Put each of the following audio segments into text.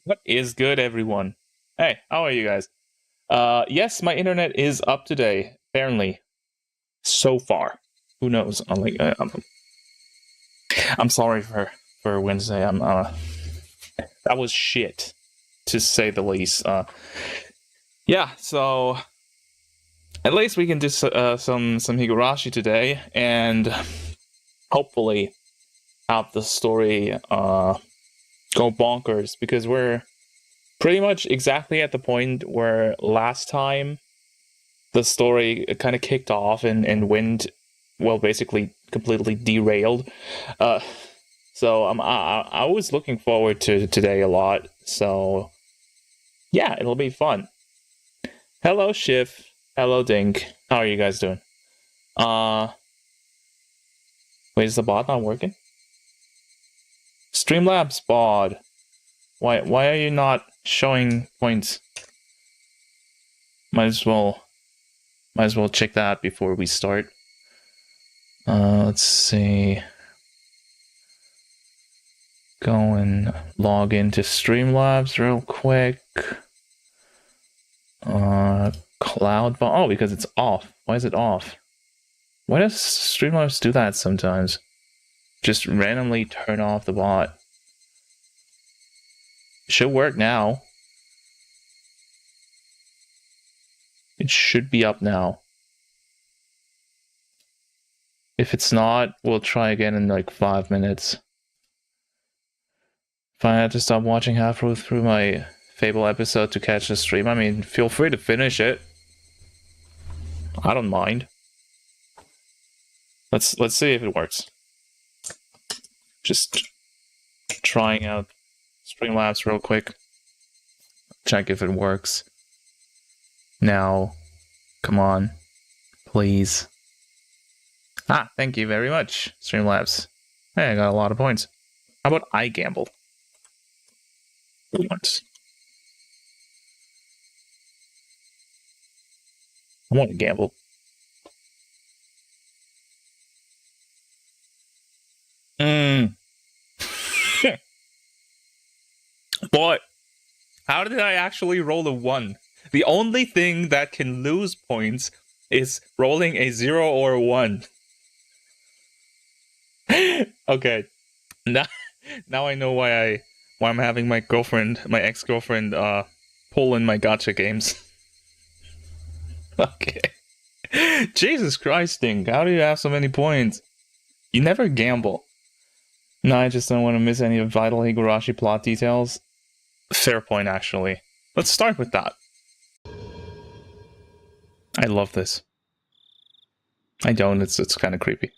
What is good, everyone? Hey, how are you guys? Yes, my internet is up today, apparently. So far. Who knows? I'm sorry for Wednesday. That was shit, to say the least. Yeah, so at least we can do some Higurashi today, and hopefully have the story go bonkers, because we're pretty much exactly at the point where last time the story kind of kicked off and went, well, basically completely derailed. So I was looking forward to today a lot. So yeah, it'll be fun. Hello, Shiv. Hello, Dink. How are you guys doing? Wait, is the bot not working? Streamlabs bot. Why are you not showing points? Might as well check that before we start. Let's see. Go and log into Streamlabs real quick. Cloud. Oh, because it's off. Why is it off? Why does Streamlabs do that sometimes? Just randomly turn off the bot. It should work now. It should be up now. If it's not, we'll try again in like 5 minutes. If I had to stop watching halfway through my Fable episode to catch the stream, I mean, feel free to finish it. I don't mind. Let's see if it works. Just trying out Streamlabs real quick. Check if it works. Now, come on, please. Ah, thank you very much, Streamlabs. Hey, I got a lot of points. How about I gamble? Once. I want to gamble. But how did I actually roll a 1? The only thing that can lose points is rolling a 0 or a 1. Okay. Now I know why I'm having my ex-girlfriend pull in my gacha games. Okay. Jesus Christ, Dink, how do you have so many points? You never gamble. No, I just don't want to miss any of vital Higurashi plot details. Fair point, actually. Let's start with that. I love this. I don't, it's kind of creepy.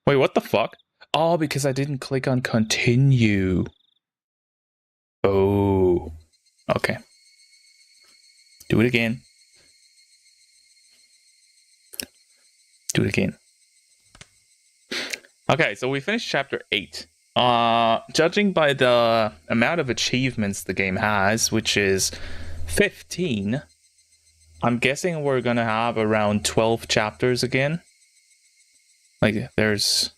Wait, what the fuck? Oh, because I didn't click on continue. Oh. Okay. Do it again. Do it again. Okay, so we finished chapter 8. Judging by the amount of achievements the game has, which is 15, I'm guessing we're gonna have around 12 chapters again. Like, there's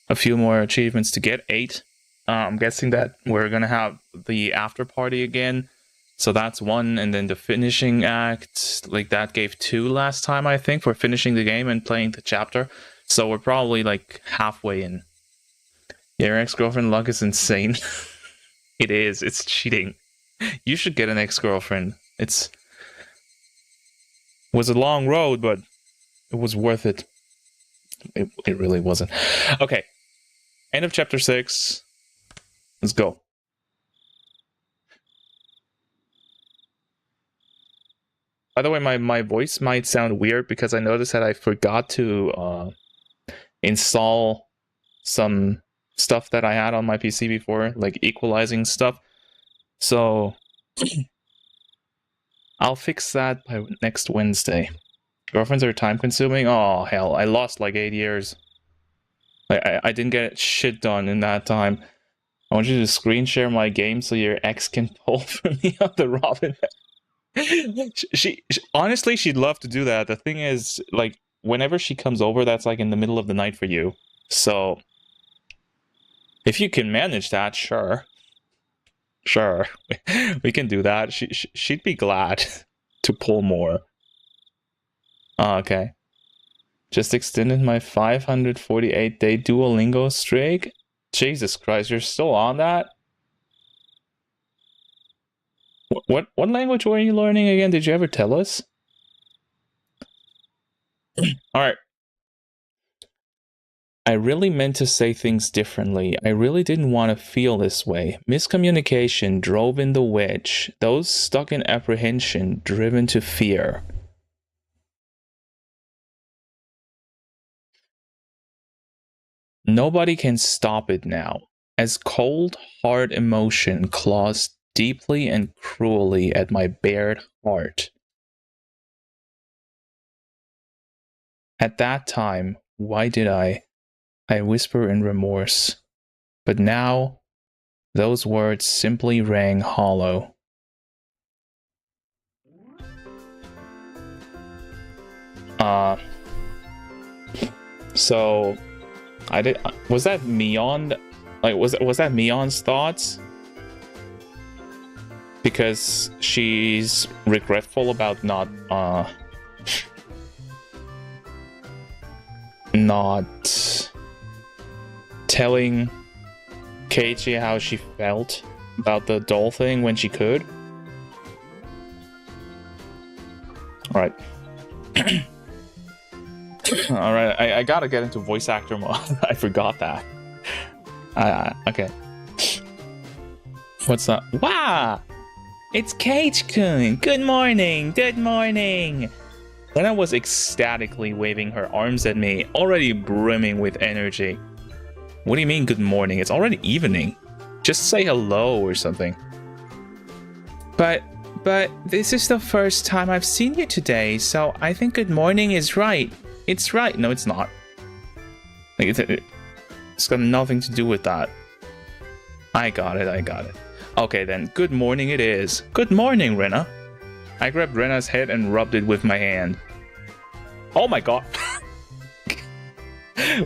a few more achievements to get, 8. I'm guessing that we're gonna have the after party again. So that's 1, and then the finishing act, like that gave 2 last time, I think, for finishing the game and playing the chapter. So we're probably like halfway in. Yeah, your ex-girlfriend luck is insane. It is, it's cheating. You should get an ex-girlfriend. It was a long road, but it was worth it. It really wasn't. Okay, end of chapter 6. Let's go. By the way, my voice might sound weird because I noticed that I forgot to install some stuff that I had on my PC before, like equalizing stuff. So I'll fix that by next Wednesday. Girlfriends are time consuming? Oh, hell, I lost like 8 years. I didn't get shit done in that time. I want you to screen share my game so your ex can pull from me on the Robin. she honestly, she'd love to do that. The thing is, like, whenever she comes over, that's like in the middle of the night for you. So if you can manage that, sure. Sure, we can do that. She'd be glad to pull more. Okay. Just extended my 548-day Duolingo streak. Jesus Christ, you're still on that? What language were you learning again? Did you ever tell us? Alright. I really meant to say things differently. I really didn't want to feel this way. Miscommunication drove in the wedge. Those stuck in apprehension, driven to fear. Nobody can stop it now. As cold, hard emotion claws deeply and cruelly at my bared heart. At that time, why did I whisper in remorse. But now, those words simply rang hollow. So, was that Mion? Like, was that Mion's thoughts? Because she's regretful about not telling Keiichi how she felt about the doll thing when she could. Alright. Alright, I gotta get into voice actor mode. I forgot that. Okay. What's that? Wow! It's Keiichi-kun! Good morning! Good morning! Lena was ecstatically waving her arms at me, already brimming with energy. What do you mean good morning? It's already evening. Just say hello or something. But this is the first time I've seen you today, so I think good morning is right. It's right. No, it's not. Like, it's got nothing to do with that. I got it. Okay then, good morning it is. Good morning, Rena. I grabbed Rena's head and rubbed it with my hand. Oh my god.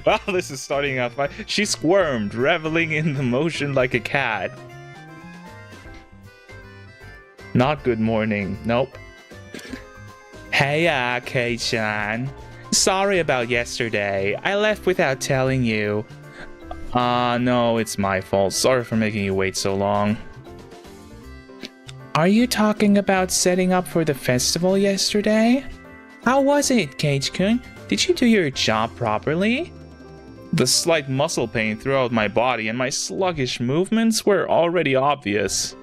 Wow, this is starting out fine. She squirmed, reveling in the motion like a cat. Not good morning. Nope. Hey, Kei-chan. Sorry about yesterday. I left without telling you. No, it's my fault. Sorry for making you wait so long. Are you talking about setting up for the festival yesterday? How was it, Keiichi-kun? Did you do your job properly? The slight muscle pain throughout my body and my sluggish movements were already obvious.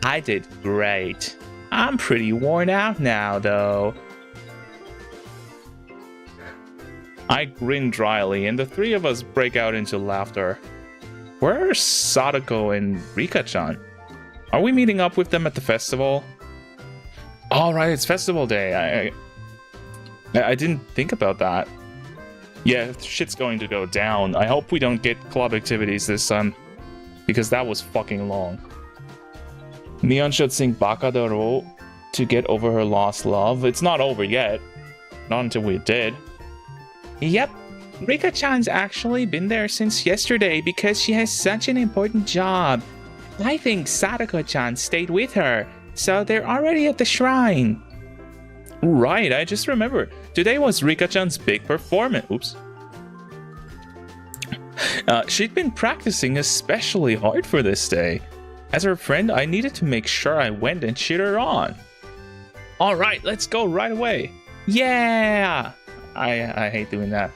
I did great. I'm pretty worn out now, though. I grin dryly, and the three of us break out into laughter. Where's Sadako and Rika-chan? Are we meeting up with them at the festival? All right, it's festival day. I didn't think about that. Yeah, shit's going to go down. I hope we don't get club activities this time, because that was fucking long. Mion should sing Bakadaro to get over her lost love. It's not over yet. Not until we're dead. Yep, Rika-chan's actually been there since yesterday because she has such an important job. I think Sadako-chan stayed with her, so they're already at the shrine. Right, I just remembered. Today was Rika-chan's big performance. Oops. She'd been practicing especially hard for this day. As her friend, I needed to make sure I went and cheered her on. Alright, let's go right away. Yeah! I hate doing that.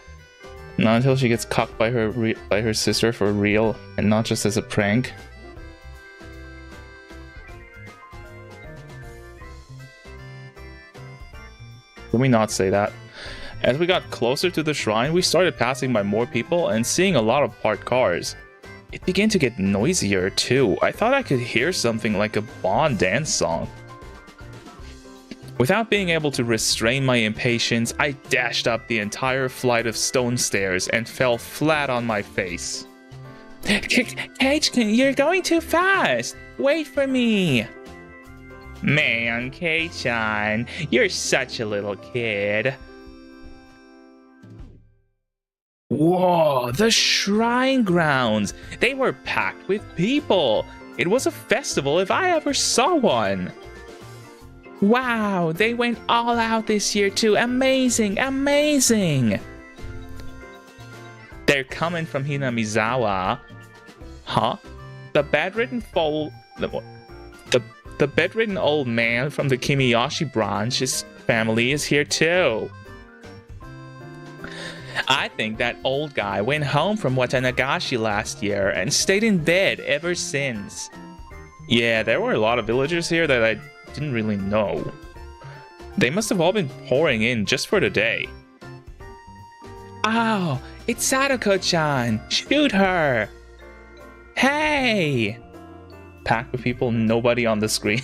Not until she gets cucked by her sister for real and not just as a prank. Can we not say that? As we got closer to the shrine, we started passing by more people and seeing a lot of parked cars. It began to get noisier too. I thought I could hear something like a Bond dance song. Without being able to restrain my impatience, I dashed up the entire flight of stone stairs and fell flat on my face. Keiichi-kun, you're going too fast! Wait for me! Man, Kei-chan, you're such a little kid. Whoa, the shrine grounds! They were packed with people! It was a festival if I ever saw one. Wow, they went all out this year too. Amazing, amazing. They're coming from Hinamizawa. Huh? The bedridden the bedridden old man from the Kimiyoshi branch, his family is here too. I think that old guy went home from Watanagashi last year and stayed in bed ever since. Yeah, there were a lot of villagers here that I didn't really know. They must have all been pouring in just for the day. Oh, it's Sadako-chan! Shoot her! Hey! Packed with people, nobody on the screen.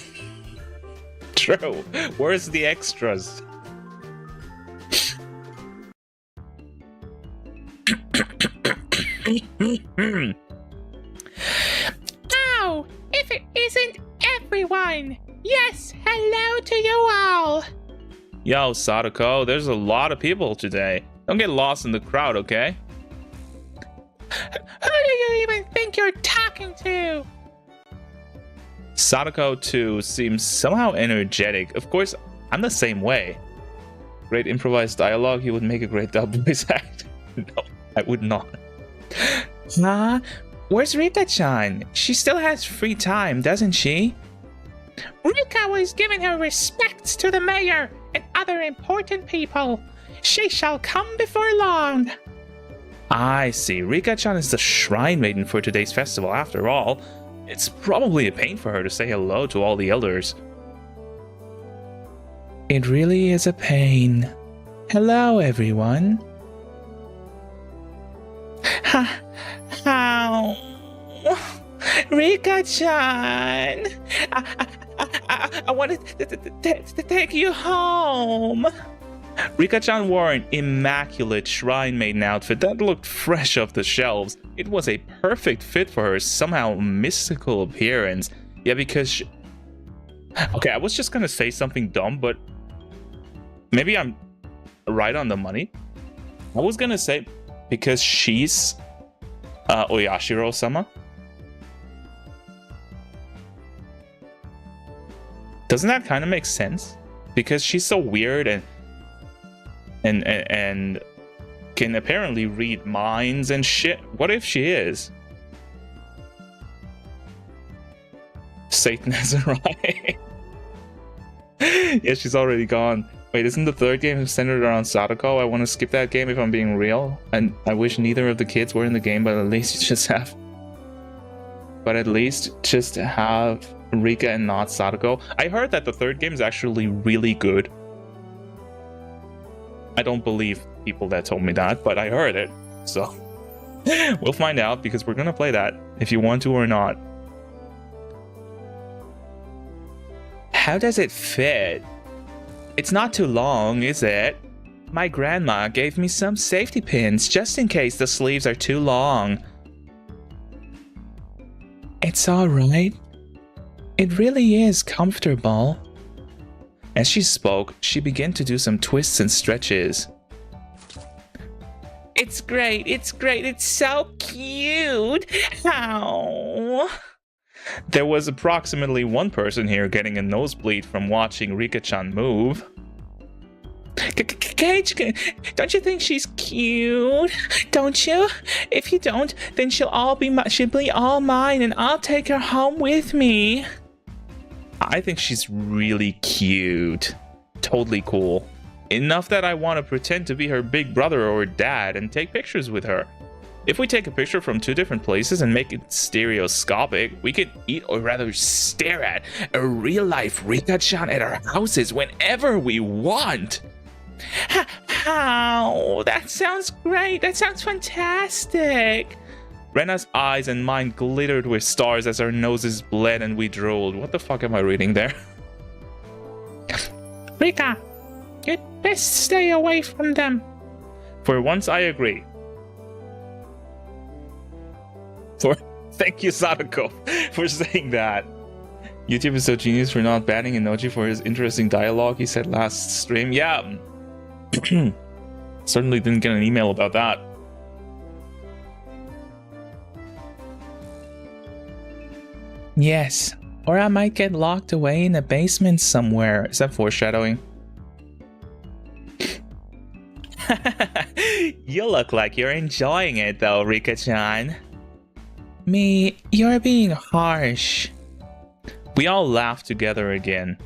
True. Where's the extras? Oh, if it isn't everyone! Yes, hello to you all! Yo, Sadako, there's a lot of people today. Don't get lost in the crowd, okay? Who do you even think you're talking to? Sadako, too, seems somehow energetic. Of course, I'm the same way. Great improvised dialogue, he would make a great dub voice act. No, I would not. Huh? Where's Rika-chan? She still has free time, doesn't she? Rika was giving her respects to the mayor and other important people. She shall come before long. I see. Rika-chan is the shrine maiden for today's festival after all. It's probably a pain for her to say hello to all the elders. It really is a pain. Hello, everyone. How? Rika-chan! I wanted to take you home. Rika-chan wore an immaculate shrine maiden outfit that looked fresh off the shelves. It was a perfect fit for her somehow mystical appearance. Yeah, because okay, I was just gonna say something dumb, but maybe I'm right on the money. I was gonna say because she's Oyashiro-sama. Doesn't that kind of make sense? Because she's so weird and can apparently read minds and shit. What if she is? Satan has arrived. Yeah, she's already gone. Wait, isn't the third game centered around Sadako? I want to skip that game if I'm being real. And I wish neither of the kids were in the game, but at least just have Rika and not Sadako. I heard that the third game is actually really good. I don't believe people that told me that, but I heard it. So we'll find out because we're gonna play that if you want to or not. How does it fit? It's not too long, is it? My grandma gave me some safety pins just in case the sleeves are too long. It's alright. It really is comfortable. As she spoke, she began to do some twists and stretches. It's great, it's so cute. Ow. There was approximately one person here getting a nosebleed from watching Rika-chan move. Don't you think she's cute? Don't you? If you don't, then she'll be all mine and I'll take her home with me. I think she's really cute. Totally cool. Enough that I want to pretend to be her big brother or dad and take pictures with her. If we take a picture from two different places and make it stereoscopic, we could eat or rather stare at a real-life Rika-chan at our houses whenever we want. How? That sounds great. That sounds fantastic. Rena's eyes and mine glittered with stars as our noses bled and we drooled. What the fuck am I reading there? Rika, you'd best stay away from them. For once, I agree. Thank you, Sadako, for saying that. YouTube is so genius for not banning Inoji for his interesting dialogue he said last stream. Yeah. Certainly didn't get an email about that. Yes, or I might get locked away in a basement somewhere. Is that foreshadowing? You look like you're enjoying it though, Rika-chan. Me, you're being harsh. We all laugh together again.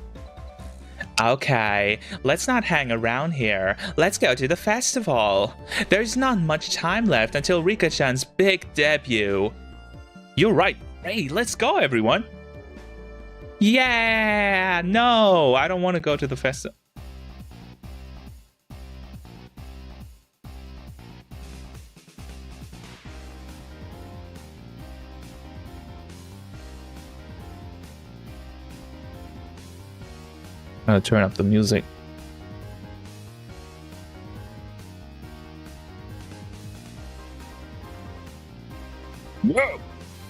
Okay, let's not hang around here. Let's go to the festival. There's not much time left until Rika-chan's big debut. You're right. Hey, let's go, everyone. Yeah, no, I don't want to go to the festival. I'm gonna turn up the music. Whoa!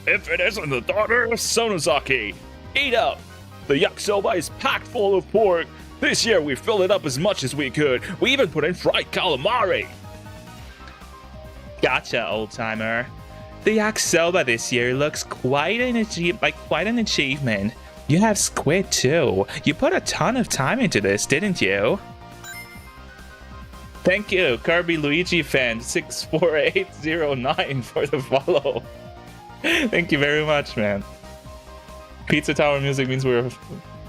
If it isn't the daughter of Sonozaki! Eat up! The yakisoba is packed full of pork. This year we filled it up as much as we could. We even put in fried calamari. Gotcha, old-timer. The yakisoba this year looks quite an achievement. You have squid too. You put a ton of time into this, didn't you? Thank you, Kirby Luigi fan 64809 for the follow. Thank you very much, man. Pizza Tower music means we're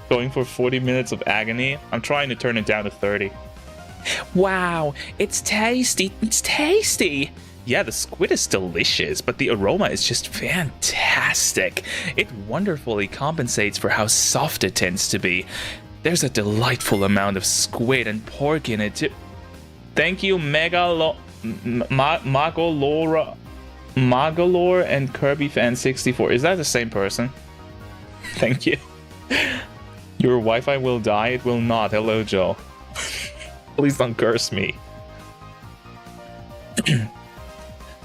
going for 40 minutes of agony. I'm trying to turn it down to 30. Wow, it's tasty. It's tasty. Yeah, the squid is delicious, but the aroma is just fantastic. It wonderfully compensates for how soft it tends to be. There's a delightful amount of squid and pork in it too. Thank you, Magalore and Kirby Fan 64. Is that the same person? Thank you. Your Wi-Fi will die. It will not. Hello, Joe. Please don't curse me.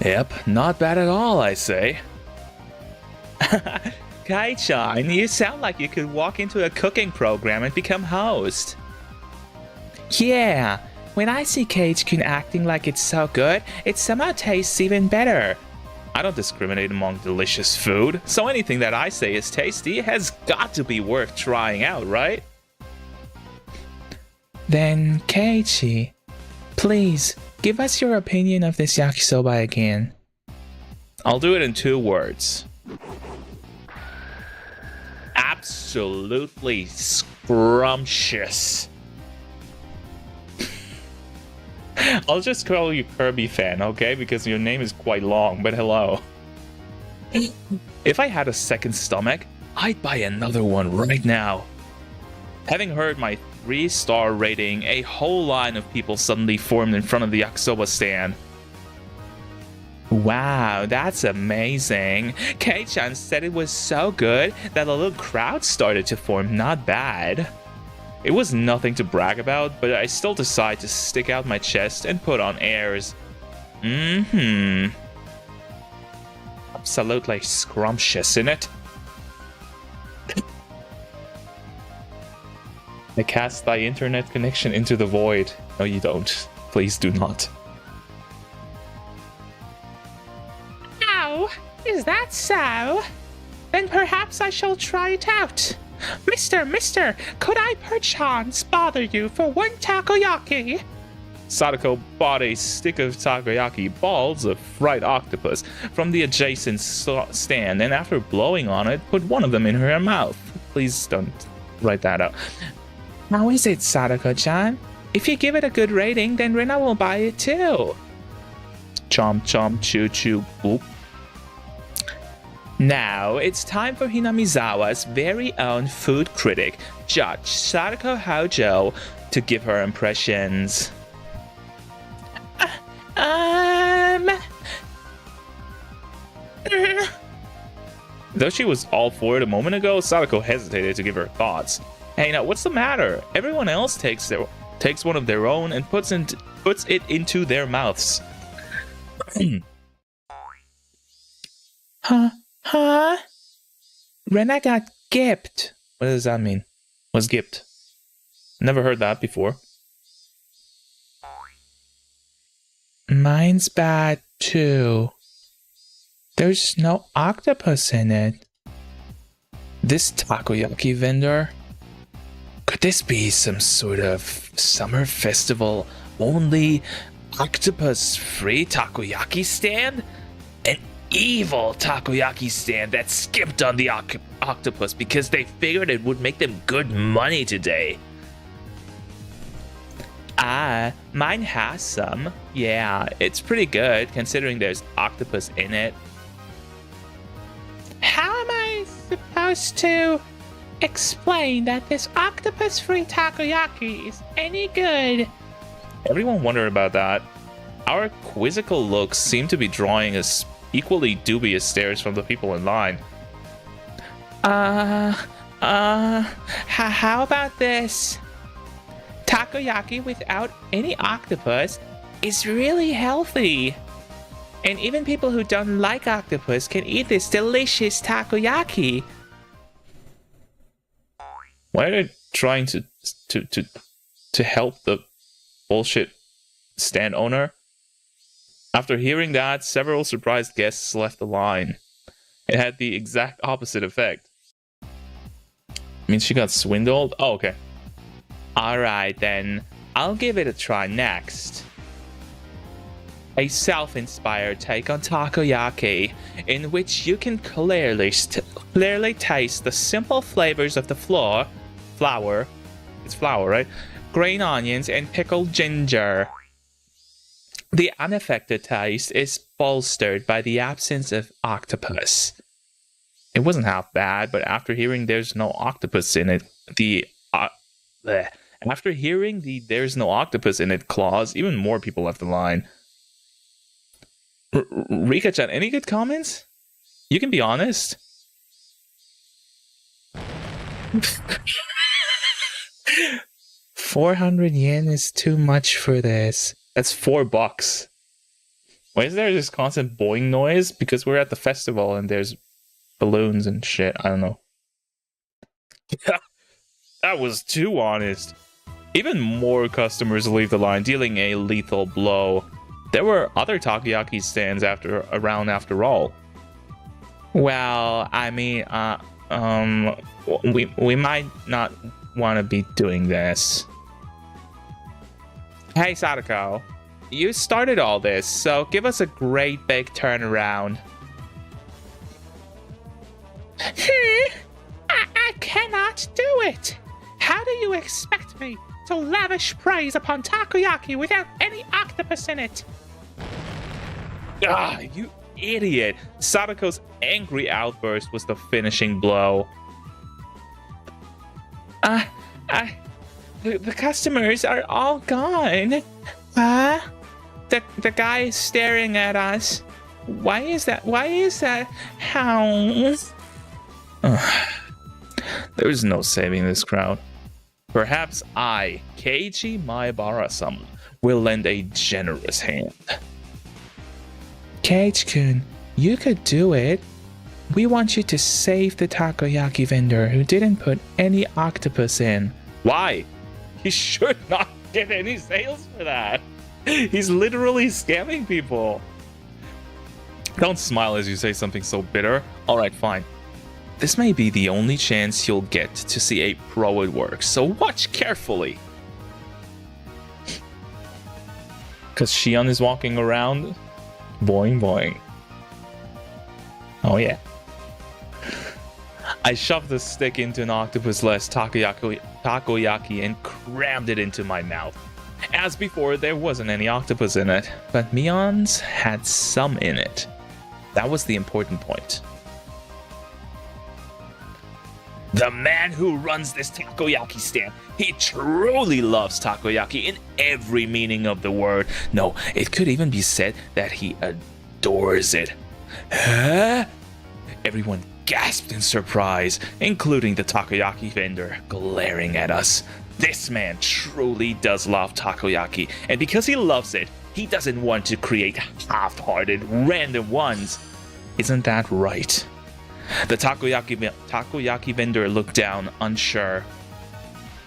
Yep, not bad at all, I say. Kai-chan, you sound like you could walk into a cooking program and become host. Yeah, when I see Cage-kun acting like it's so good, it somehow tastes even better. I don't discriminate among delicious food, so anything that I say is tasty has got to be worth trying out, right? Then, Keiichi, please, give us your opinion of this yakisoba again. I'll do it in 2 words. Absolutely scrumptious. I'll just call you Kirby fan, okay? Because your name is quite long, but hello. If I had a second stomach, I'd buy another one right now. Having heard my 3-star rating, a whole line of people suddenly formed in front of the yakisoba stand. Wow, that's amazing. Kei-chan said it was so good that a little crowd started to form. Not bad. It was nothing to brag about, but I still decided to stick out my chest and put on airs. Absolutely scrumptious, innit? I cast thy internet connection into the void. No, you don't. Please do not. Oh, is that so? Then perhaps I shall try it out. Mister, could I perchance bother you for 1 takoyaki? Sadako bought a stick of takoyaki balls of fried octopus from the adjacent stand, and after blowing on it, put one of them in her mouth. Please don't write that out. How is it, Sadako-chan? If you give it a good rating, then Rina will buy it too. Chomp chomp choo choo boop. Now, it's time for Hinamizawa's very own food critic, Judge Sadako Hojo, to give her impressions. Though she was all for it a moment ago, Sadako hesitated to give her thoughts. Hey, now, what's the matter? Everyone else takes one of their own and puts it into their mouths. Huh? Rena got gipped. What does that mean? What's gipped? Never heard that before. Mine's bad too. There's no octopus in it. This takoyaki vendor? Could this be some sort of summer festival only octopus free takoyaki stand? An evil takoyaki stand that skipped on the octopus because they figured it would make them good money today. Mine has some. Yeah, it's pretty good considering there's octopus in it. How am I supposed to explain that this octopus-free takoyaki is any good? Everyone wondered about that. Our quizzical looks seem to be drawing us equally dubious stares from the people in line. How about this? Takoyaki without any octopus is really healthy. And even people who don't like octopus can eat this delicious takoyaki. Why are they trying to help the bullshit stand owner? After hearing that, several surprised guests left the line. It had the exact opposite effect. Means she got swindled? Oh, okay. Alright then, I'll give it a try next. A self-inspired take on takoyaki, in which you can clearly taste the simple flavors of the flour, it's flour, right? Green onions and pickled ginger. The unaffected taste is bolstered by the absence of octopus. It wasn't half bad, but after hearing there's no octopus in it, after hearing the "there's no octopus in it" clause, even more people left the line. Rika-chan, any good comments? You can be honest. 400 yen is too much for this. That's $4. Why is there this constant boing noise? Because we're at the festival and there's balloons and shit. I don't know. That was too honest. Even more customers leave the line, dealing a lethal blow. There were other takoyaki stands around after all. Well, I mean, we might not want to be doing this. Hey, Sadako, you started all this, so give us a great big turnaround. I cannot do it. How do you expect me to lavish praise upon takoyaki without any octopus in it? Ah, you idiot! Sadako's angry outburst was the finishing blow. The customers are all gone. The guy is staring at us. Why is that? How? There's no saving this crowd. Perhaps I, Keiji Maebara-sama, will lend a generous hand. Keiji-kun, you could do it. We want you to save the takoyaki vendor who didn't put any octopus in. Why? He should not get any sales for that. He's literally scamming people. Don't smile as you say something so bitter. Alright, fine. This may be the only chance you'll get to see a pro at work, so watch carefully. Because Shion is walking around. Boing, boing. Oh, yeah. I shoved the stick into an octopus-less takoyaki and crammed it into my mouth. As before, there wasn't any octopus in it, but Mion's had some in it. That was the important point. The man who runs this takoyaki stand, he truly loves takoyaki in every meaning of the word. No, it could even be said that he adores it. Huh? Everyone gasped in surprise, including the takoyaki vendor glaring at us. This man truly does love takoyaki, and because he loves it, he doesn't want to create half-hearted random ones. Isn't that right? The takoyaki vendor looked down, unsure.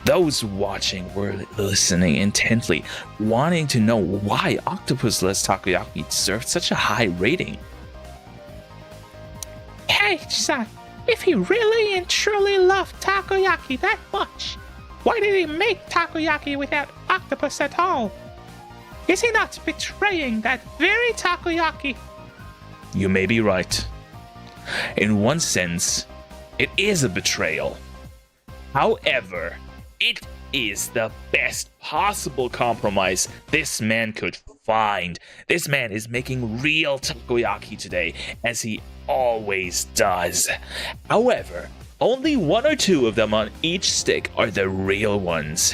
Those watching were listening intently, wanting to know why octopusless takoyaki deserved such a high rating. Hey, son, If he really and truly loved takoyaki that much, why did he make takoyaki without octopus at all? Is he not betraying that very takoyaki? You may be right. In one sense, it is a betrayal. However, it is the best possible compromise this man could find. This man is making real takoyaki today, as he always does. However, only 1 or 2 of them on each stick are the real ones.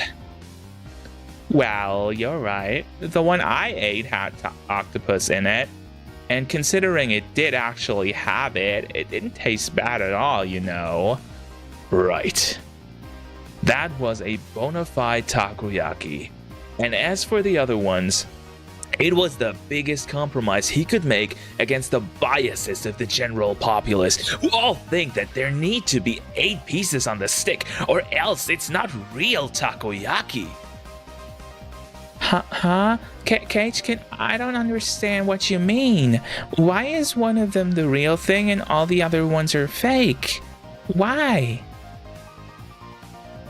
Well, you're right. The one I ate had octopus in it. And considering it did actually have it, it didn't taste bad at all, you know. Right. That was a bona fide takoyaki. And as for the other ones, it was the biggest compromise he could make against the biases of the general populace, who all think that there need to be 8 pieces on the stick, or else it's not real takoyaki. Huh? Cage, I don't understand what you mean. Why is one of them the real thing and all the other ones are fake? Why?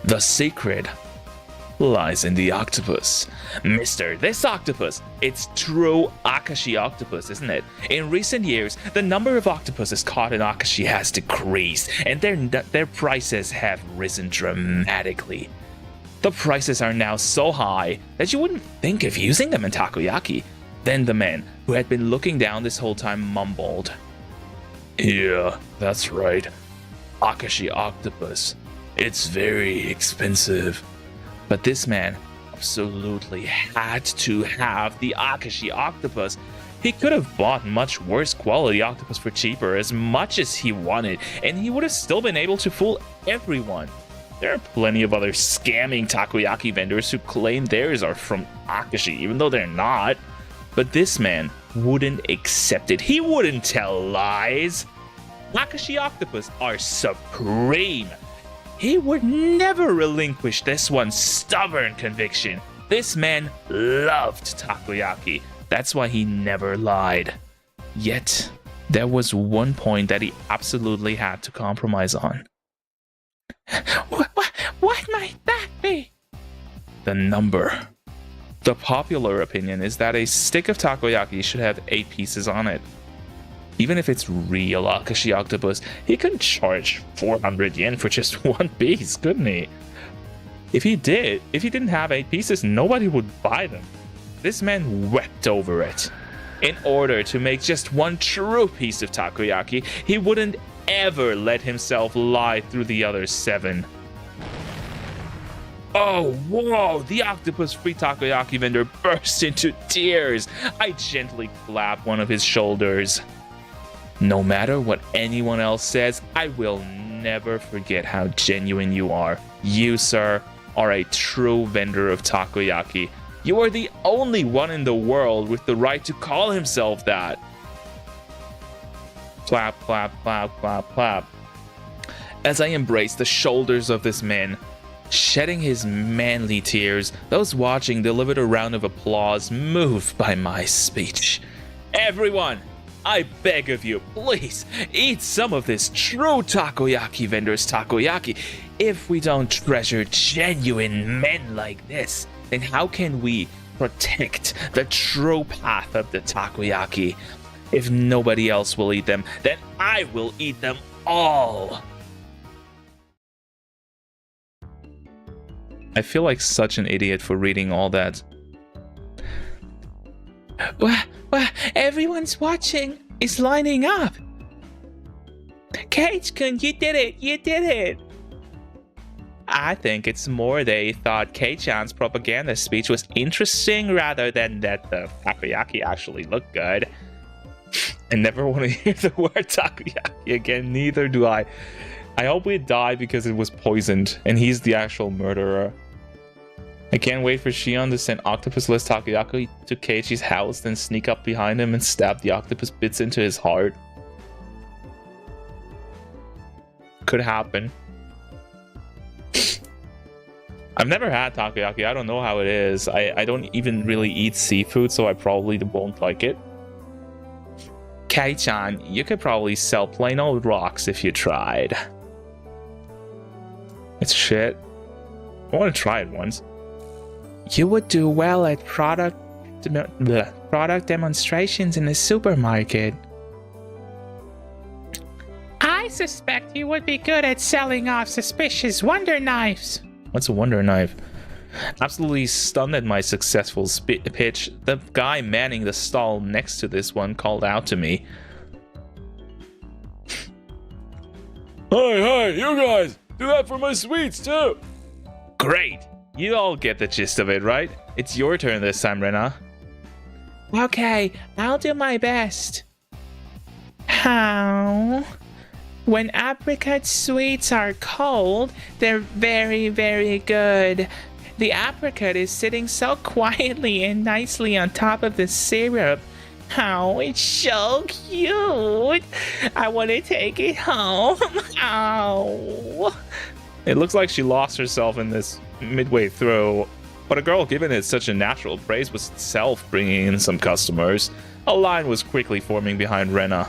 The secret lies in the octopus. Mister, this octopus, it's true Akashi octopus, isn't it? In recent years, the number of octopuses caught in Akashi has decreased, and their prices have risen dramatically. The prices are now so high that you wouldn't think of using them in takoyaki. Then the man, who had been looking down this whole time, mumbled, "Yeah, that's right. Akashi octopus. It's very expensive." But this man absolutely had to have the Akashi octopus. He could have bought much worse quality octopus for cheaper as much as he wanted, and he would have still been able to fool everyone. There are plenty of other scamming takoyaki vendors who claim theirs are from Akashi, even though they're not. But this man wouldn't accept it. He wouldn't tell lies. Akashi octopus are supreme. He would never relinquish this one stubborn conviction. This man loved takoyaki. That's why he never lied. Yet, there was one point that he absolutely had to compromise on. What might that be? The number. The popular opinion is that a stick of takoyaki should have 8 pieces on it. Even if it's real Akashi octopus, he could charge 400 yen for just 1 piece, couldn't he? If he didn't have 8 pieces, nobody would buy them. This man wept over it. In order to make just 1 true piece of takoyaki, he wouldn't ever let himself lie through the other 7. Oh, whoa! The octopus-free takoyaki vendor burst into tears. I gently clapped one of his shoulders. No matter what anyone else says, I will never forget how genuine you are. You, sir, are a true vendor of takoyaki. You are the only one in the world with the right to call himself that. Clap, clap, clap, clap, clap. As I embraced the shoulders of this man, shedding his manly tears, those watching delivered a round of applause, moved by my speech. Everyone, I beg of you, please, eat some of this true takoyaki vendor's takoyaki. If we don't treasure genuine men like this, then how can we protect the true path of the takoyaki? If nobody else will eat them, then I will eat them all. I feel like such an idiot for reading all that. Well, everyone's watching. It's lining up. Cage-kun, you did it. I think it's more they thought Kei-chan's propaganda speech was interesting rather than that the takoyaki actually looked good. I never want to hear the word takoyaki again, neither do I. I hope we die because it was poisoned and he's the actual murderer. I can't wait for Shion to send octopus-less takoyaki to Keiichi's house, then sneak up behind him and stab the octopus bits into his heart. Could happen. I've never had takoyaki. I don't know how it is. I don't even really eat seafood, so I probably won't like it. Kei-chan, you could probably sell plain old rocks if you tried. It's shit. I want to try it once. You would do well at product demonstrations in the supermarket. I suspect you would be good at selling off suspicious wonder knives. What's a wonder knife? Absolutely stunned at my successful pitch, the guy manning the stall next to this one called out to me. Hey, you guys! Do that for my sweets, too! Great! You all get the gist of it, right? It's your turn this time, Rena. Okay, I'll do my best. How? When apricot sweets are cold, they're very, very good. The apricot is sitting so quietly and nicely on top of the syrup. Oh, it's so cute. I want to take it home. Oh. It looks like she lost herself in this midway through, but a girl given it such a natural praise was itself bringing in some customers. A line was quickly forming behind Rena.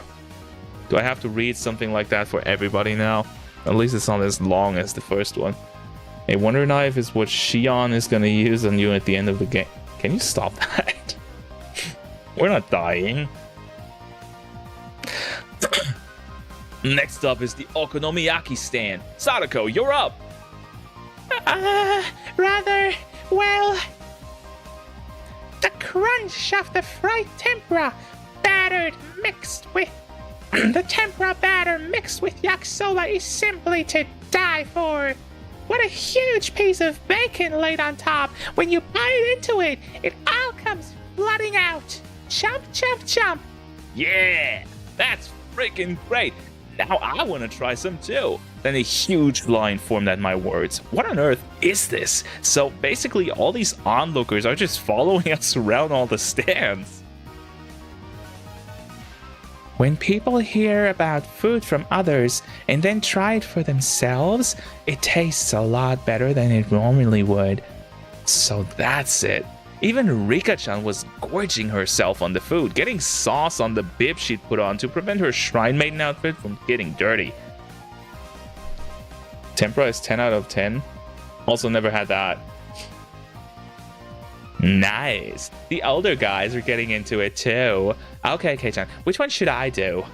Do I have to read something like that for everybody now? At least it's not as long as the first one. A wonder knife is what Shion is gonna use on you at the end of the game. Can you stop that? We're not dying. Next up is the okonomiyaki stand. Sadako, you're up! Well, the crunch of the fried tempura battered mixed with the tempura batter mixed with yakisoba is simply to die for. What a huge piece of bacon laid on top. When you bite into it, it all comes flooding out. Chomp, chomp, chomp. Yeah, that's freaking great. Now I want to try some too. Then a huge line formed at my words. What on earth is this? So basically all these onlookers are just following us around all the stands. When people hear about food from others and then try it for themselves, it tastes a lot better than it normally would. So that's it. Even Rika-chan was gorging herself on the food, getting sauce on the bib she'd put on to prevent her shrine maiden outfit from getting dirty. Tempura is 10 out of 10. Also never had that. Nice. The older guys are getting into it too. Okay, Kei-chan, which one should I do?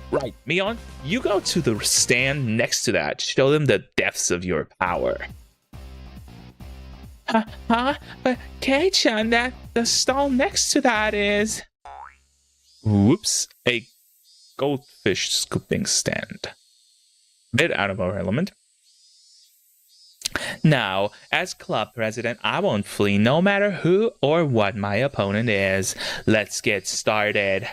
Right, Mion, you go to the stand next to that. Show them the depths of your power. But Kei-chan, the stall next to that is... Whoops, a goldfish scooping stand. Bit out of our element. Now, as club president, I won't flee no matter who or what my opponent is. Let's get started.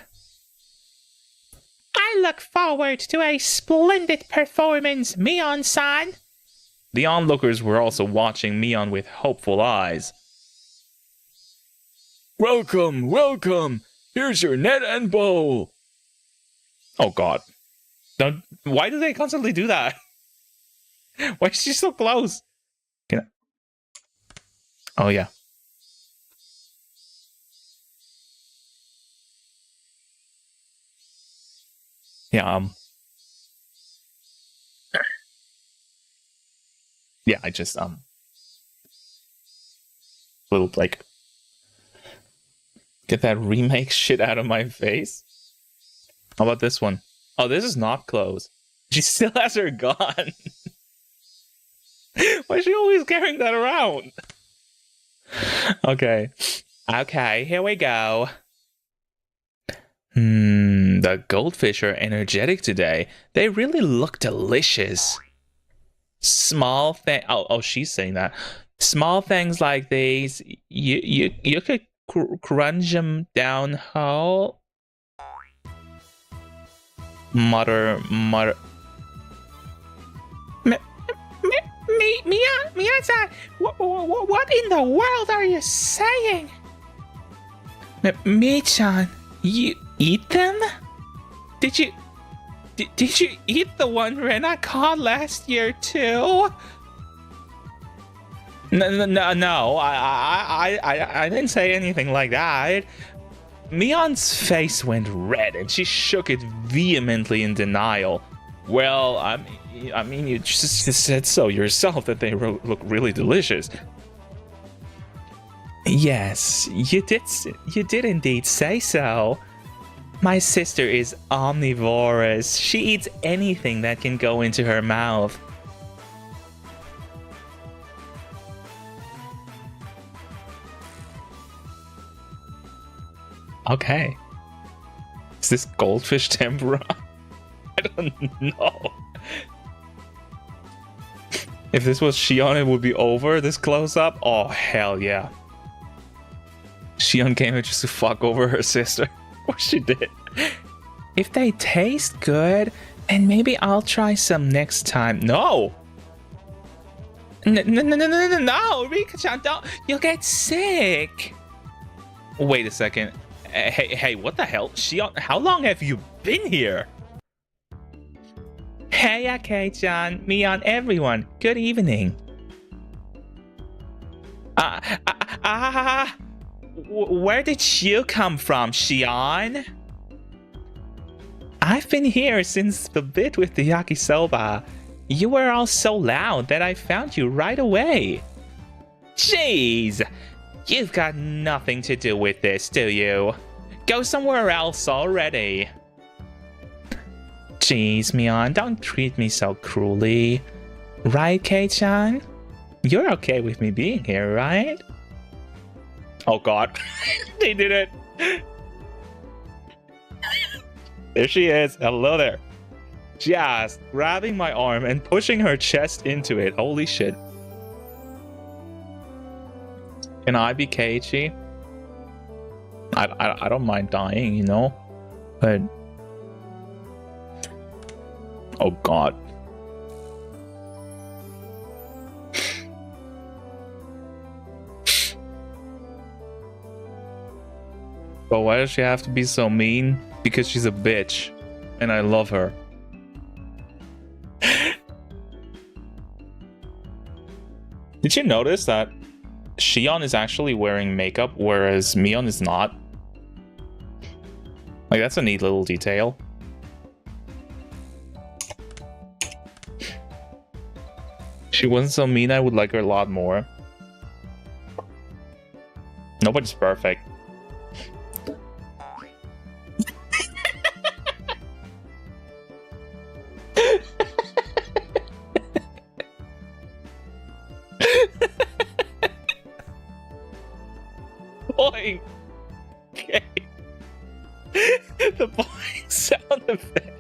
I look forward to a splendid performance, Mion-san. The onlookers were also watching Mion with hopeful eyes. Welcome, welcome! Here's your net and bowl! Oh god. Why do they constantly do that? Why is she so close? Oh yeah. Yeah, yeah, I just little like get that remake shit out of my face. How about this one? Oh, this is not closed. She still has her gun. Why is she always carrying that around? Okay, here we go. The goldfish are energetic today. They really look delicious. Small thing. Oh, she's saying that. Small things like these, you could crunch them down whole. Mutter. Mion-san, what in the world are you saying? Mi-chan, you eat them? Did you eat the one Rena caught last year too? No, I didn't say anything like that. Mion's face went red and she shook it vehemently in denial. Well, I mean, you just said so yourself that they look really delicious. Yes, you did indeed say so. My sister is omnivorous. She eats anything that can go into her mouth. Okay. Is this goldfish tempura? I don't know. If this was Shion, it would be over, this close-up? Oh, hell yeah. Shion came here just to fuck over her sister. What she did. If they taste good, then maybe I'll try some next time. No! No, Rika-chan, don't. You'll get sick. Wait a second. Hey, what the hell? Shion, how long have you been here? Hey, Akei-chan, Mion, everyone, good evening. Where did you come from, Shion? I've been here since the bit with the yakisoba. You were all so loud that I found you right away. Jeez, you've got nothing to do with this, do you? Go somewhere else already. Jeez, Mion, don't treat me so cruelly. Right, Kei-chan? You're okay with me being here, right? Oh god. They did it. There she is. Hello there. Just grabbing my arm and pushing her chest into it. Holy shit. Can I be Keiichi? I don't mind dying, you know? But... oh god. But why does she have to be so mean? Because she's a bitch. And I love her. Did you notice that Shion is actually wearing makeup, whereas Mion is not? Like, that's a neat little detail. If she wasn't so mean, I would like her a lot more. Nobody's perfect. Boing! Okay. The boing sound effect.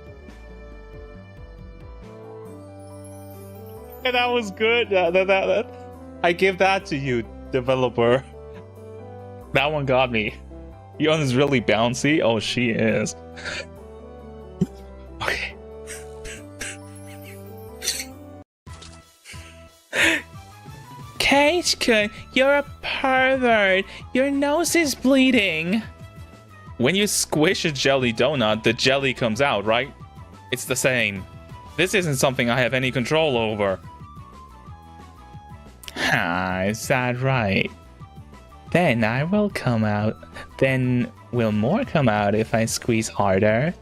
And that was good. I give that to you, developer. That one got me. Yon is really bouncy. Oh, she is. Okay. Kate-kun, you're a pervert. Your nose is bleeding. When you squish a jelly donut, the jelly comes out, right? It's the same. This isn't something I have any control over. Is that right? Then I will come out. Then will more come out if I squeeze harder?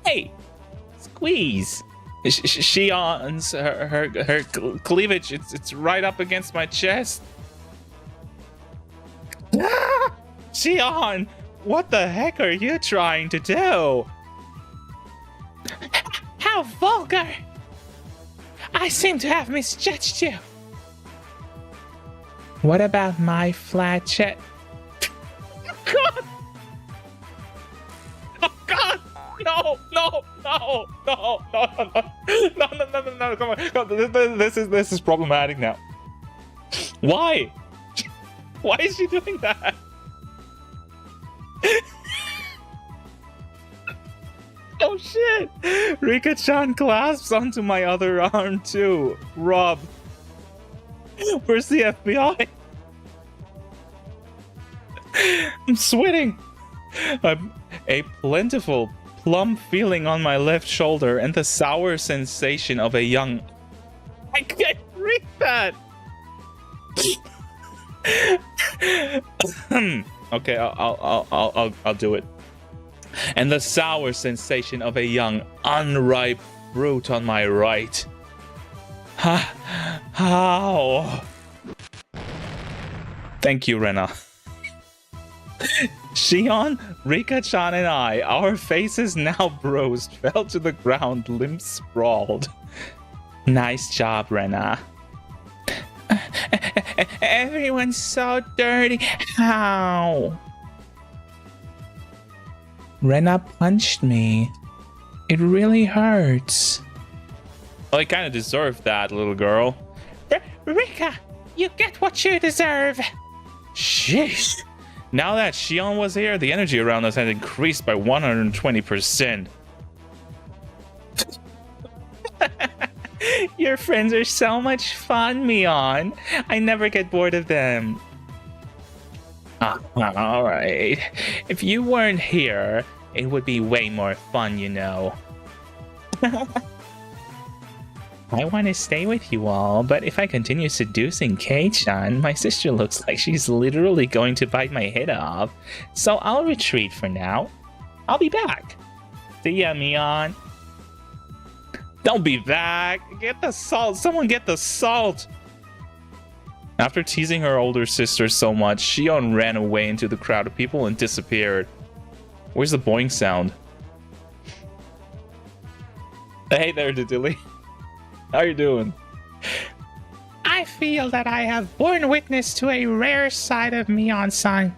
Hey! Squeeze! Shion's her cleavage, it's right up against my chest. Ah! Shion, what the heck are you trying to do? How vulgar! I seem to have misjudged you. What about my flat chest? God! Oh God! No! Come on! This is problematic now. Why? Why is she doing that? Oh shit! Rika-chan clasps onto my other arm too. Rob. Where's the FBI? I'm sweating. A plentiful, plump feeling on my left shoulder and the sour sensation of a young... I can't read that! Okay, I'll do it. And the sour sensation of a young, unripe fruit on my right. How? Thank you, Rena. Shion, Rika-chan, and I, our faces now bruised, fell to the ground, limbs sprawled. Nice job, Rena. Everyone's so dirty. How? Rena punched me. It really hurts. Well, I kind of deserved that, little girl. Rika, you get what you deserve. Sheesh. Now that Shion was here, the energy around us had increased by 120%. Your friends are so much fun, Mion. I never get bored of them. Alright. If you weren't here, it would be way more fun, you know. I want to stay with you all, but if I continue seducing Kei-chan, my sister looks like she's literally going to bite my head off. So I'll retreat for now. I'll be back. See ya, Mion. Don't be back! Get the salt! Someone get the salt! After teasing her older sister so much, Shion ran away into the crowd of people and disappeared. Where's the boing sound? Hey there, Didili. How you doing? I feel that I have borne witness to a rare side of Mion-san.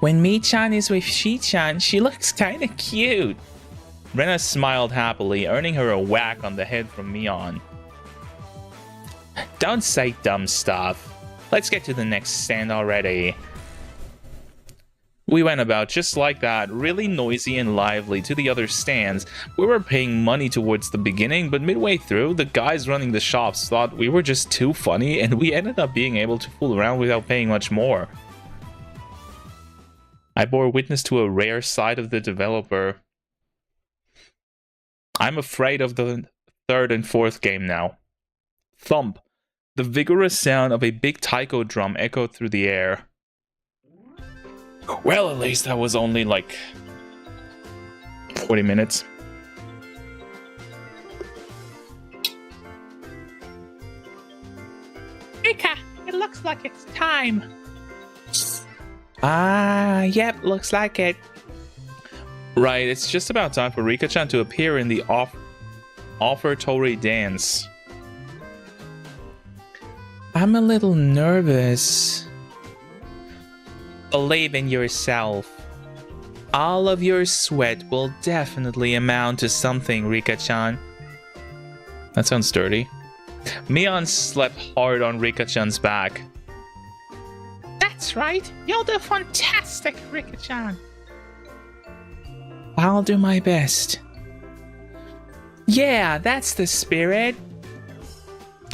When Mi-chan is with Shi-chan, she looks kinda cute. Rena smiled happily, earning her a whack on the head from Mion. Don't say dumb stuff. Let's get to the next stand already. We went about just like that, really noisy and lively to the other stands. We were paying money towards the beginning, but midway through, the guys running the shops thought we were just too funny, and we ended up being able to fool around without paying much more. I bore witness to a rare side of the developer. I'm afraid of the third and fourth game now. Thump. The vigorous sound of a big taiko drum echoed through the air. Well, at least that was only like 40 minutes. Rika, it looks like it's time. Yep, looks like it. Right, it's just about time for Rika-chan to appear in the offertory dance. I'm a little nervous. Believe in yourself. All of your sweat will definitely amount to something, Rika-chan. That sounds dirty. Mion slept hard on Rika-chan's back. That's right. You'll do fantastic, Rika-chan. I'll do my best. Yeah, that's the spirit.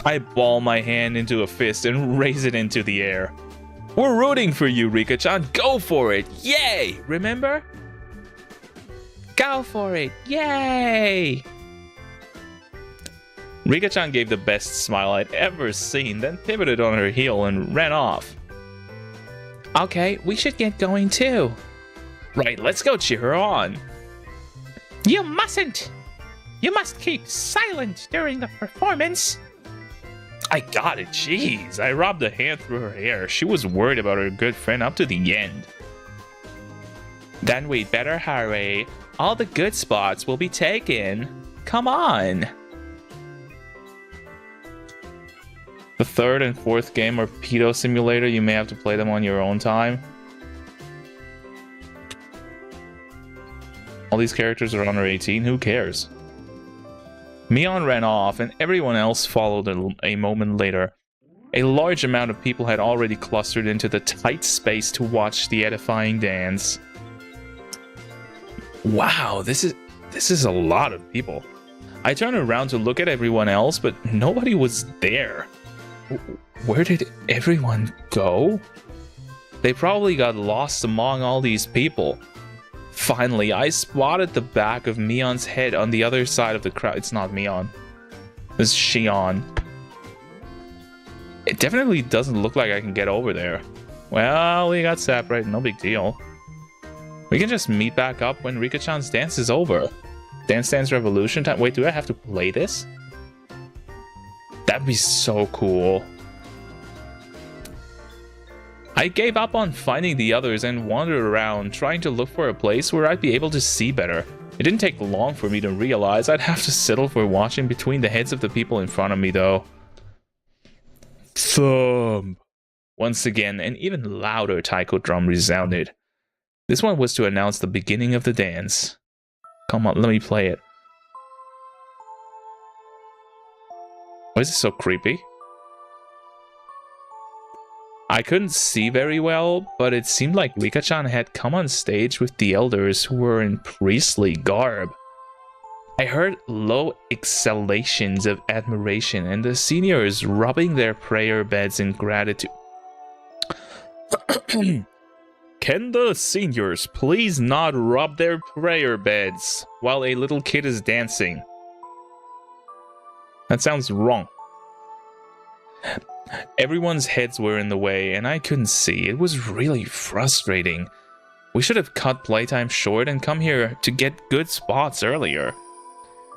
I ball my hand into a fist and raise it into the air. We're rooting for you, Rika-chan. Go for it. Yay! Remember? Go for it. Yay! Rika-chan gave the best smile I'd ever seen, then pivoted on her heel and ran off. Okay, we should get going too. Right, let's go cheer her on. You mustn't! You must keep silent during the performance. I got it, jeez. I robbed a hand through her hair. She was worried about her good friend up to the end. Then we'd better hurry. All the good spots will be taken. Come on. The third and fourth game are pedo simulator. You may have to play them on your own time. All these characters are under 18. Who cares? Mion ran off, and everyone else followed a moment later. A large amount of people had already clustered into the tight space to watch the edifying dance. Wow, this is a lot of people. I turned around to look at everyone else, but nobody was there. Where did everyone go? They probably got lost among all these people. Finally, I spotted the back of Mion's head on the other side of the crowd. It's not Mion. It's Shion. It definitely doesn't look like I can get over there. Well, we got separated, no big deal. We can just meet back up when Rika-chan's dance is over. Dance Dance Revolution time. Wait, do I have to play this? That'd be so cool. I gave up on finding the others and wandered around, trying to look for a place where I'd be able to see better. It didn't take long for me to realize I'd have to settle for watching between the heads of the people in front of me, though. Thump! Once again, an even louder taiko drum resounded. This one was to announce the beginning of the dance. Come on, let me play it. Why is it so creepy? I couldn't see very well, but it seemed like Rika-chan had come on stage with the elders who were in priestly garb. I heard low exhalations of admiration and the seniors rubbing their prayer beds in gratitude. Can the seniors please not rub their prayer beds while a little kid is dancing? That sounds wrong. Everyone's heads were in the way, and I couldn't see. It was really frustrating. We should have cut playtime short and come here to get good spots earlier.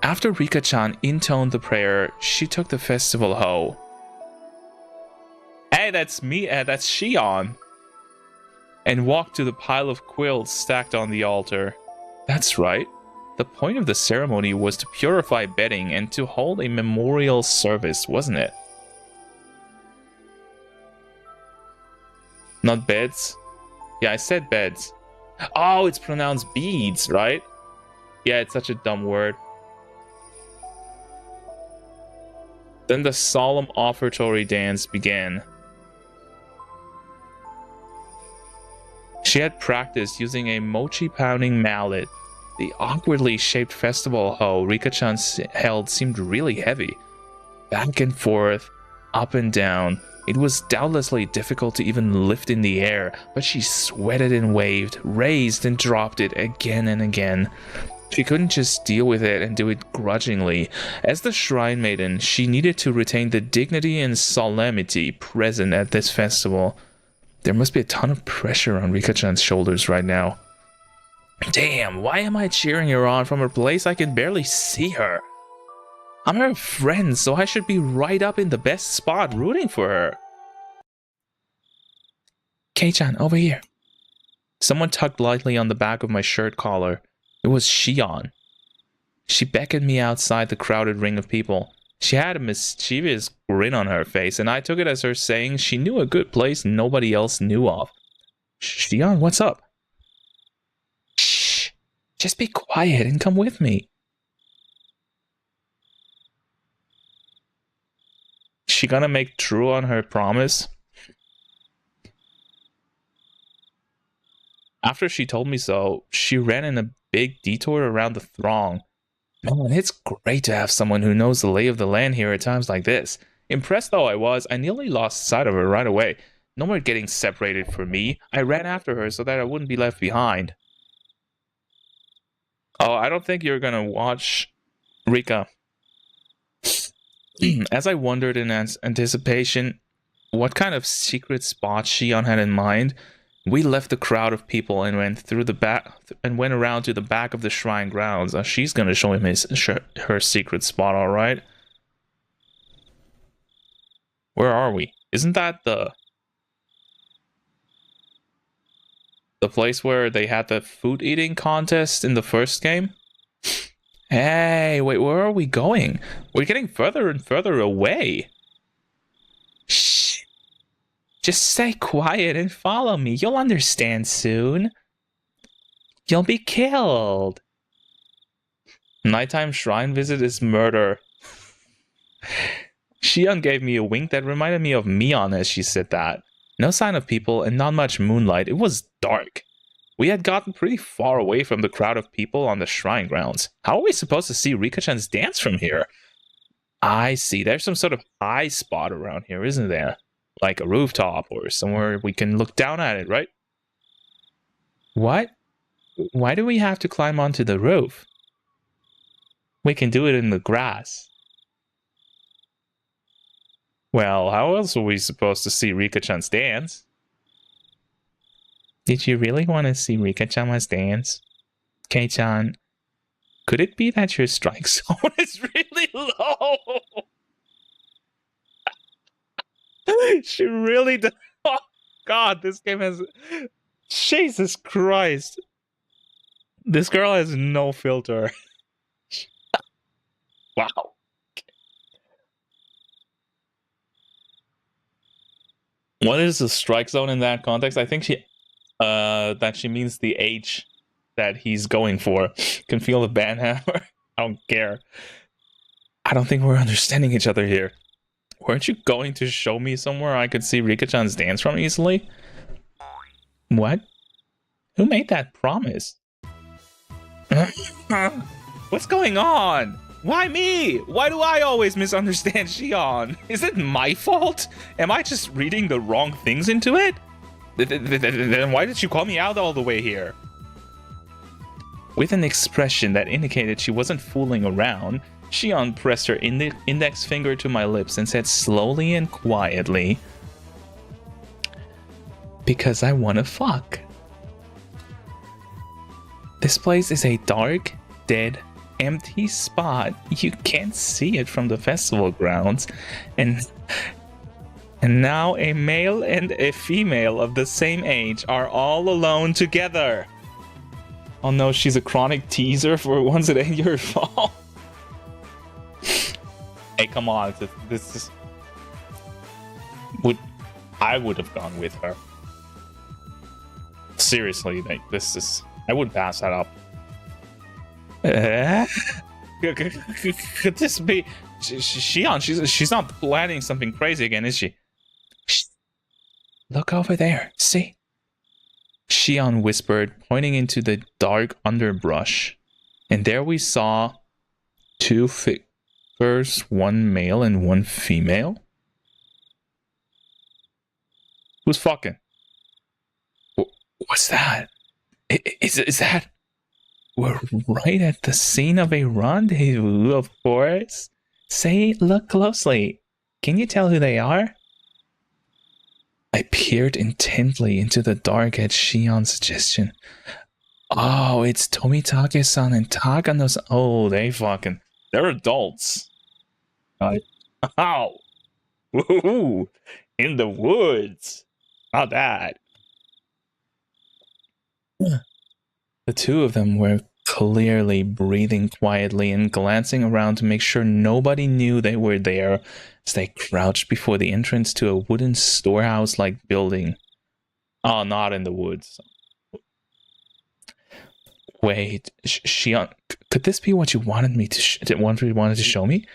After Rika-chan intoned the prayer, she took the festival hoe. Hey, that's me, that's Shion. And walked to the pile of quilts stacked on the altar. That's right. The point of the ceremony was to purify bedding and to hold a memorial service, wasn't it? Not beds? Yeah, I said beds. Oh, it's pronounced beads, right? Yeah, it's such a dumb word. Then the solemn offertory dance began. She had practiced using a mochi-pounding mallet. The awkwardly shaped festival hoe Rika-chan held seemed really heavy. Back and forth, up and down. It was doubtlessly difficult to even lift in the air, but she sweated and waved, raised and dropped it again and again. She couldn't just deal with it and do it grudgingly. As the shrine maiden, she needed to retain the dignity and solemnity present at this festival. There must be a ton of pressure on Rika-chan's shoulders right now. Damn, why am I cheering her on from a place I can barely see her? I'm her friend, so I should be right up in the best spot rooting for her. Kei-chan, over here. Someone tugged lightly on the back of my shirt collar. It was Shion. She beckoned me outside the crowded ring of people. She had a mischievous grin on her face, and I took it as her saying she knew a good place nobody else knew of. Shion, what's up? Shh! Just be quiet and come with me. She gonna make true on her promise? After she told me so, she ran in a big detour around the throng. Man, it's great to have someone who knows the lay of the land here at times like this. Impressed though I was, I nearly lost sight of her right away. No more getting separated from me. I ran after her so that I wouldn't be left behind. Oh, I don't think you're gonna watch Rika. As I wondered in anticipation what kind of secret spot Shion had in mind, we left the crowd of people and went through the back and went around to the back of the shrine grounds. She's gonna show him her secret spot, all right. Where are we? Isn't that the place where they had the food eating contest in the first game? Hey, wait, where are we going? We're getting further and further away. Shh. Just stay quiet and follow me. You'll understand soon. You'll be killed. Nighttime shrine visit is murder. Shion gave me a wink that reminded me of Mion as she said that. No sign of people and not much moonlight. It was dark. We had gotten pretty far away from the crowd of people on the shrine grounds. How are we supposed to see Rika-chan's dance from here? I see. There's some sort of high spot around here, isn't there? Like a rooftop or somewhere we can look down at it, right? What? Why do we have to climb onto the roof? We can do it in the grass. Well, how else were we supposed to see Rika-chan's dance? Did you really want to see Rika-chan's dance? Kei-chan, could it be that your strike zone is really low? She really does. Oh, God, this game has... Jesus Christ. This girl has no filter. Wow. What is the strike zone in that context? I think that she means the age that he's going for. Can feel the band hammer. I don't care. I don't think we're understanding each other here. Weren't you going to show me somewhere I could see Rika-chan's dance from easily? What? Who made that promise? What's going on? Why me? Why do I always misunderstand Shion? Is it my fault? Am I just reading the wrong things into it? Then why did you call me out all the way here? With an expression that indicated she wasn't fooling around, Shion pressed her index finger to my lips and said slowly and quietly, "Because I wanna fuck." This place is a dark, dead, empty spot. You can't see it from the festival grounds. And now a male and a female of the same age are all alone together. Oh no, she's a chronic teaser for once it ain't your fault. Hey, come on. This is... I would have gone with her. Seriously, like, this is... I would pass that up. Could this be... Shion, she's not planning something crazy again, is she? Shh. Look over there, see? Shion whispered, pointing into the dark underbrush. And there we saw two figures, one male and one female. Who's fucking? What's that? Is that... We're right at the scene of a rendezvous, of course. Say, look closely. Can you tell who they are? I peered intently into the dark at Shion's suggestion. Oh, it's Tomitake-san and Takano-san. Oh, they're adults. Ow! Woohoo! In the woods. Not that. The two of them were clearly breathing quietly and glancing around to make sure nobody knew they were there as they crouched before the entrance to a wooden storehouse-like building. Oh, not in the woods. Wait, Shion, could this be what you wanted me to wanted to show me?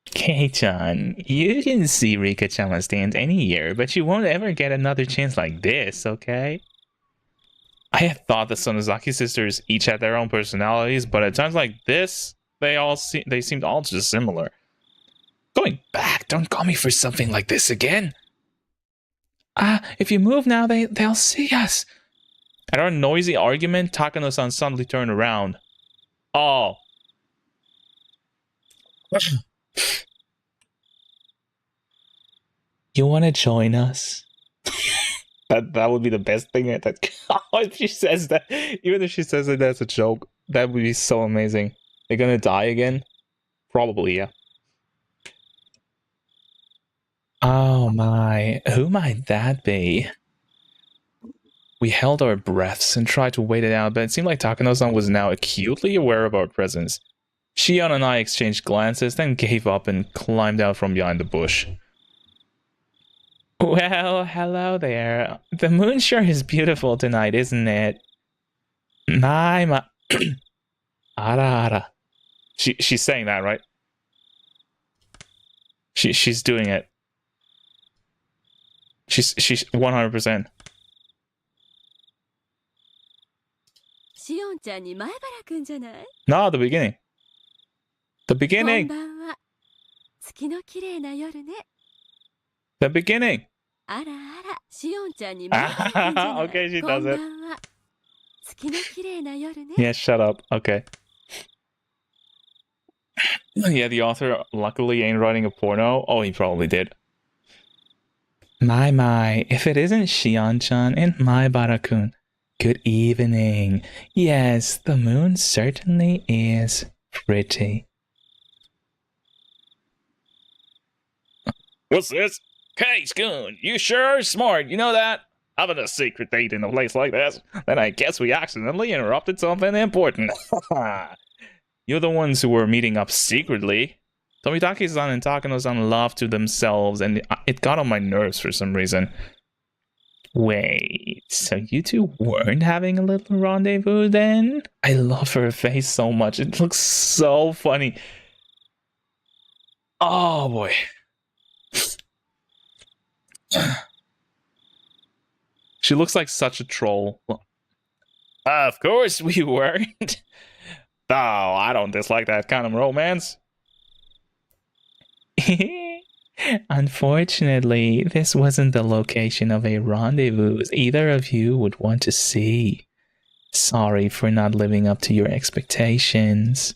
Kei-chan, you can see Rika-chan's dance any year, but you won't ever get another chance like this, okay? I had thought the Sonozaki sisters each had their own personalities, but at times like this, they seemed all just similar. Going back, don't call me for something like this again. If you move now, they'll see us. At our noisy argument, Takano-san suddenly turned around. Oh. You want to join us? That would be the best thing. If she says that, even if she says that that's a joke, that would be so amazing. They're gonna die again? Probably, yeah. Oh my, who might that be? We held our breaths and tried to wait it out, but it seemed like Takano-san was now acutely aware of our presence. Shion and I exchanged glances, then gave up and climbed out from behind the bush. Well, hello there. The moon sure is beautiful tonight, isn't it? My. Ara ara. She's saying that, right? She's doing it. She's 100%. No, the beginning. The beginning. The beginning. Okay, she does it. Yeah, shut up. Okay. Yeah, the author luckily ain't writing a porno. Oh, he probably did. My, if it isn't Shion-chan and my Barakun. Good evening. Yes, the moon certainly is pretty. What's this? Hey, Spoon, you sure are smart, you know that? Having a secret date in a place like this? Then I guess we accidentally interrupted something important. You're the ones who were meeting up secretly. Tomitake-san and Takano-san laughed to themselves, and it got on my nerves for some reason. Wait, so you two weren't having a little rendezvous then? I love her face so much. It looks so funny. Oh boy. She looks like such a troll. Of course we weren't. Oh, I don't dislike that kind of romance. Unfortunately, this wasn't the location of a rendezvous either of you would want to see. Sorry for not living up to your expectations.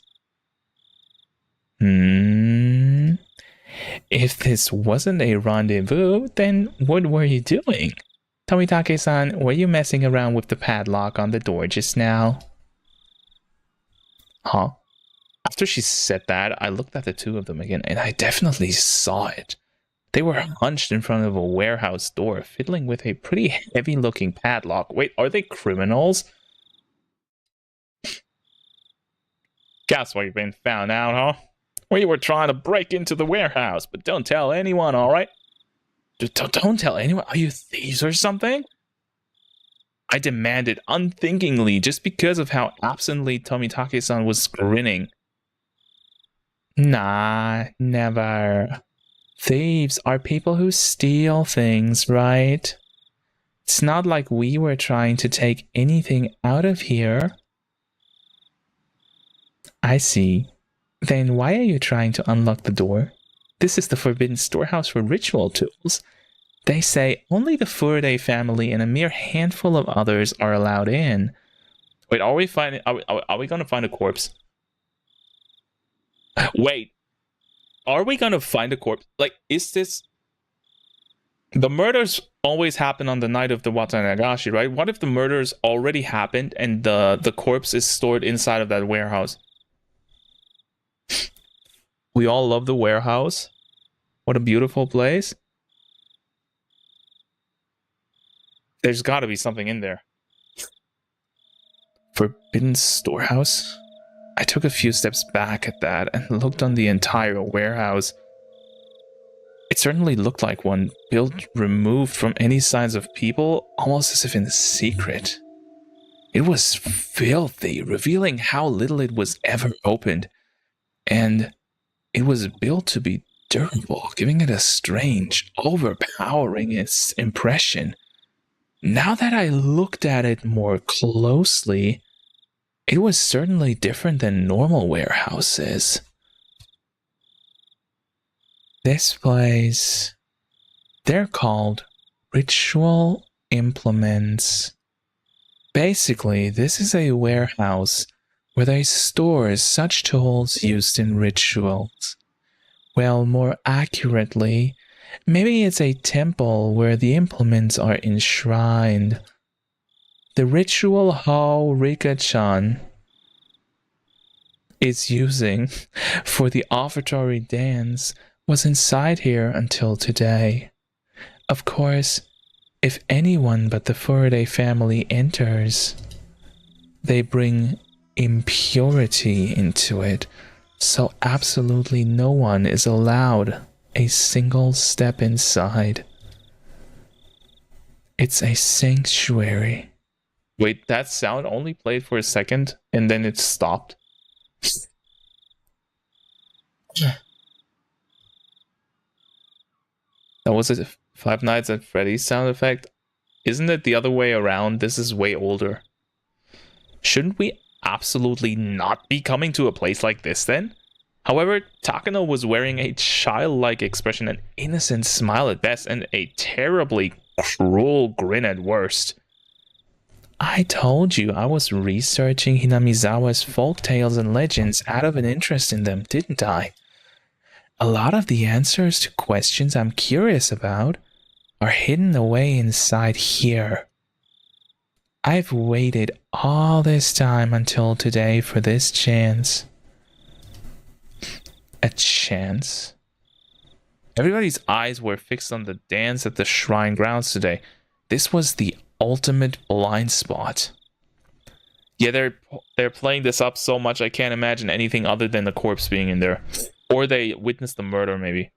If this wasn't a rendezvous, then what were you doing? Tomitake-san, were you messing around with the padlock on the door just now? Huh? After she said that, I looked at the two of them again, and I definitely saw it. They were hunched in front of a warehouse door, fiddling with a pretty heavy-looking padlock. Wait, are they criminals? Guess what, you've been found out, huh? We were trying to break into the warehouse, but don't tell anyone, alright? Don't tell anyone? Are you thieves or something? I demanded unthinkingly, just because of how absently Tomitake-san was grinning. Nah, never. Thieves are people who steal things, right? It's not like we were trying to take anything out of here. I see. Then why are you trying to unlock the door? This is the forbidden storehouse for ritual tools. They say only the Furaday family and a mere handful of others are allowed in. Wait, are we gonna find a corpse? Wait, are we gonna find a corpse? Like, is this... The murders always happen on the night of the Watanagashi, right? What if the murders already happened and the corpse is stored inside of that warehouse? We all love the warehouse. What a beautiful place. There's got to be something in there. Forbidden storehouse? I took a few steps back at that and looked on the entire warehouse. It certainly looked like one, built removed from any signs of people, almost as if in secret. It was filthy, revealing how little it was ever opened. And it was built to be durable, giving it a strange, overpowering impression. Now that I looked at it more closely, it was certainly different than normal warehouses. This place, they're called ritual implements. Basically, this is a warehouse where they store such tools used in rituals. Well, more accurately, maybe it's a temple where the implements are enshrined. The ritual Ho Rika-chan is using for the offertory dance was inside here until today. Of course, if anyone but the Furaday family enters, they bring impurity into it, so absolutely no one is allowed a single step inside. It's a sanctuary. Wait, that sound only played for a second and then it stopped. That was a Five Nights at Freddy's sound effect. Isn't it the other way around? This is way older. Shouldn't we absolutely not be coming to a place like this then? However, Takano was wearing a childlike expression, an innocent smile at best, and a terribly cruel grin at worst. I told you I was researching Hinamizawa's folk tales and legends out of an interest in them, didn't I? A lot of the answers to questions I'm curious about are hidden away inside here. I've waited all this time until today for this chance. A chance? Everybody's eyes were fixed on the dance at the shrine grounds today. This was the ultimate blind spot. Yeah, they're playing this up so much I can't imagine anything other than the corpse being in there. Or they witnessed the murder, maybe.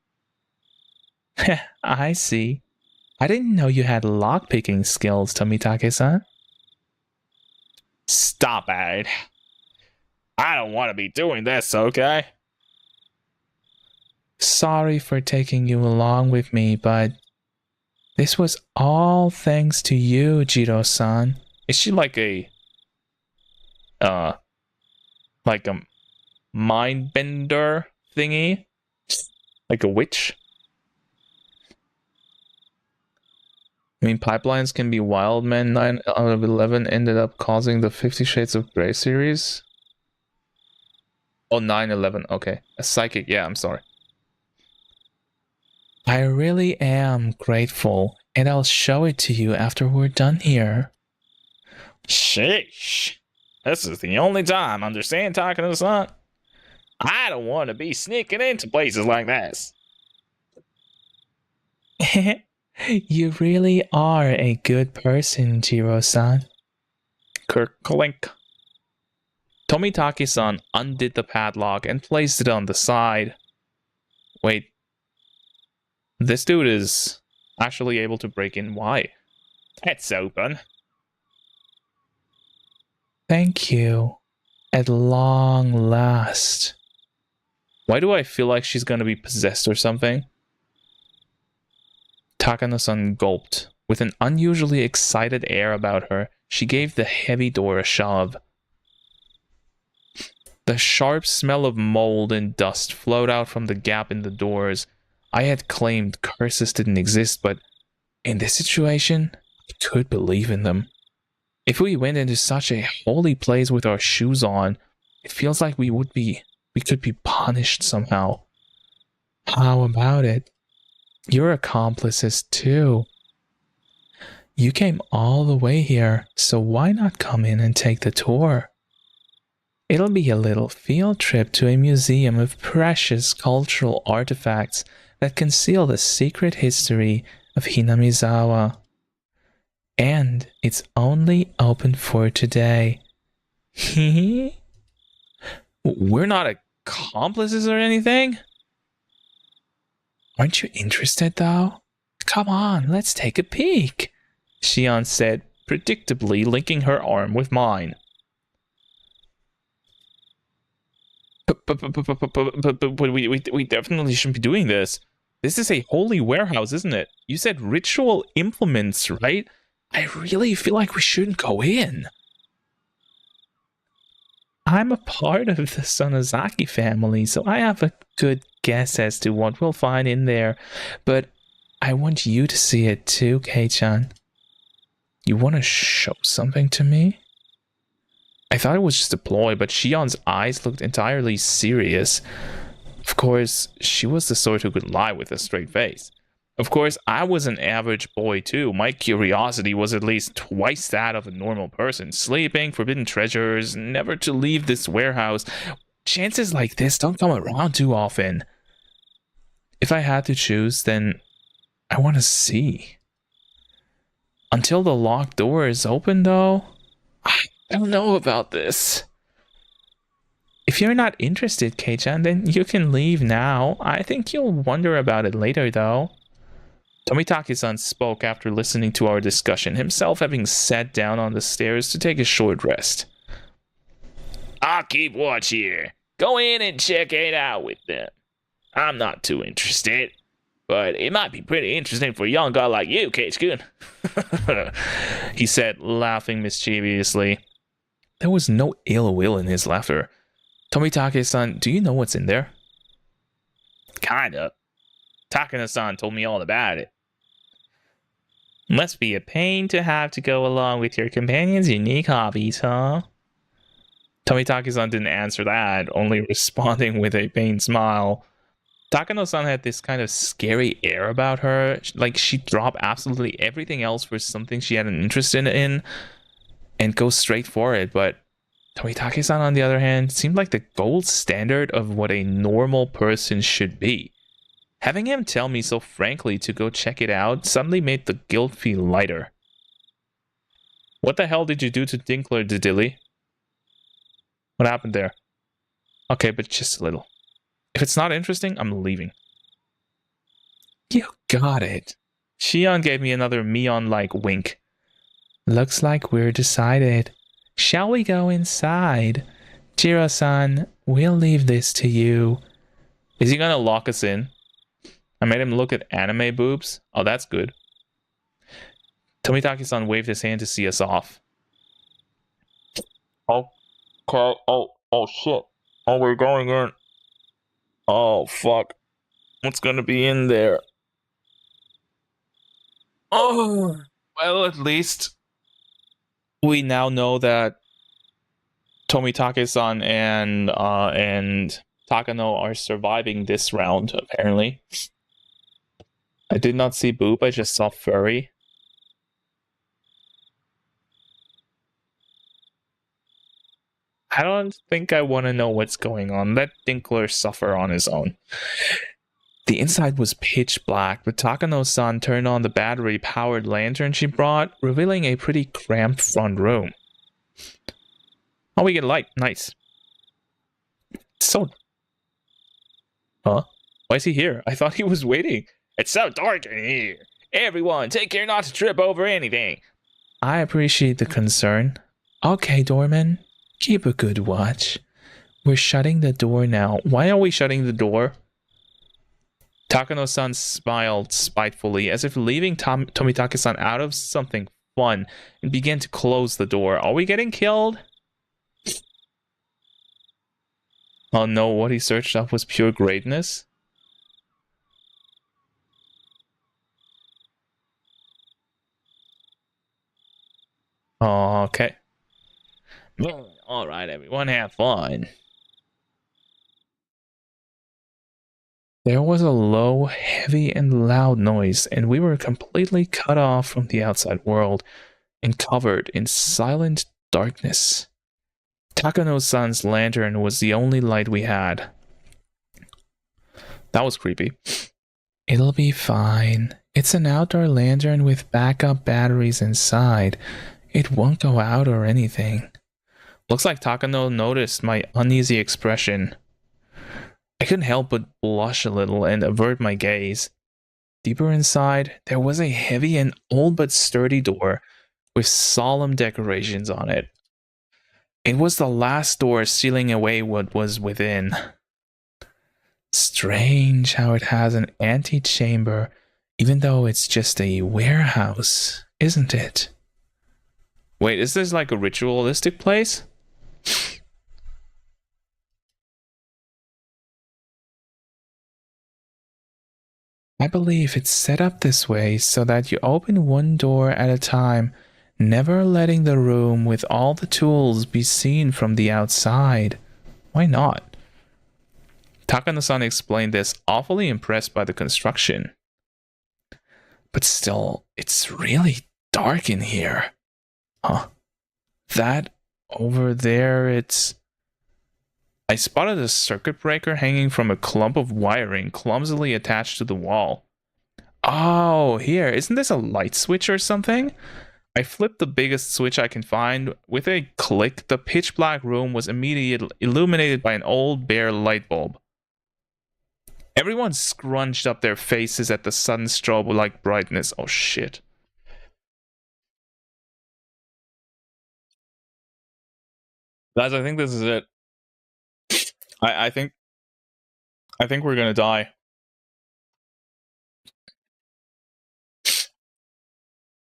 I see. I didn't know you had lockpicking skills, Tomitake-san. Stop it. I don't want to be doing this, okay? Sorry for taking you along with me, but this was all thanks to you, Jiro-san. Is she like a mind bender thingy? Like a witch? I mean, pipelines can be wild, men. 9 out of 11 ended up causing the 50 Shades of Grey series. Oh, 9/11. Okay. A psychic. Yeah, I'm sorry. I really am grateful, and I'll show it to you after we're done here. Sheesh. This is the only time, understand, Takano-san? I don't want to be sneaking into places like this. You really are a good person, Jiro-san. Clink. Tomitake-san undid the padlock and placed it on the side. Wait. This dude is actually able to break in. Why? It's open. Thank you. At long last. Why do I feel like she's gonna be possessed or something? Takano-san gulped. With an unusually excited air about her, she gave the heavy door a shove. The sharp smell of mold and dust flowed out from the gap in the doors. I had claimed curses didn't exist, but in this situation, I could believe in them. If we went into such a holy place with our shoes on, it feels like we could be punished somehow. How about it? You're accomplices too. You came all the way here, so why not come in and take the tour? It'll be a little field trip to a museum of precious cultural artifacts that conceal the secret history of Hinamizawa. And it's only open for today. We're not accomplices or anything? Aren't you interested, though? Come on, let's take a peek, Shion said, predictably linking her arm with mine. But we definitely shouldn't be doing this. This is a holy warehouse, isn't it? You said ritual implements, right? I really feel like we shouldn't go in. I'm a part of the Sonozaki family, so I have a good guess as to what we'll find in there. But I want you to see it too, Kei-chan. You want to show something to me? I thought it was just a ploy, but Shion's eyes looked entirely serious. Of course, she was the sort who could lie with a straight face. Of course, I was an average boy too. My curiosity was at least twice that of a normal person. Sleeping, forbidden treasures, never to leave this warehouse. Chances like this don't come around too often. If I had to choose, then I want to see. Until the locked door is open, though, I don't know about this. If you're not interested, Kei-chan, then you can leave now. I think you'll wonder about it later, though. Tomitake-san spoke after listening to our discussion, himself having sat down on the stairs to take a short rest. I'll keep watch here. Go in and check it out with them. I'm not too interested, but it might be pretty interesting for a young guy like you, Kei-kun. He said, laughing mischievously. There was no ill will in his laughter. Tomitake-san, do you know what's in there? Kinda. Takano-san told me all about it. Must be a pain to have to go along with your companion's unique hobbies, huh? Tomitaki-san didn't answer that, only responding with a pained smile. Takano-san had this kind of scary air about her, like she dropped absolutely everything else for something she had an interest in and go straight for it, but Tomitaki-san, on the other hand, seemed like the gold standard of what a normal person should be. Having him tell me so frankly to go check it out suddenly made the guilt feel lighter. What the hell did you do to Dinkler, Didilly? What happened there? Okay, but just a little. If it's not interesting, I'm leaving. You got it. Shion gave me another Mion-like wink. Looks like we're decided. Shall we go inside? Jiro-san, we'll leave this to you. Is he gonna lock us in? I made him look at anime boobs. Oh, that's good. Tomitaki-san waved his hand to see us off. Okay. Oh shit. Oh, we're going in. Oh, fuck. What's gonna be in there? Oh, well, at least we now know that Tomitake-san and Takano are surviving this round, apparently. I did not see boob, I just saw furry. I don't think I want to know what's going on. Let Dinkler suffer on his own. The inside was pitch black, but Takano-san turned on the battery-powered lantern she brought, revealing a pretty cramped front room. Oh, we get light. Nice. So... Huh? Why is he here? I thought he was waiting. It's so dark in here. Everyone, take care not to trip over anything. I appreciate the concern. Okay, doorman. Keep a good watch. We're shutting the door now. Why are we shutting the door? Takano-san smiled spitefully, as if leaving Tomitake-san out of something fun, and began to close the door. Are we getting killed? Oh no, what he searched up was pure greatness? Okay. Alright, everyone, have fun. There was a low, heavy, and loud noise, and we were completely cut off from the outside world and covered in silent darkness. Takano-san's lantern was the only light we had. That was creepy. It'll be fine. It's an outdoor lantern with backup batteries inside. It won't go out or anything. Looks like Takano noticed my uneasy expression. I couldn't help but blush a little and avert my gaze. Deeper inside, there was a heavy and old but sturdy door with solemn decorations on it. It was the last door sealing away what was within. Strange how it has an antechamber, even though it's just a warehouse, isn't it? Wait, is this like a ritualistic place? I believe it's set up this way so that you open one door at a time, never letting the room with all the tools be seen from the outside. Why not? Takano-san explained this, awfully impressed by the construction. But still, it's really dark in here. Huh. That over there, it's... I spotted a circuit breaker hanging from a clump of wiring clumsily attached to the wall. Oh, here. Isn't this a light switch or something? I flipped the biggest switch I can find. With a click, the pitch black room was immediately illuminated by an old bare light bulb. Everyone scrunched up their faces at the sudden strobe-like brightness. Oh shit. Guys, I think this is it. I think we're gonna die.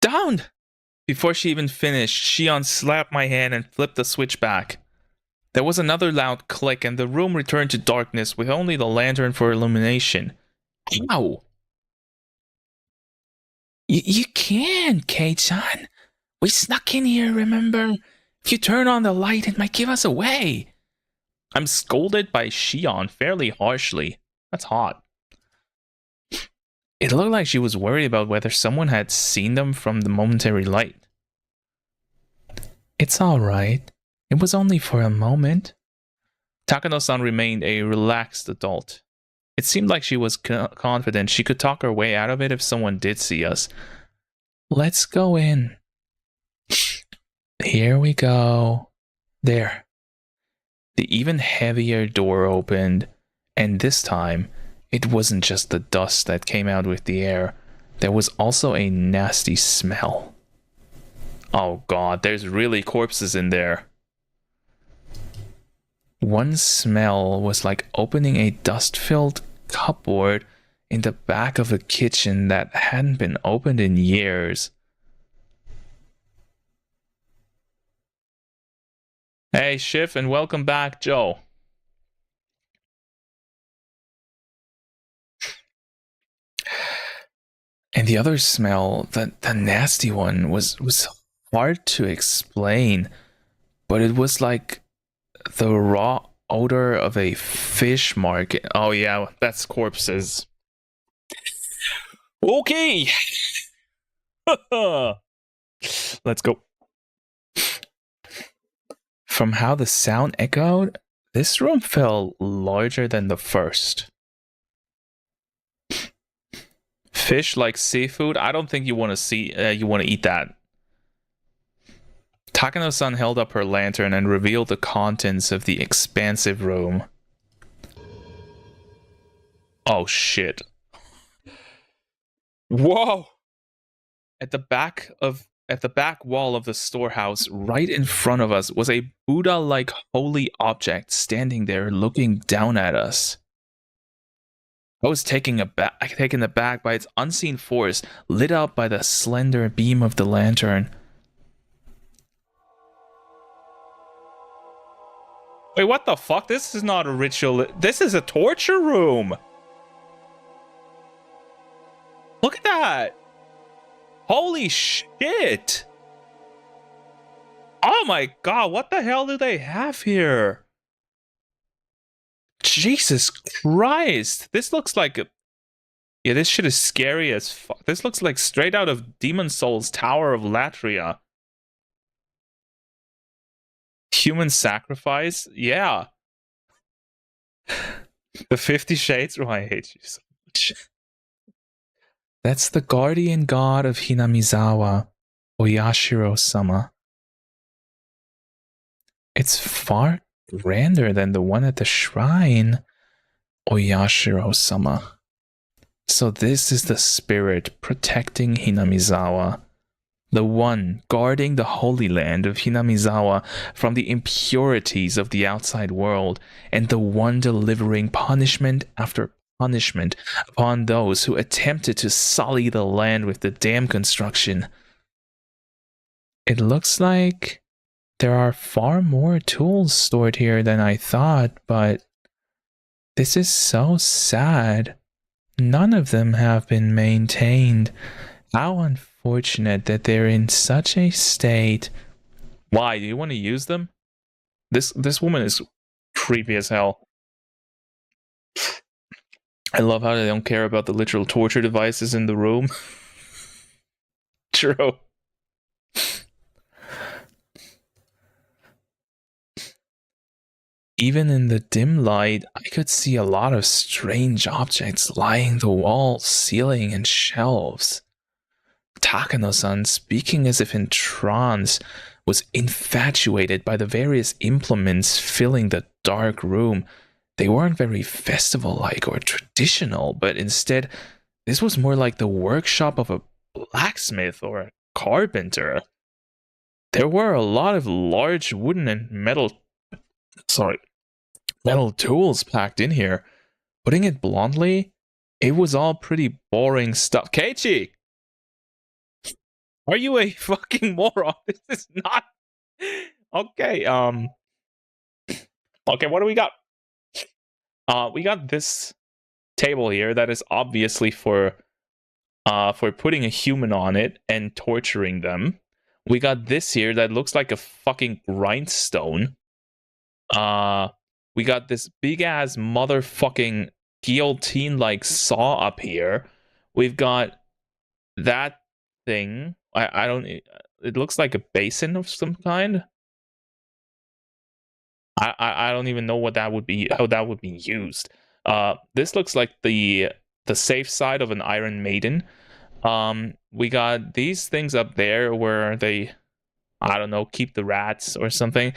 Down! Before she even finished, Shion slapped my hand and flipped the switch back. There was another loud click and the room returned to darkness with only the lantern for illumination. Ow! You can't, Kei-chan. We snuck in here, remember? If you turn on the light, it might give us away. I'm scolded by Shion fairly harshly. That's hot. It looked like she was worried about whether someone had seen them from the momentary light. It's alright. It was only for a moment. Takano-san remained a relaxed adult. It seemed like she was confident she could talk her way out of it if someone did see us. Let's go in. Here we go. There. The even heavier door opened, and this time, it wasn't just the dust that came out with the air. There was also a nasty smell. Oh god, there's really corpses in there. One smell was like opening a dust-filled cupboard in the back of a kitchen that hadn't been opened in years. Hey, Schiff, and welcome back, Joe. And the other smell, the nasty one, was hard to explain, but it was like the raw odor of a fish market. Oh yeah, that's corpses. Okay. Let's go. From how the sound echoed, this room felt larger than the first. Fish like seafood? I don't think you want to eat that. Takano-san held up her lantern and revealed the contents of the expansive room. Oh shit. Whoa! At the back wall of the storehouse, right in front of us, was a Buddha-like holy object standing there looking down at us. I was taken aback by its unseen force, lit up by the slender beam of the lantern. Wait, what the fuck? This is not a ritual. This is a torture room. Look at that. Holy shit. Oh my god, what the hell do they have here? Jesus Christ. This looks like a... Yeah, this shit is scary as fuck. This looks like straight out of Demon Souls' Tower of Latria. Human sacrifice? Yeah. The 50 Shades? Oh, I hate you so much. That's the guardian god of Hinamizawa, Oyashiro-sama. It's far grander than the one at the shrine, Oyashiro-sama. So this is the spirit protecting Hinamizawa. The one guarding the Holy Land of Hinamizawa from the impurities of the outside world, and the one delivering punishment after punishment upon those who attempted to sully the land with the dam construction. It looks like there are far more tools stored here than I thought, but this is so sad. None of them have been maintained. How unfortunate that they're in such a state. Why? Do you want to use them? This woman is creepy as hell. I love how they don't care about the literal torture devices in the room. True. Even in the dim light, I could see a lot of strange objects lining the walls, ceiling, and shelves. Takano-san, speaking as if in trance, was infatuated by the various implements filling the dark room. They weren't very festival-like or traditional, but instead, this was more like the workshop of a blacksmith or a carpenter. There were a lot of large wooden and metal tools packed in here. Putting it bluntly, it was all pretty boring stuff. Keiichi! Are you a fucking moron? This is not... Okay, Okay, what do we got? We got this table here that is obviously for for putting a human on it and torturing them. We got this here that looks like a fucking grindstone. We got this big ass motherfucking guillotine like saw up here. We've got that thing. I don't. It looks like a basin of some kind. I don't even know what that would be. How that would be used. This looks like the safe side of an Iron Maiden. We got these things up there where they, I don't know, keep the rats or something.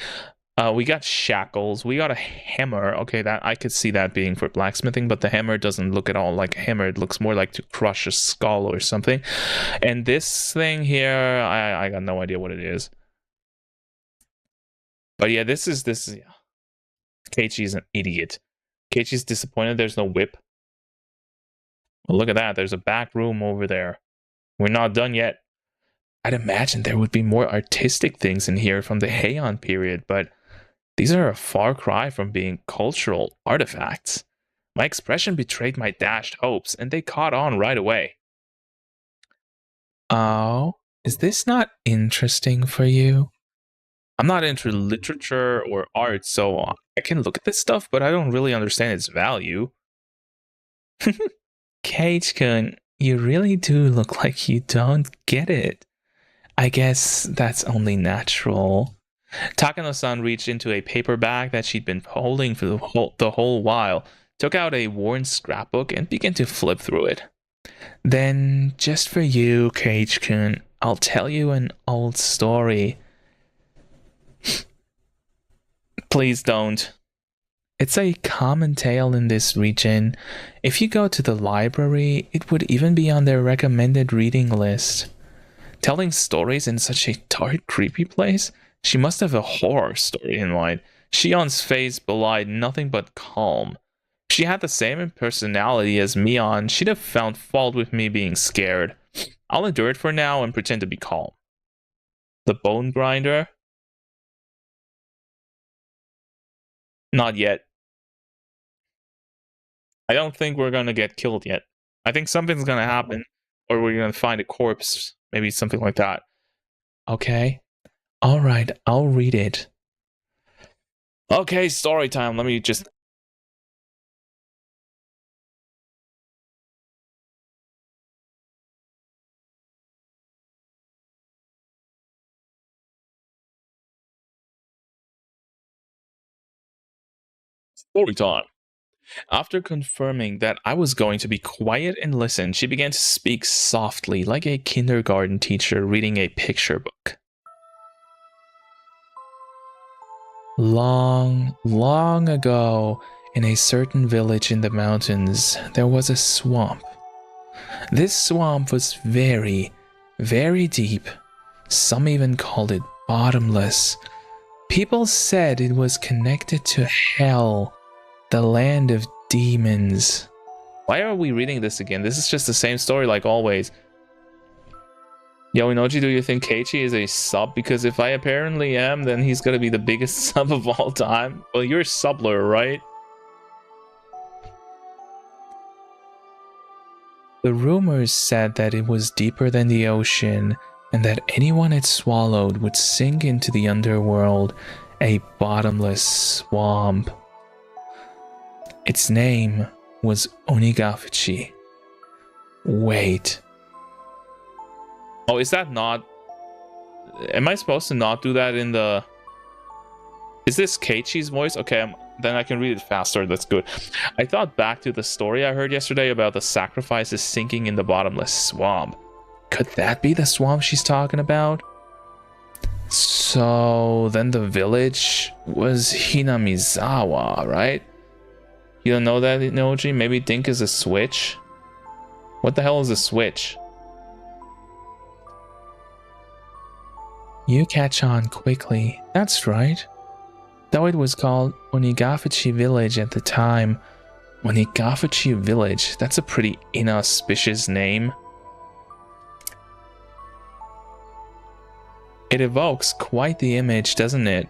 We got shackles. We got a hammer. Okay, that I could see that being for blacksmithing, but the hammer doesn't look at all like a hammer. It looks more like to crush a skull or something. And this thing here, I got no idea what it is. But yeah, this is yeah. Keiichi's an idiot. Keiichi's disappointed there's no whip. Well, look at that. There's a back room over there. We're not done yet. I'd imagine there would be more artistic things in here from the Heian period, but these are a far cry from being cultural artifacts. My expression betrayed my dashed hopes, and they caught on right away. Oh, is this not interesting for you? I'm not into literature or art, so I can look at this stuff, but I don't really understand its value. Keiichi-kun, you really do look like you don't get it. I guess that's only natural. Takano-san reached into a paper bag that she'd been holding for the whole while, took out a worn scrapbook, and began to flip through it. Then, just for you, Keiichi-kun, I'll tell you an old story. Please don't. It's a common tale in this region. If you go to the library, it would even be on their recommended reading list. Telling stories in such a dark, creepy place? She must have a horror story in mind. Shion's face belied nothing but calm. If she had the same personality as Mion, she'd have found fault with me being scared. I'll endure it for now and pretend to be calm. The bone grinder? Not yet. I don't think we're gonna get killed yet. I think something's gonna happen, or we're gonna find a corpse, maybe something like that. Okay. Alright, I'll read it. Okay, story time. Let me just... Story time. After confirming that I was going to be quiet and listen, she began to speak softly, like a kindergarten teacher reading a picture book. Long, long ago, in a certain village in the mountains, there was a swamp. This swamp was very, very deep. Some even called it bottomless. People said it was connected to hell, the land of demons. Why are we reading this again? This is just the same story like always. Yo, Inoji, do you think Keiichi is a sub? Because if I apparently am, then he's gonna be the biggest sub of all time. Well, you're Subler, right? The rumors said that it was deeper than the ocean, and that anyone it swallowed would sink into the underworld, a bottomless swamp. Its name was Onigafuchi. Wait. Oh, is that not... Am I supposed to not do that in the... Is this Keiichi's voice? Okay, then I can read it faster. That's good. I thought back to the story I heard yesterday about the sacrifices sinking in the bottomless swamp. Could that be the swamp she's talking about? So then the village was Hinamizawa, right? You don't know that, Inoji? Maybe Dink is a switch? What the hell is a switch? You catch on quickly. That's right. Though it was called Onigafuchi Village at the time. Onigafuchi Village, that's a pretty inauspicious name. It evokes quite the image, doesn't it?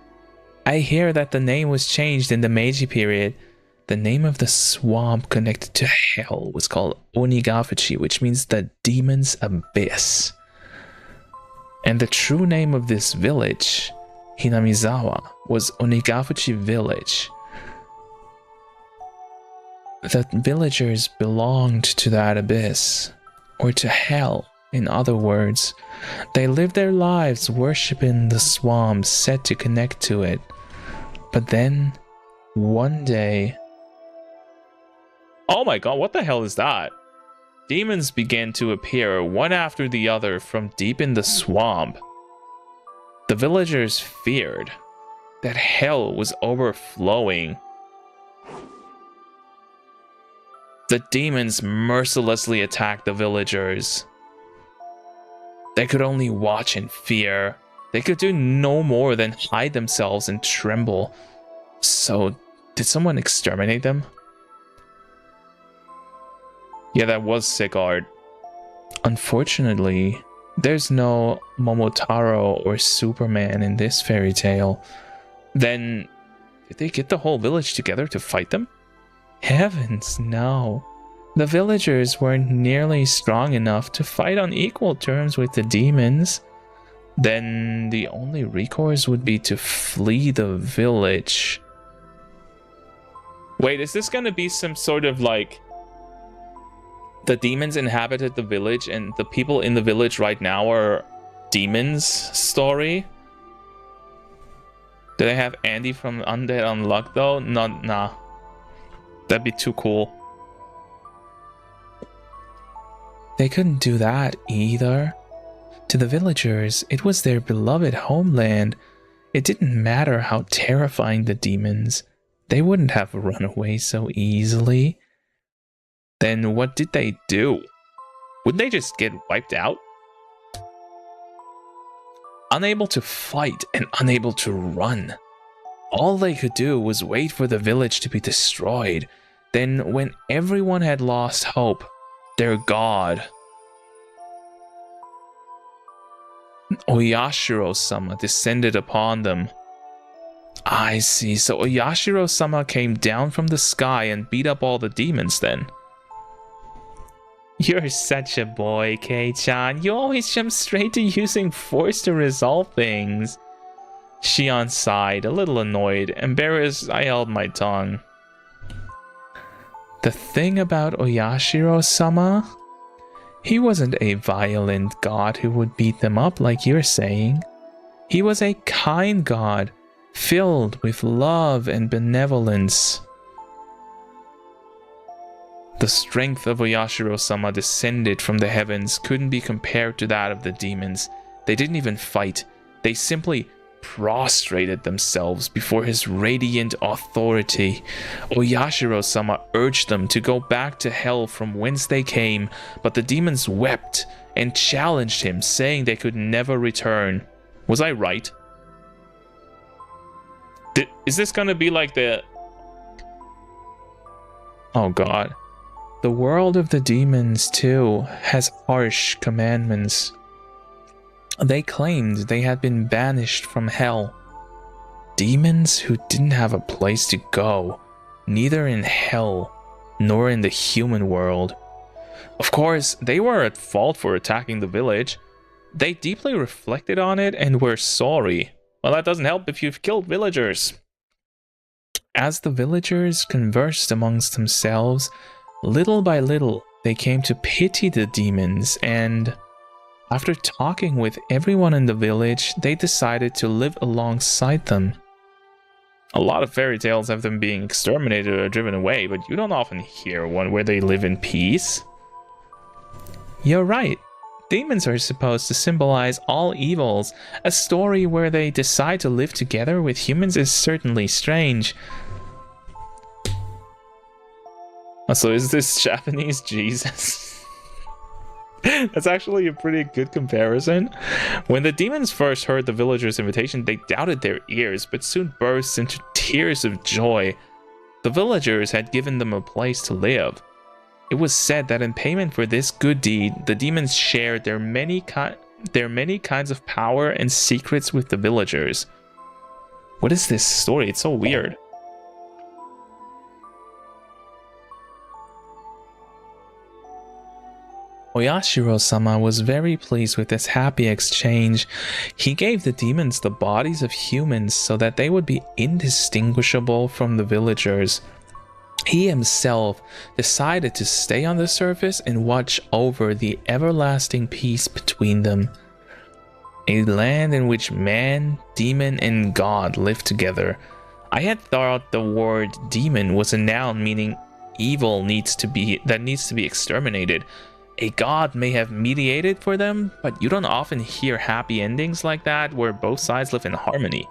I hear that the name was changed in the Meiji period. The name of the swamp connected to hell was called Onigafuchi, which means the demon's abyss. And the true name of this village, Hinamizawa, was Onigafuchi Village. The villagers belonged to that abyss, or to hell, in other words. They lived their lives worshipping the swamp set to connect to it. But then, one day... Oh my god, what the hell is that? Demons began to appear one after the other from deep in the swamp. The villagers feared that hell was overflowing. The demons mercilessly attacked the villagers. They could only watch in fear. They could do no more than hide themselves and tremble. So, did someone exterminate them? Yeah, that was sick art. Unfortunately, there's no Momotaro or Superman in this fairy tale. Then, did they get the whole village together to fight them? Heavens, no. The villagers weren't nearly strong enough to fight on equal terms with the demons. Then the only recourse would be to flee the village. Wait, is this gonna be some sort of like... The demons inhabited the village and the people in the village right now are demons story? Do they have Andy from Undead Unluck though? Nah. That'd be too cool. They couldn't do that either. To the villagers, it was their beloved homeland. It didn't matter how terrifying the demons. They wouldn't have run away so easily. Then what did they do? Wouldn't they just get wiped out? Unable to fight and unable to run. All they could do was wait for the village to be destroyed. Then, when everyone had lost hope, their god, Oyashiro-sama, descended upon them. I see, so Oyashiro-sama came down from the sky and beat up all the demons then. You're such a boy, Kei-chan. You always jump straight to using force to resolve things. Shion sighed, a little annoyed. Embarrassed, I held my tongue. The thing about Oyashiro-sama? He wasn't a violent god who would beat them up like you're saying. He was a kind god, filled with love and benevolence. The strength of Oyashiro-sama descended from the heavens couldn't be compared to that of the demons. They didn't even fight. They simply prostrated themselves before his radiant authority. Oyashiro-sama urged them to go back to hell from whence they came, but the demons wept and challenged him, saying they could never return. Was I right? Is this gonna be like the... Oh god. The world of the demons, too, has harsh commandments. They claimed they had been banished from hell. Demons who didn't have a place to go, neither in hell nor in the human world. Of course, they were at fault for attacking the village. They deeply reflected on it and were sorry. Well, that doesn't help if you've killed villagers. As the villagers conversed amongst themselves, little by little, they came to pity the demons, and after talking with everyone in the village, they decided to live alongside them. A lot of fairy tales have them being exterminated or driven away, but you don't often hear one where they live in peace. You're right. Demons are supposed to symbolize all evils. A story where they decide to live together with humans is certainly strange. So is this Japanese Jesus? That's actually a pretty good comparison. When the demons first heard the villagers' invitation, they doubted their ears, but soon burst into tears of joy. The villagers had given them a place to live. It was said that in payment for this good deed, the demons shared their many kinds of power and secrets with the villagers. What is this story? It's so weird. Oyashiro-sama was very pleased with this happy exchange. He gave the demons the bodies of humans so that they would be indistinguishable from the villagers. He himself decided to stay on the surface and watch over the everlasting peace between them. A land in which man, demon, and god live together. I had thought the word demon was a noun meaning evil needs to be exterminated. A god may have mediated for them, but you don't often hear happy endings like that where both sides live in harmony.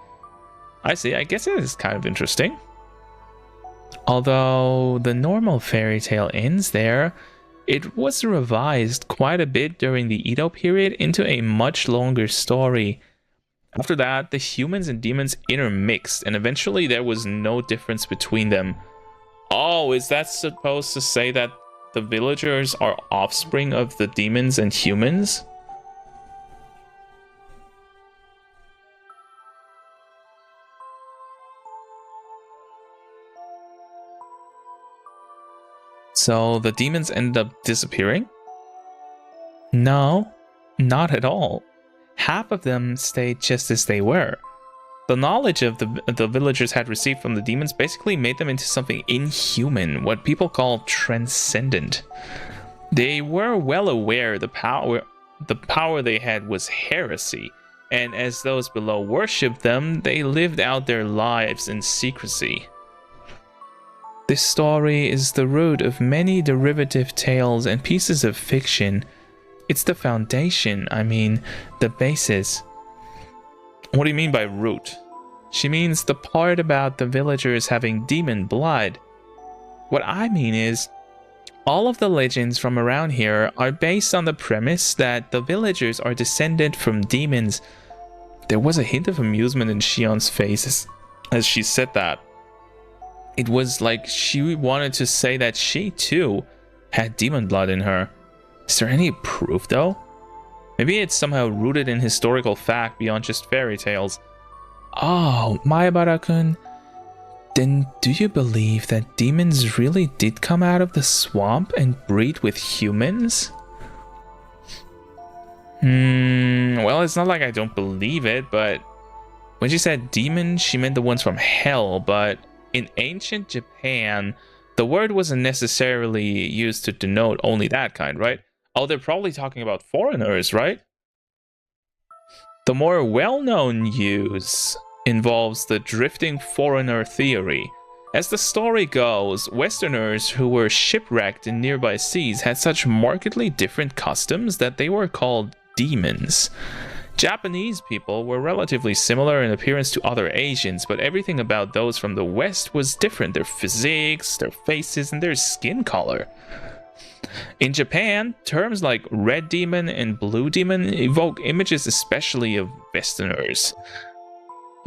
I see, I guess it is kind of interesting. Although the normal fairy tale ends there, it was revised quite a bit during the Edo period into a much longer story. After that, the humans and demons intermixed, and eventually there was no difference between them. Oh, is that supposed to say that the villagers are offspring of the demons and humans? So the demons end up disappearing? No, not at all. Half of them stayed just as they were. The knowledge of the villagers had received from the demons basically made them into something inhuman, what people call transcendent. They were well aware the power they had was heresy, and as those below worshipped them, they lived out their lives in secrecy. This story is the root of many derivative tales and pieces of fiction. It's the foundation, the basis. What do you mean by root? She means the part about the villagers having demon blood. What I mean is, all of the legends from around here are based on the premise that the villagers are descended from demons. There was a hint of amusement in Shion's face as she said that. It was like she wanted to say that she too had demon blood in her. Is there any proof though? Maybe it's somehow rooted in historical fact beyond just fairy tales. Oh, Maebara-kun, then do you believe that demons really did come out of the swamp and breed with humans? Well, it's not like I don't believe it, but when she said demon, she meant the ones from hell, but in ancient Japan, the word wasn't necessarily used to denote only that kind, right? Oh, they're probably talking about foreigners, right? The more well-known use involves the drifting foreigner theory. As the story goes, Westerners who were shipwrecked in nearby seas had such markedly different customs that they were called demons. Japanese people were relatively similar in appearance to other Asians, but everything about those from the West was different. Their physiques, their faces, and their skin color. In Japan, terms like red demon and blue demon evoke images especially of Westerners.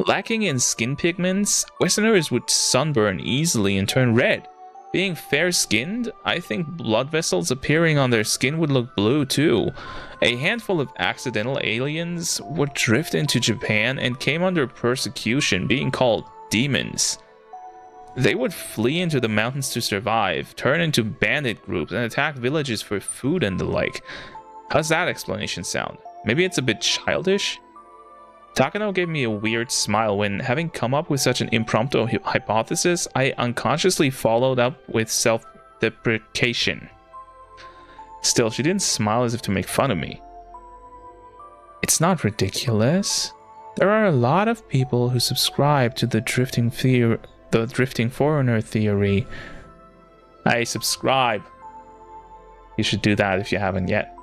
Lacking in skin pigments, Westerners would sunburn easily and turn red. Being fair-skinned, I think blood vessels appearing on their skin would look blue too. A handful of accidental aliens would drift into Japan and came under persecution, being called demons. They would flee into the mountains to survive, turn into bandit groups, and attack villages for food and the like. How's that explanation sound? Maybe it's a bit childish? Takano gave me a weird smile when, having come up with such an impromptu hypothesis, I unconsciously followed up with self-deprecation. Still, she didn't smile as if to make fun of me. It's not ridiculous. There are a lot of people who subscribe to the drifting foreigner theory. I subscribe. You should do that if you haven't yet.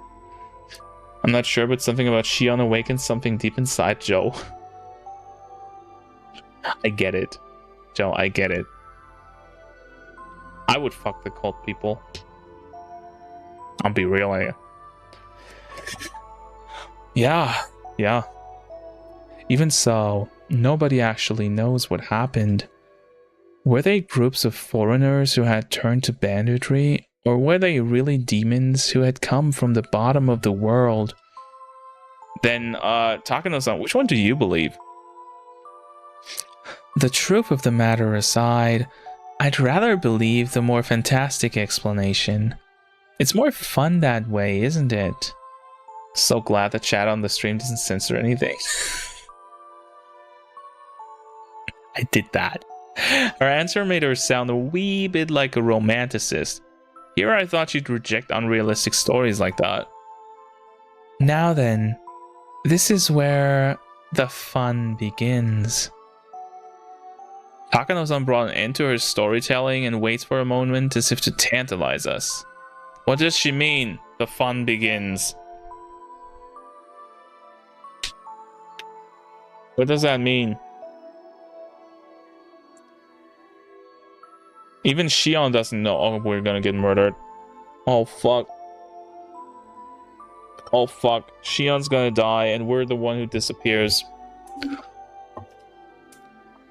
I'm not sure, but something about Shion awakens something deep inside Joe. I get it. Joe, I get it. I would fuck the cult people. I'll be real. Yeah. Even so, nobody actually knows what happened. Were they groups of foreigners who had turned to banditry? Or were they really demons who had come from the bottom of the world? Then, Takano-san, which one do you believe? The truth of the matter aside, I'd rather believe the more fantastic explanation. It's more fun that way, isn't it? So glad the chat on the stream doesn't censor anything. I did that. Her answer made her sound a wee bit like a romanticist. Here I thought she'd reject unrealistic stories like that. Now then, this is where the fun begins. Takano-san brought an end to her storytelling and waits for a moment as if to tantalize us. What does she mean, the fun begins? What does that mean? Even Shion doesn't know. Oh, we're gonna get murdered. Oh, fuck. Oh, fuck. Shion's gonna die, and we're the one who disappears.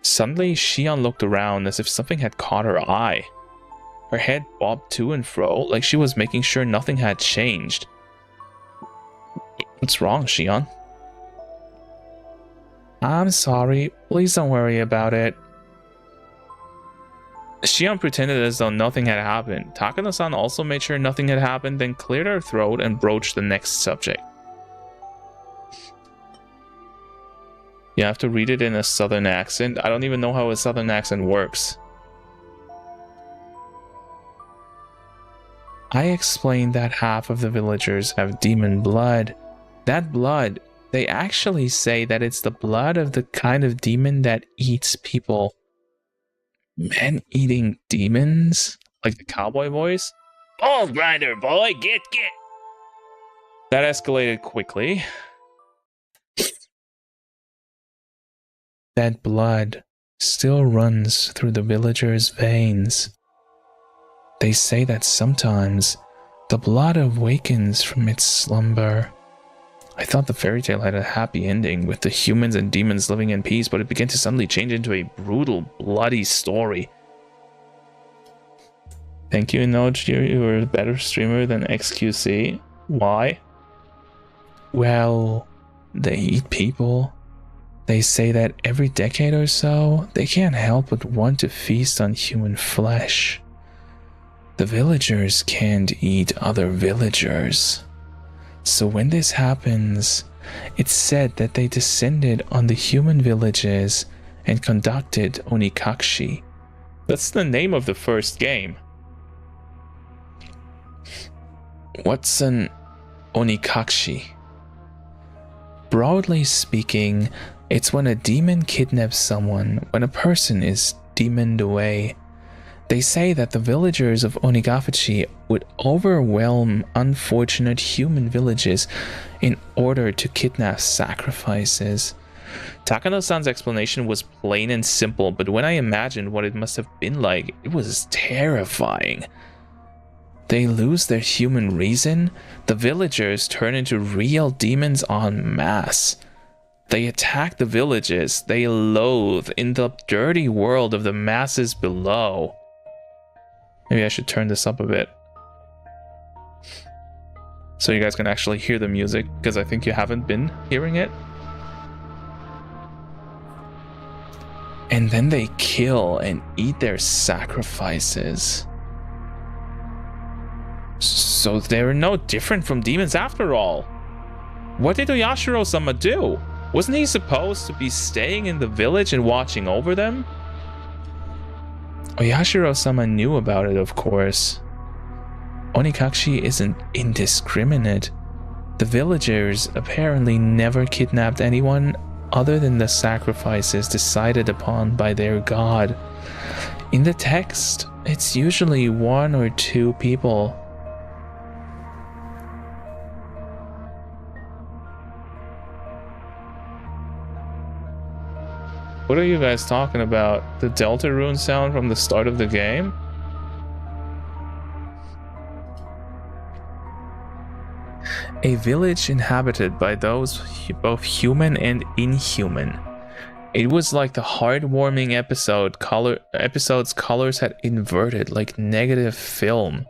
Suddenly, Shion looked around as if something had caught her eye. Her head bobbed to and fro, like she was making sure nothing had changed. What's wrong, Shion? I'm sorry. Please don't worry about it. Shion pretended as though nothing had happened. Takano-san also made sure nothing had happened, then cleared her throat and broached the next subject. You have to read it in a southern accent. I don't even know how a southern accent works. I explained that half of the villagers have demon blood. That blood, they actually say that it's the blood of the kind of demon that eats people. Men-eating demons? Like the cowboy voice? Oh, grinder boy, get! That escalated quickly. That blood still runs through the villagers' veins. They say that sometimes the blood awakens from its slumber. I thought the fairy tale had a happy ending with the humans and demons living in peace, but it began to suddenly change into a brutal, bloody story. Thank you, Noj. You're a better streamer than XQC. Why? Well, they eat people. They say that every decade or so, they can't help but want to feast on human flesh. The villagers can't eat other villagers. So when this happens, it's said that they descended on the human villages and conducted Onikashi. That's the name of the first game. What's an Onikashi? Broadly speaking, it's when a demon kidnaps someone, when a person is demoned away. They say that the villagers of Onagafachi would overwhelm unfortunate human villages in order to kidnap sacrifices. Takano-san's explanation was plain and simple, but when I imagined what it must have been like, it was terrifying. They lose their human reason, the villagers turn into real demons en masse. They attack the villages they loathe in the dirty world of the masses below. Maybe I should turn this up a bit so you guys can actually hear the music, because I think you haven't been hearing it. And then they kill and eat their sacrifices. So they're no different from demons after all. What did Oyashiro-sama do? Wasn't he supposed to be staying in the village and watching over them? Oyashiro-sama knew about it, of course. Onikashi isn't indiscriminate. The villagers apparently never kidnapped anyone other than the sacrifices decided upon by their god. In the text, it's usually 1 or 2 people. What are you guys talking about? The Delta Rune sound from the start of the game? A village inhabited by those both human and inhuman. It was like the heartwarming episode's colors had inverted like negative film,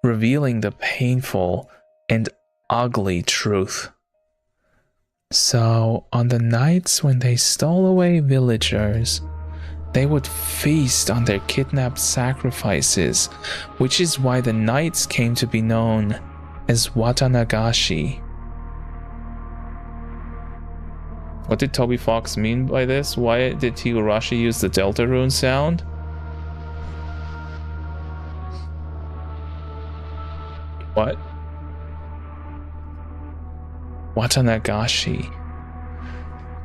revealing the painful and ugly truth. So, on the nights when they stole away villagers, they would feast on their kidnapped sacrifices, which is why the nights came to be known as Watanagashi. What did Toby Fox mean by this? Why did Higurashi use the Deltarune sound? What? Watanagashi.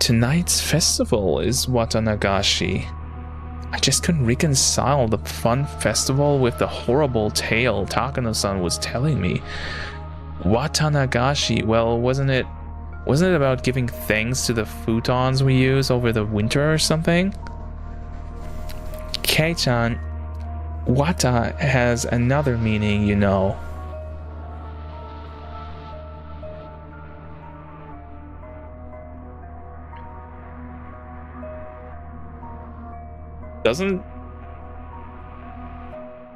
Tonight's festival is Watanagashi. I just couldn't reconcile the fun festival with the horrible tale Takano-san was telling me. Watanagashi, well, wasn't it about giving thanks to the futons we use over the winter or something? Kei-chan, Wata has another meaning, you know.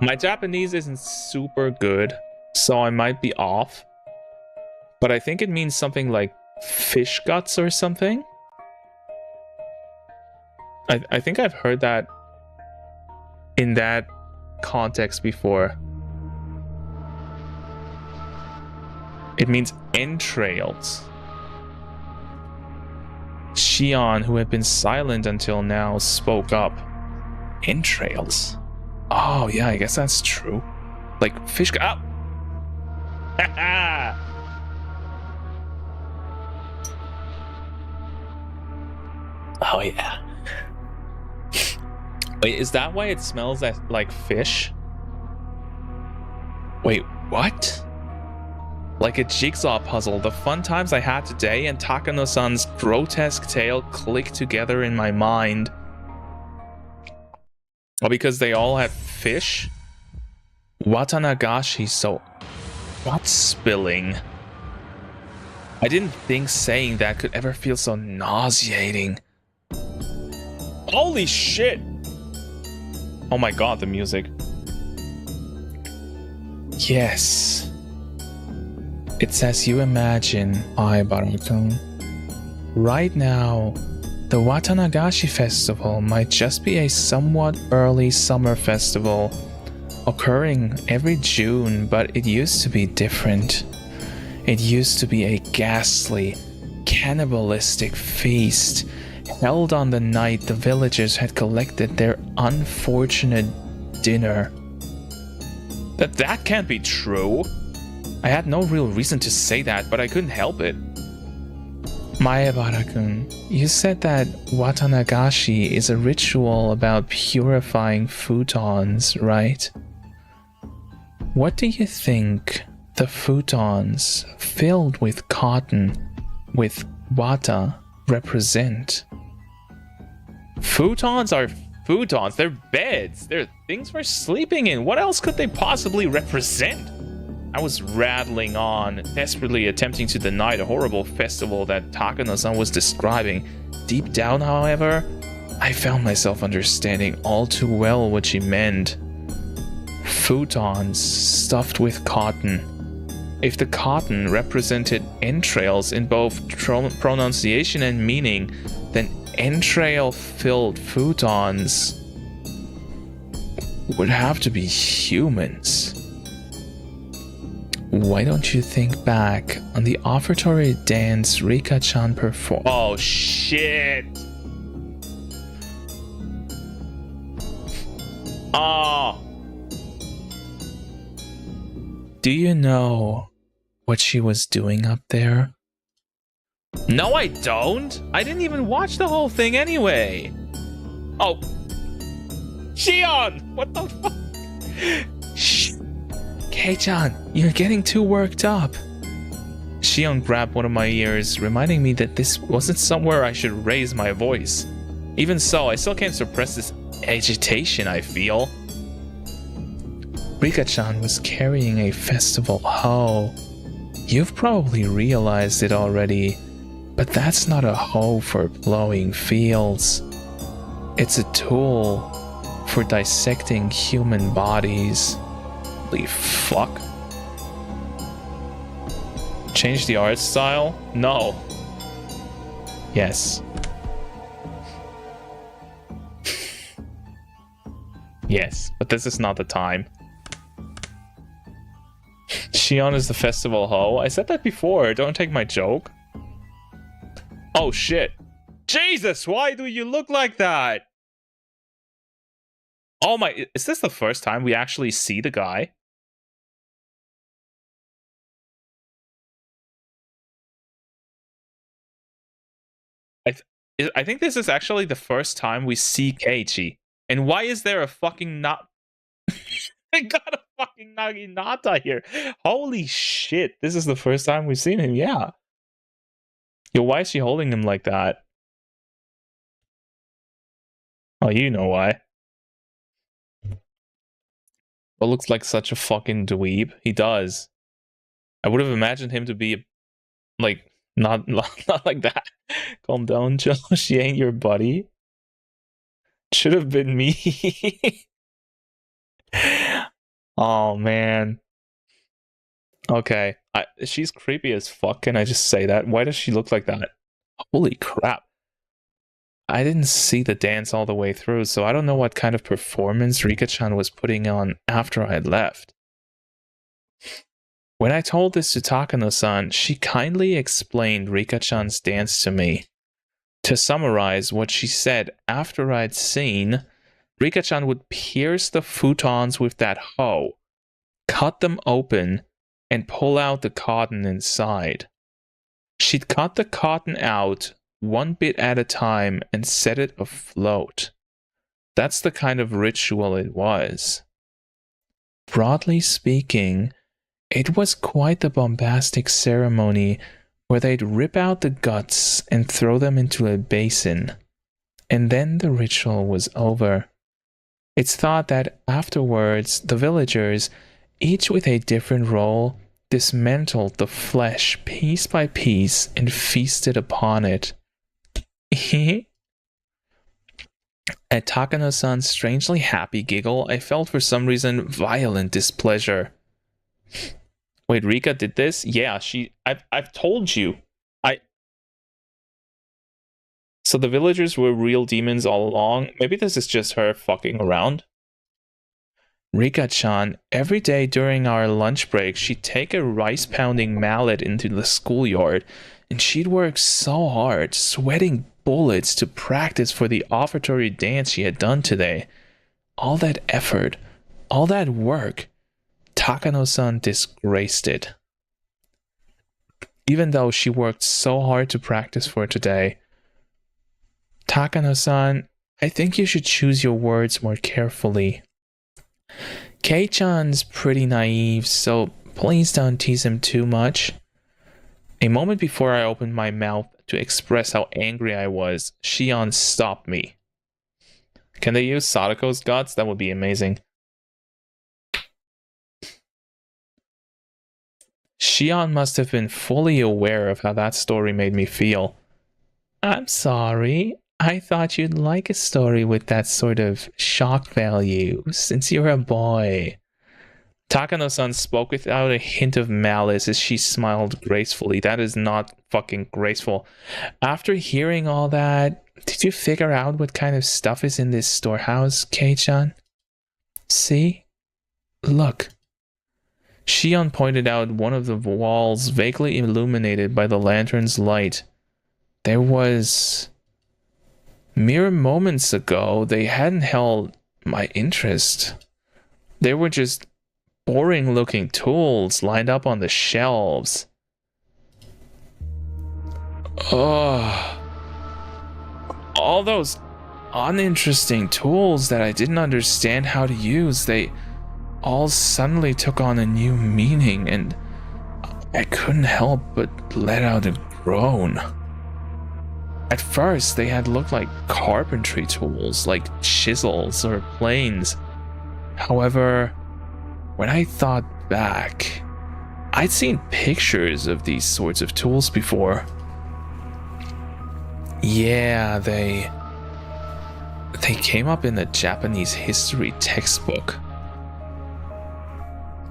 My Japanese isn't super good, so I might be off. But I think it means something like fish guts or something. I think I've heard that in that context before. It means entrails. Shion, who had been silent until now, spoke up. Entrails? Oh, yeah, I guess that's true. Like fish. Oh! Haha! Oh, yeah. Wait, is that why it smells like fish? Wait, what? Like a jigsaw puzzle, the fun times I had today and Takano-san's grotesque tale clicked together in my mind. Oh, because they all had fish? Watanagashi, so... What spilling? I didn't think saying that could ever feel so nauseating. Holy shit! Oh my god, the music. Yes. It's as you imagine, Aibara-kun. Right now, the Watanagashi festival might just be a somewhat early summer festival, occurring every June, but it used to be different. It used to be a ghastly, cannibalistic feast held on the night the villagers had collected their unfortunate dinner. That can't be true. I had no real reason to say that, but I couldn't help it. Maebara-kun, you said that Watanagashi is a ritual about purifying futons, right? What do you think the futons filled with cotton, with wata, represent? Futons are futons. They're beds. They're things we're sleeping in. What else could they possibly represent? I was rattling on, desperately attempting to deny the horrible festival that Takano-san was describing. Deep down, however, I found myself understanding all too well what she meant. Futons stuffed with cotton. If the cotton represented entrails in both pronunciation and meaning, then entrail-filled futons would have to be humans. Why don't you think back on the offertory dance Rika-chan performed? Oh shit! Oh! Do you know what she was doing up there? No, I don't! I didn't even watch the whole thing anyway! Oh! Shion! What the fuck? Shh! Kei-chan, you're getting too worked up. Shion grabbed one of my ears, reminding me that this wasn't somewhere I should raise my voice. Even so, I still can't suppress this agitation I feel. Rika-chan was carrying a festival hoe. You've probably realized it already, but that's not a hoe for plowing fields. It's a tool for dissecting human bodies. Holy fuck. Change the art style? No. Yes. Yes, but this is not the time. Shion is the festival hoe. I said that before. Don't take my joke. Oh shit. Jesus, why do you look like that? Oh my, is this the first time we actually see the guy? I think this is actually the first time we see Keiichi. And why is there a fucking not... I got a fucking Naginata here. Holy shit. This is the first time we've seen him, yeah. Yo, why is she holding him like that? Oh, you know why. But looks like such a fucking dweeb. He does. I would have imagined him to be, like, not like that. Calm down, Joe. She ain't your buddy. Should have been me. Oh, man. Okay. She's creepy as fuck. Can I just say that? Why does she look like that? Holy crap. I didn't see the dance all the way through, so I don't know what kind of performance Rika-chan was putting on after I had left. When I told this to Takano-san, she kindly explained Rika-chan's dance to me. To summarize what she said, after I'd seen, Rika-chan would pierce the futons with that hoe, cut them open, and pull out the cotton inside. She'd cut the cotton out one bit at a time and set it afloat. That's the kind of ritual it was. Broadly speaking, it was quite the bombastic ceremony where they'd rip out the guts and throw them into a basin, and then the ritual was over. It's thought that afterwards, the villagers, each with a different role, dismantled the flesh piece by piece and feasted upon it. At Takano-san's strangely happy giggle, I felt for some reason violent displeasure. Wait, Rika did this? Yeah, I've told you. So the villagers were real demons all along? Maybe this is just her fucking around? Rika-chan, every day during our lunch break, she'd take a rice-pounding mallet into the schoolyard, and she'd work so hard, sweating bullets to practice for the offertory dance she had done today. All that effort, all that work, Takano-san disgraced it. Even though she worked so hard to practice for today. Takano-san, I think you should choose your words more carefully. Kei-chan's pretty naive, so please don't tease him too much. A moment before I opened my mouth to express how angry I was, Shion stopped me. Can they use Sadako's guts? That would be amazing. Shion must have been fully aware of how that story made me feel. I'm sorry. I thought you'd like a story with that sort of shock value, since you're a boy. Takano-san spoke without a hint of malice as she smiled gracefully. That is not fucking graceful. After hearing all that, did you figure out what kind of stuff is in this storehouse, Kei-chan? See? Look. Shion pointed out one of the walls vaguely illuminated by the lantern's light. There was... Mere moments ago, they hadn't held my interest. They were just boring-looking tools lined up on the shelves. Ugh. All those uninteresting tools that I didn't understand how to use, they all suddenly took on a new meaning, and I couldn't help but let out a groan. At first, they had looked like carpentry tools, like chisels or planes. However, when I thought back, I'd seen pictures of these sorts of tools before. Yeah, they came up in the Japanese history textbook.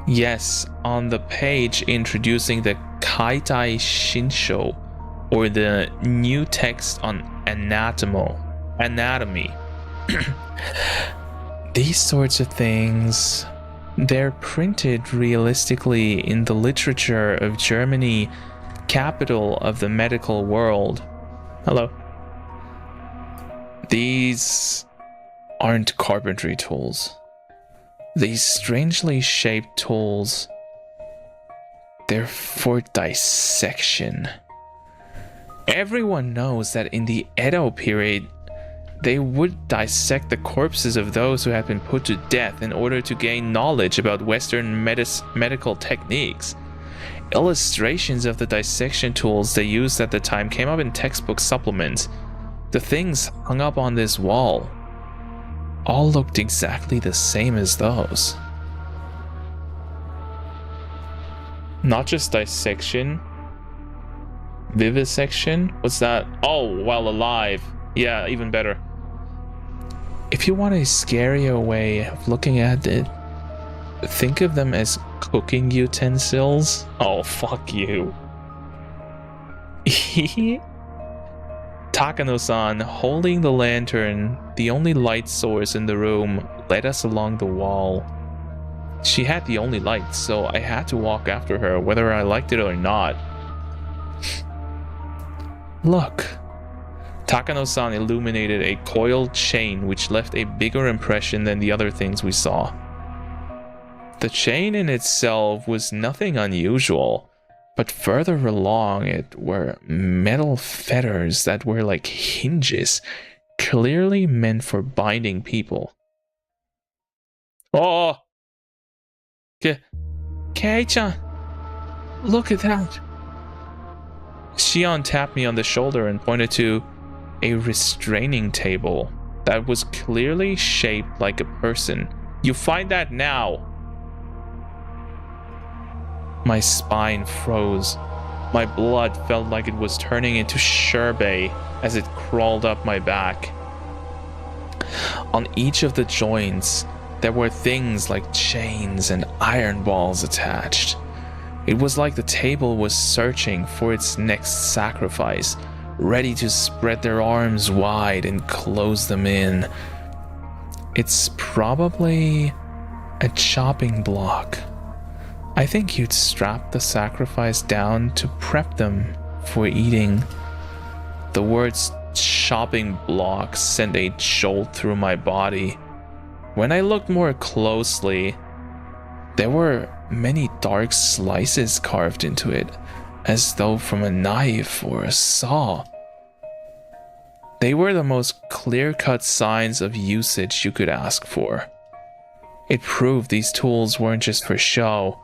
Yes, on the page introducing the Kaitai Shinsho, or the new text on anatomy. These sorts of things, they're printed realistically in the literature of Germany, capital of the medical world. Hello. These aren't carpentry tools. These strangely shaped tools, they're for dissection. Everyone knows that in the Edo period, they would dissect the corpses of those who had been put to death in order to gain knowledge about Western medical techniques. Illustrations of the dissection tools they used at the time came up in textbook supplements. The things hung up on this wall all looked exactly the same as those. Not just dissection, vivisection? What's that? Oh, while alive. Yeah, even better. If you want a scarier way of looking at it, think of them as cooking utensils. Oh, fuck you. Takano-san, holding the lantern, the only light source in the room, led us along the wall. She had the only light, so I had to walk after her, whether I liked it or not. Look. Takano-san illuminated a coiled chain which left a bigger impression than the other things we saw. The chain in itself was nothing unusual, but further along it were metal fetters that were like hinges, clearly meant for binding people. Oh! Kei-chan! Look at that! Shion tapped me on the shoulder and pointed to a restraining table that was clearly shaped like a person. You find that now! My spine froze. My blood felt like it was turning into sherbet as it crawled up my back. On each of the joints, there were things like chains and iron balls attached. It was like the table was searching for its next sacrifice, ready to spread their arms wide and close them in. It's probably a chopping block. I think you'd strap the sacrifice down to prep them for eating. The words chopping block sent a jolt through my body. When I looked more closely, there were many dark slices carved into it, as though from a knife or a saw. They were the most clear-cut signs of usage you could ask for. It proved these tools weren't just for show.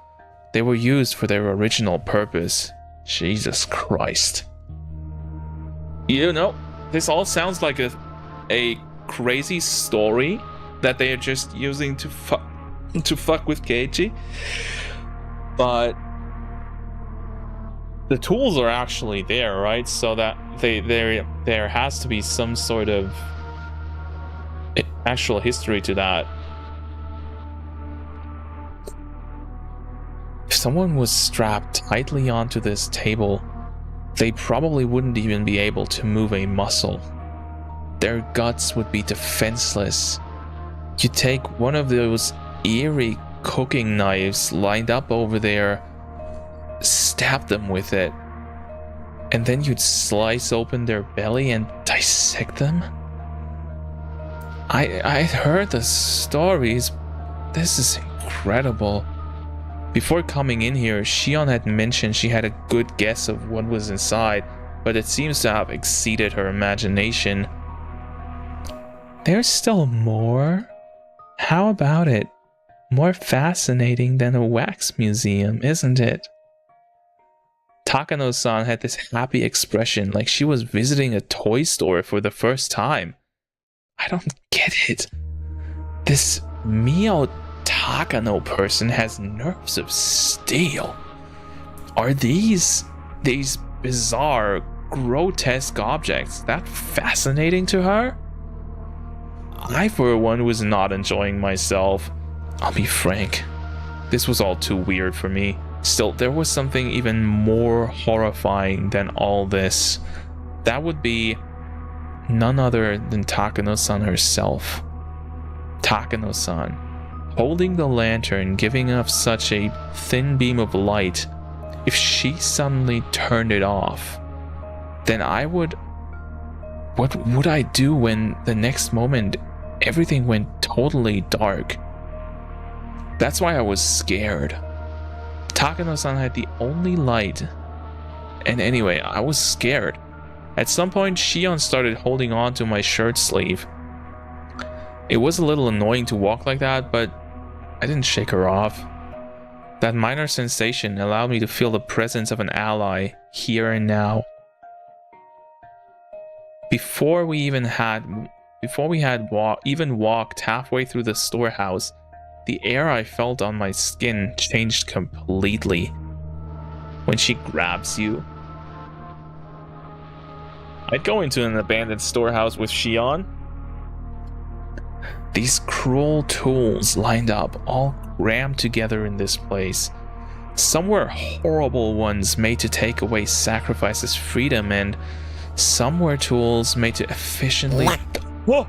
They were used for their original purpose. Jesus Christ. You know, this all sounds like a crazy story that they are just using to fuck with Keiichi. But the tools are actually there, right? So that there has to be some sort of actual history to that. If someone was strapped tightly onto this table, they probably wouldn't even be able to move a muscle. Their guts would be defenseless. You take one of those eerie cooking knives lined up over there, stab them with it, and then you'd slice open their belly and dissect them? I'd heard the stories. This is incredible. Before coming in here, Shion had mentioned she had a good guess of what was inside, but it seems to have exceeded her imagination. There's still more? How about it? More fascinating than a wax museum, isn't it? Takano-san had this happy expression, like she was visiting a toy store for the first time. I don't get it. This Mio Takano person has nerves of steel. Are these bizarre, grotesque objects that fascinating to her? I, for one, was not enjoying myself. I'll be frank. This was all too weird for me. Still, there was something even more horrifying than all this. That would be none other than Takano-san herself. Takano-san, holding the lantern, giving off such a thin beam of light, if she suddenly turned it off, then I would... What would I do when the next moment everything went totally dark? That's why I was scared. Takano-san had the only light. And anyway, I was scared. At some point, Shion started holding on to my shirt sleeve. It was a little annoying to walk like that, but I didn't shake her off. That minor sensation allowed me to feel the presence of an ally here and now. Before we had walked halfway through the storehouse, the air I felt on my skin changed completely. When she grabs you. I'd go into an abandoned storehouse with Shion. These cruel tools lined up, all rammed together in this place. Some were horrible ones made to take away sacrifices' freedom, and some were tools made to efficiently... Whoa!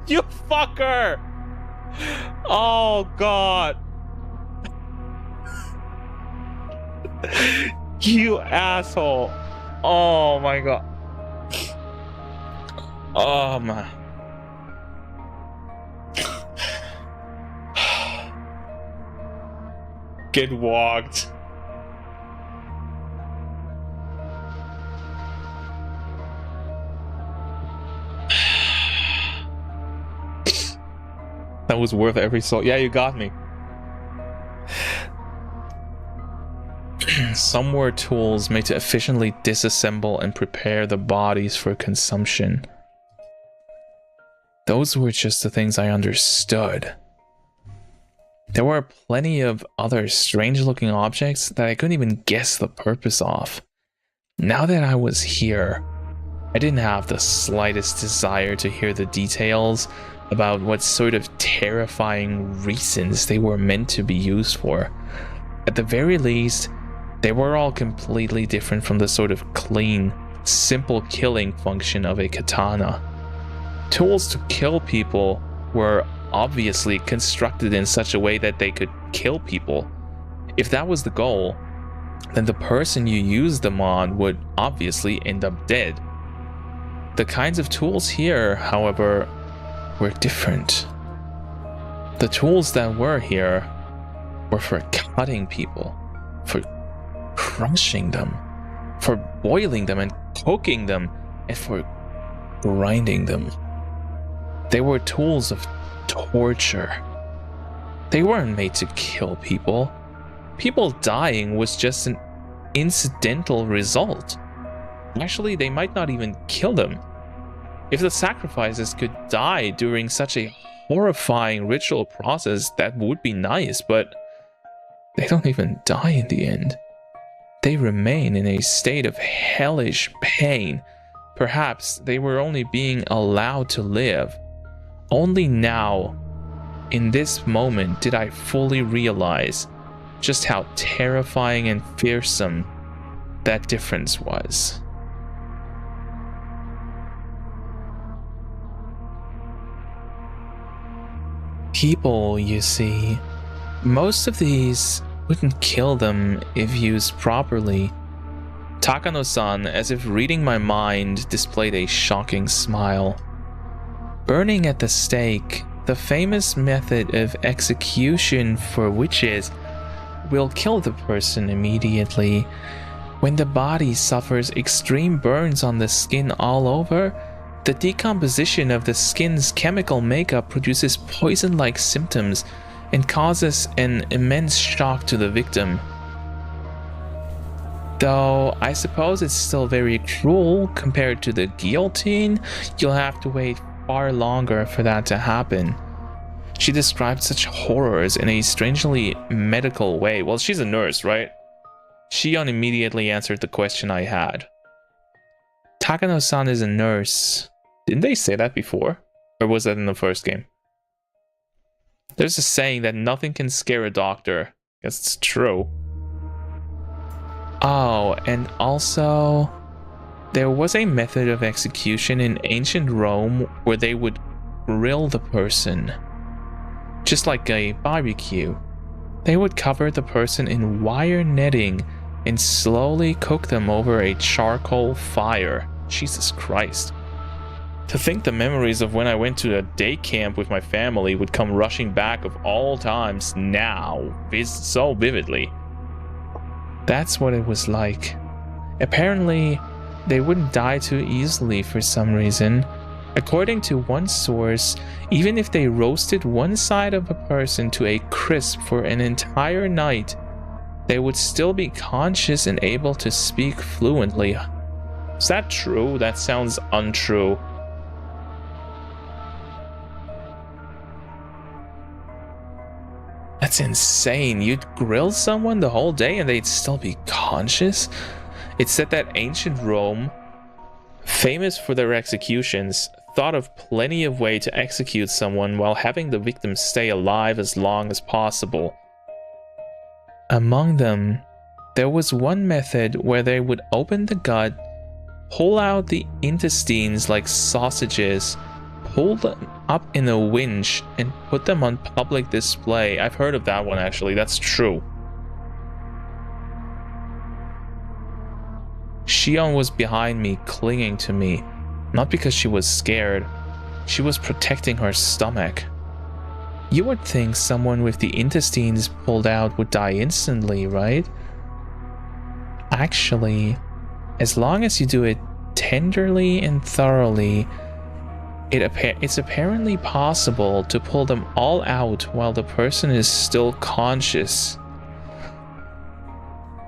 You fucker! Oh god! You asshole! Oh my god! Oh my... Get walked. That was worth every soul. Yeah, you got me. Some were tools made to efficiently disassemble and prepare the bodies for consumption. Those were just the things I understood. There were plenty of other strange-looking objects that I couldn't even guess the purpose of. Now that I was here, I didn't have the slightest desire to hear the details about what sort of terrifying reasons they were meant to be used for. At the very least, they were all completely different from the sort of clean, simple killing function of a katana. Tools to kill people were obviously constructed in such a way that they could kill people. If that was the goal, then the person you used them on would obviously end up dead. The kinds of tools here, however, were different. The tools that were here were for cutting people, for crushing them, for boiling them and cooking them, and for grinding them. They were tools of torture. They weren't made to kill people. People dying was just an incidental result. Actually, they might not even kill them. If the sacrifices could die during such a horrifying ritual process, that would be nice, but they don't even die in the end. They remain in a state of hellish pain. Perhaps they were only being allowed to live. Only now, in this moment, did I fully realize just how terrifying and fearsome that difference was. People, you see, most of these wouldn't kill them if used properly. Takano-san, as if reading my mind, displayed a shocking smile. Burning at the stake, the famous method of execution for witches, will kill the person immediately. When the body suffers extreme burns on the skin all over, the decomposition of the skin's chemical makeup produces poison-like symptoms and causes an immense shock to the victim. Though I suppose it's still very cruel compared to the guillotine, you'll have to wait far longer for that to happen. She described such horrors in a strangely medical way. Well, she's a nurse, right? Shion immediately answered the question I had. Takano-san is a nurse. Didn't they say that before? Or was that in the first game? There's a saying that nothing can scare a doctor. I guess it's true. Oh, and also, there was a method of execution in ancient Rome where they would grill the person. Just like a barbecue. They would cover the person in wire netting and slowly cook them over a charcoal fire. Jesus Christ. To think the memories of when I went to a day camp with my family would come rushing back of all times now, so vividly. That's what it was like. Apparently, they wouldn't die too easily for some reason. According to one source, even if they roasted one side of a person to a crisp for an entire night, they would still be conscious and able to speak fluently. Is that true? That sounds untrue. That's insane. You'd grill someone the whole day and they'd still be conscious? It said that ancient Rome, famous for their executions, thought of plenty of ways to execute someone while having the victim stay alive as long as possible. Among them, there was one method where they would open the gut, pull out the intestines like sausages, pull them up in a winch, and put them on public display. I've heard of that one actually, that's true. Shion was behind me, clinging to me. Not because she was scared, she was protecting her stomach. You would think someone with the intestines pulled out would die instantly, right? Actually, as long as you do it tenderly and thoroughly, it's apparently possible to pull them all out while the person is still conscious.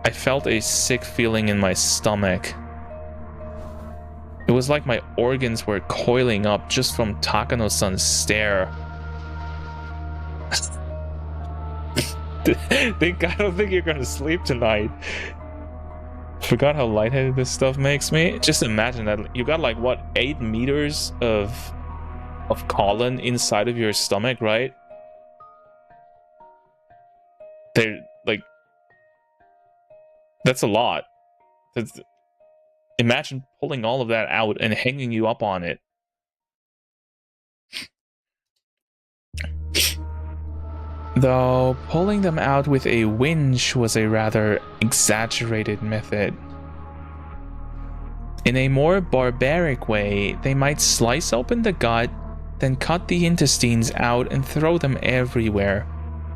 I felt a sick feeling in my stomach. It was like my organs were coiling up just from Takano-san's stare. I don't think you're gonna sleep tonight. Forgot how lightheaded this stuff makes me. Just imagine that you got like what, 8 meters of colon inside of your stomach, right? They're like, that's a lot. Imagine pulling all of that out and hanging you up on it. Though pulling them out with a winch was a rather exaggerated method. In a more barbaric way, they might slice open the gut, then cut the intestines out and throw them everywhere.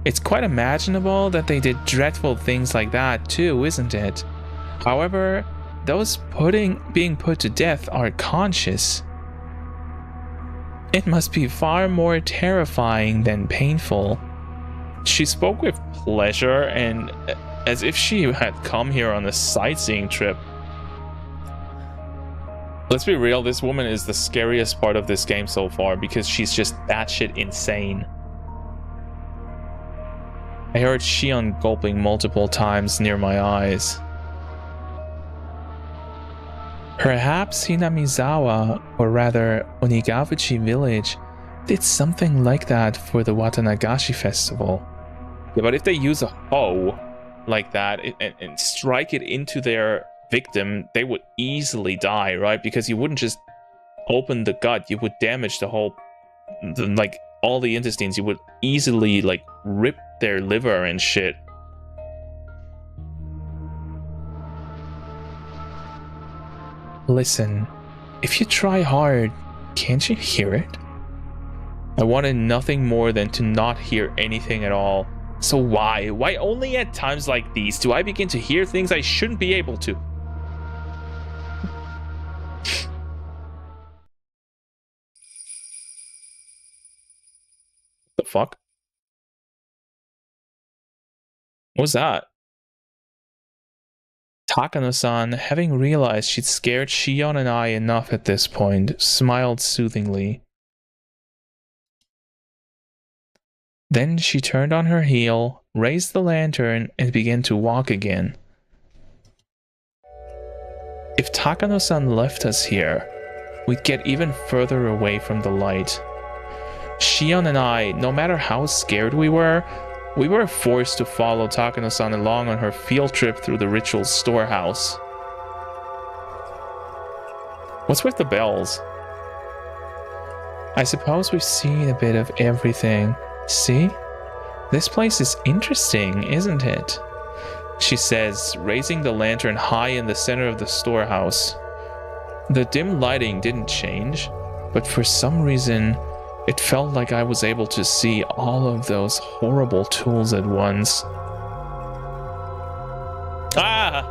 It's quite imaginable that they did dreadful things like that too, isn't it? However, those being put to death are conscious. It must be far more terrifying than painful. She spoke with pleasure and as if she had come here on a sightseeing trip. Let's be real, this woman is the scariest part of this game so far because she's just batshit insane. I heard Shion gulping multiple times near my eyes. Perhaps Hinamizawa, or rather Onigabuchi village, did something like that for the Watanagashi festival. Yeah, but if they use a hoe like that and strike it into their victim, they would easily die, right? Because you wouldn't just open the gut, you would damage the whole, like all the intestines, you would easily like rip their liver and shit. Listen, if you try hard, can't you hear it? I wanted nothing more than to not hear anything at all. So why? Why only at times like these do I begin to hear things I shouldn't be able to? The fuck? What was that? Takano-san, having realized she'd scared Shion and I enough at this point, smiled soothingly. Then she turned on her heel, raised the lantern, and began to walk again. If Takano-san left us here, we'd get even further away from the light. Shion and I, no matter how scared we were forced to follow Takano-san along on her field trip through the ritual storehouse. What's with the bells? I suppose we've seen a bit of everything. See? This place is interesting, isn't it? She says, raising the lantern high in the center of the storehouse. The dim lighting didn't change, but for some reason, it felt like I was able to see all of those horrible tools at once. Ah!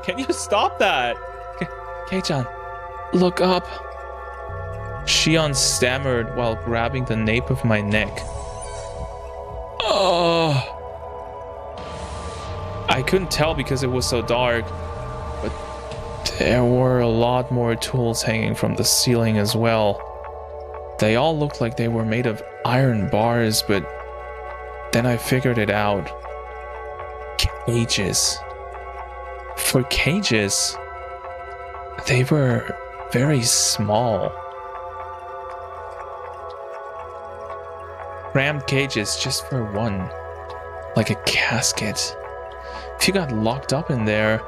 Can you stop that? Kei-chan, look up. Shion stammered while grabbing the nape of my neck. Oh! I couldn't tell because it was so dark, but there were a lot more tools hanging from the ceiling as well. They all looked like they were made of iron bars, but then I figured it out. Cages. For cages, they were very small. Crammed cages just for one, like a casket. If you got locked up in there...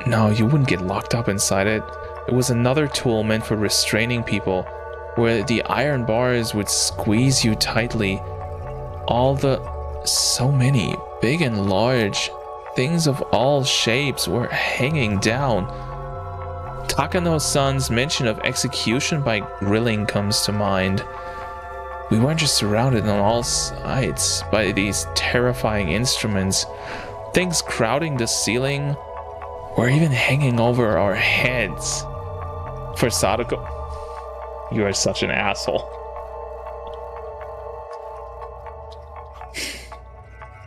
No, you wouldn't get locked up inside it. It was another tool meant for restraining people, where the iron bars would squeeze you tightly. So many, big and large, things of all shapes were hanging down. Takano-san's mention of execution by grilling comes to mind. We weren't just surrounded on all sides by these terrifying instruments. Things crowding the ceiling or even hanging over our heads. For Sadako, you are such an asshole.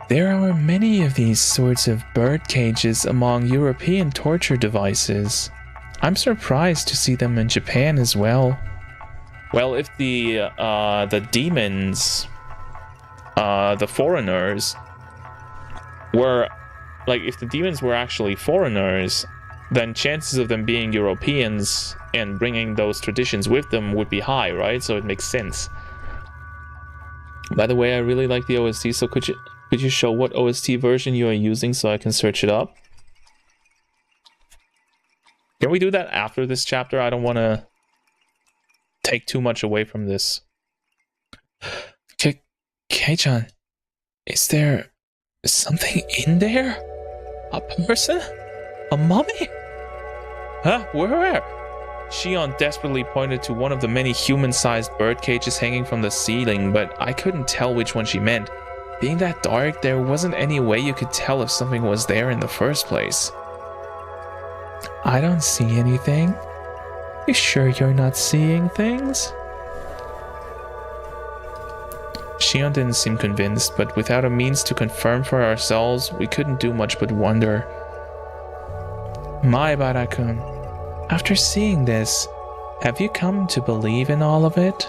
There are many of these sorts of bird cages among European torture devices. I'm surprised to see them in Japan as well. Well, if the demons, the foreigners, were, like, if the demons were actually foreigners, then chances of them being Europeans and bringing those traditions with them would be high, right? So it makes sense. By the way, I really like the OST, so could you show what OST version you are using so I can search it up? Can we do that after this chapter? I don't want to take too much away from this. Kei-chan, is there something in there? A person? A mummy? Huh? Where? Shion desperately pointed to one of the many human-sized bird cages hanging from the ceiling, but I couldn't tell which one she meant. Being that dark, there wasn't any way you could tell if something was there in the first place. I don't see anything. You sure you're not seeing things? Shion didn't seem convinced, but without a means to confirm for ourselves, we couldn't do much but wonder. Maebara-kun, after seeing this, have you come to believe in all of it?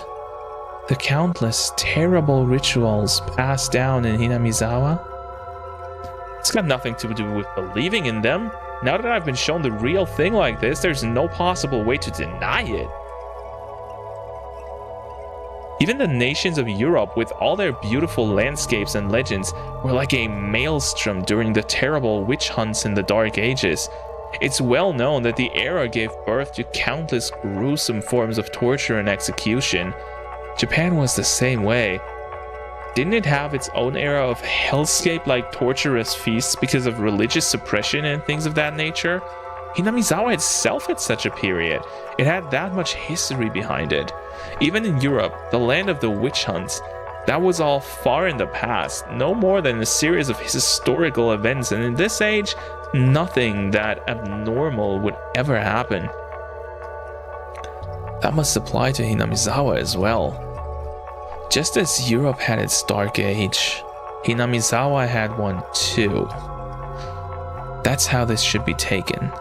The countless terrible rituals passed down in Hinamizawa? It's got nothing to do with believing in them. Now that I've been shown the real thing like this, there's no possible way to deny it. Even the nations of Europe, with all their beautiful landscapes and legends, were like a maelstrom during the terrible witch hunts in the Dark Ages. It's well known that the era gave birth to countless gruesome forms of torture and execution. Japan was the same way. Didn't it have its own era of hellscape-like torturous feasts because of religious suppression and things of that nature? Hinamizawa itself had such a period. It had that much history behind it. Even in Europe, the land of the witch hunts, that was all far in the past, no more than a series of historical events, and in this age, nothing that abnormal would ever happen. That must apply to Hinamizawa as well. Just as Europe had its dark age, Hinamizawa had one too. That's how this should be taken.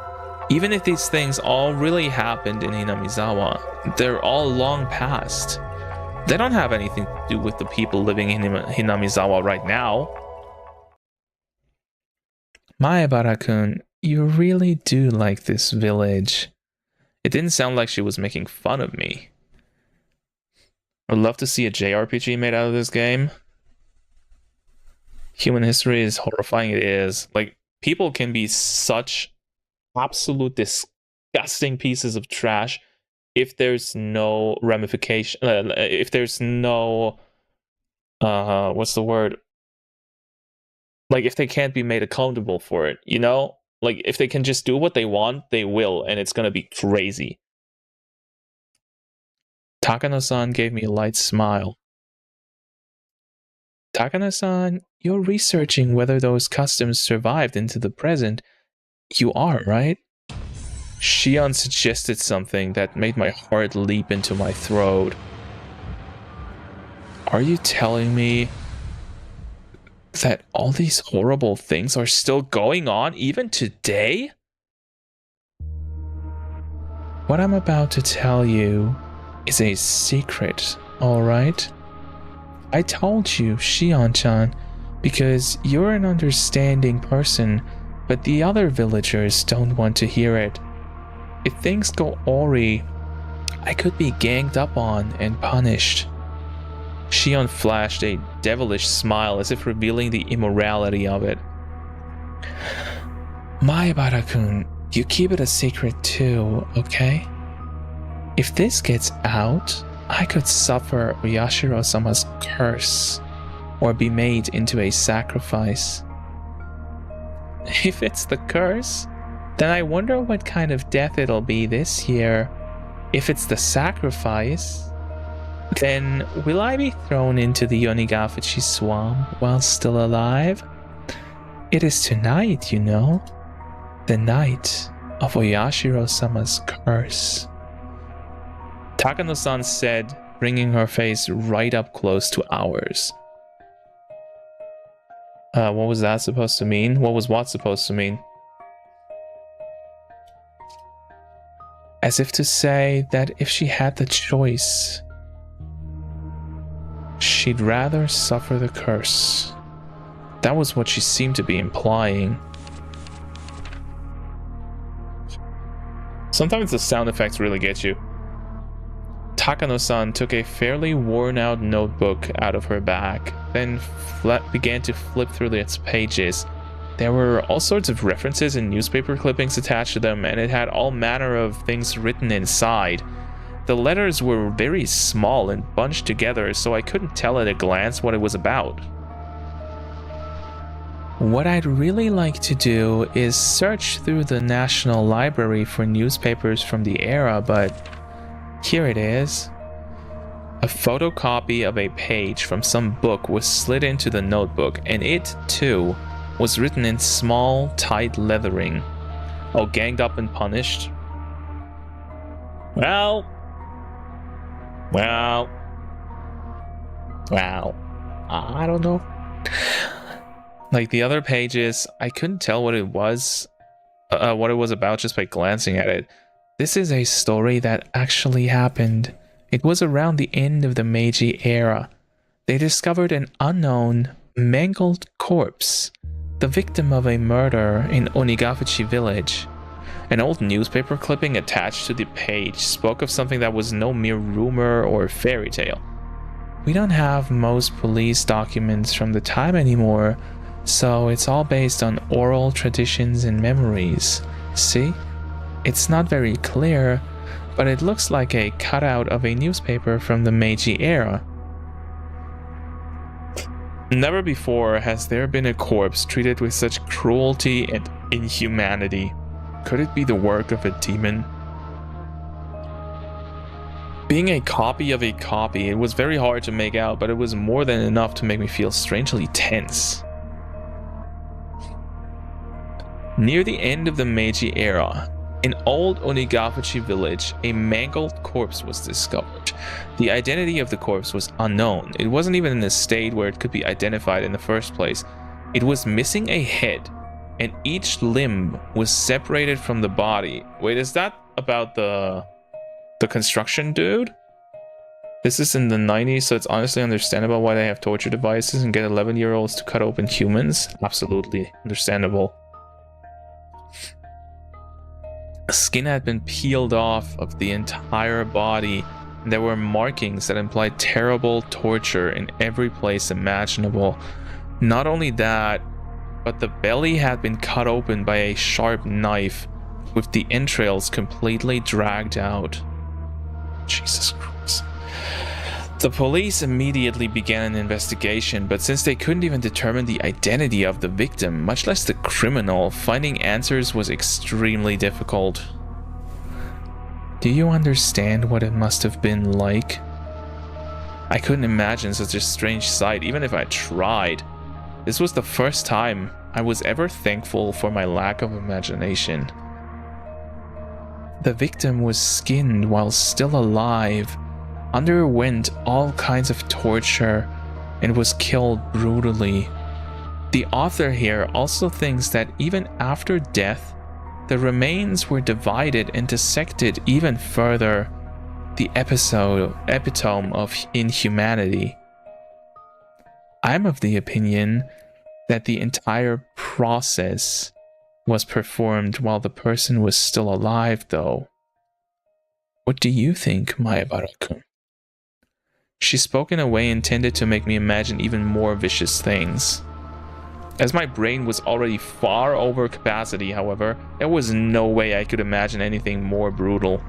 Even if these things all really happened in Hinamizawa, they're all long past. They don't have anything to do with the people living in Hinamizawa right now. Maebara-kun, you really do like this village. It didn't sound like she was making fun of me. I'd love to see a JRPG made out of this game. Human history is horrifying. It is. Like, people can be such absolute disgusting pieces of trash if there's no ramification, if there's no, what's the word? Like, if they can't be made accountable for it, you know? Like, if they can just do what they want, they will, and it's gonna be crazy. Takano-san gave me a light smile. Takano-san, you're researching whether those customs survived into the present. You are, right? Shion suggested something that made my heart leap into my throat. Are you telling me that all these horrible things are still going on even today? What I'm about to tell you is a secret, alright? I told you, Shion-chan, because you're an understanding person, but the other villagers don't want to hear it. If things go awry, I could be ganged up on and punished. Shion flashed a devilish smile as if revealing the immorality of it. Maebara-kun, you keep it a secret too, okay? If this gets out, I could suffer Oyashiro-sama's curse, or be made into a sacrifice. If it's the curse, then I wonder what kind of death it'll be this year. If it's the sacrifice, then will I be thrown into the Yonigafuchi swamp while still alive? It is tonight, you know. The night of Oyashiro-sama's curse. Takano-san said, bringing her face right up close to ours. What was that supposed to mean? What was what supposed to mean? As if to say that if she had the choice, she'd rather suffer the curse. That was what she seemed to be implying. Sometimes the sound effects really get you. Takano-san took a fairly worn-out notebook out of her bag, then began to flip through its pages. There were all sorts of references and newspaper clippings attached to them, and it had all manner of things written inside. The letters were very small and bunched together, so I couldn't tell at a glance what it was about. What I'd really like to do is search through the National Library for newspapers from the era, but here it is. A photocopy of a page from some book was slid into the notebook, and it, too, was written in small, tight lettering. Oh, ganged up and punished? Well, I don't know. Like the other pages, I couldn't tell what it was about just by glancing at it. This is a story that actually happened. It was around the end of the Meiji era. They discovered an unknown, mangled corpse, the victim of a murder in Onigafuchi village. An old newspaper clipping attached to the page spoke of something that was no mere rumor or fairy tale. We don't have most police documents from the time anymore, so it's all based on oral traditions and memories. See? It's not very clear, but it looks like a cutout of a newspaper from the Meiji era. Never before has there been a corpse treated with such cruelty and inhumanity. Could it be the work of a demon? Being a copy of a copy, it was very hard to make out, but it was more than enough to make me feel strangely tense. Near the end of the Meiji era, in old Onigafuchi village, a mangled corpse was discovered. The identity of the corpse was unknown. It wasn't even in a state where it could be identified in the first place. It was missing a head, and each limb was separated from the body. Wait, is that about the construction dude? This is in the 90s, so it's honestly understandable why they have torture devices and get 11-year-olds to cut open humans. Absolutely understandable. Skin had been peeled off of the entire body, and there were markings that implied terrible torture in every place imaginable. Not only that, but the belly had been cut open by a sharp knife, with the entrails completely dragged out. Jesus Christ. The police immediately began an investigation, but since they couldn't even determine the identity of the victim, much less the criminal, finding answers was extremely difficult. Do you understand what it must have been like? I couldn't imagine such a strange sight, even if I tried. This was the first time I was ever thankful for my lack of imagination. The victim was skinned while still alive, underwent all kinds of torture, and was killed brutally. The author here also thinks that even after death, the remains were divided and dissected even further, the epitome of inhumanity. I'm of the opinion that the entire process was performed while the person was still alive, though. What do you think, Maebara-kun? She spoke in a way intended to make me imagine even more vicious things. As my brain was already far over capacity, however, there was no way I could imagine anything more brutal.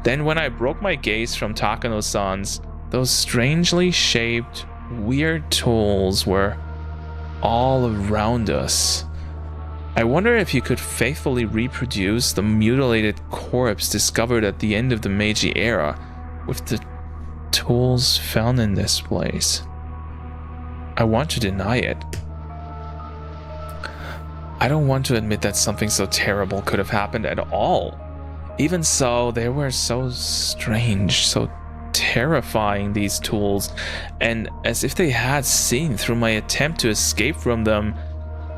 Then when I broke my gaze from Takano-san's, those strangely shaped, weird tools were all around us. I wonder if you could faithfully reproduce the mutilated corpse discovered at the end of the Meiji era with the tools found in this place. I want to deny it. I don't want to admit that something so terrible could have happened at all. Even so, they were so strange, so terrifying, these tools, and as if they had seen through my attempt to escape from them,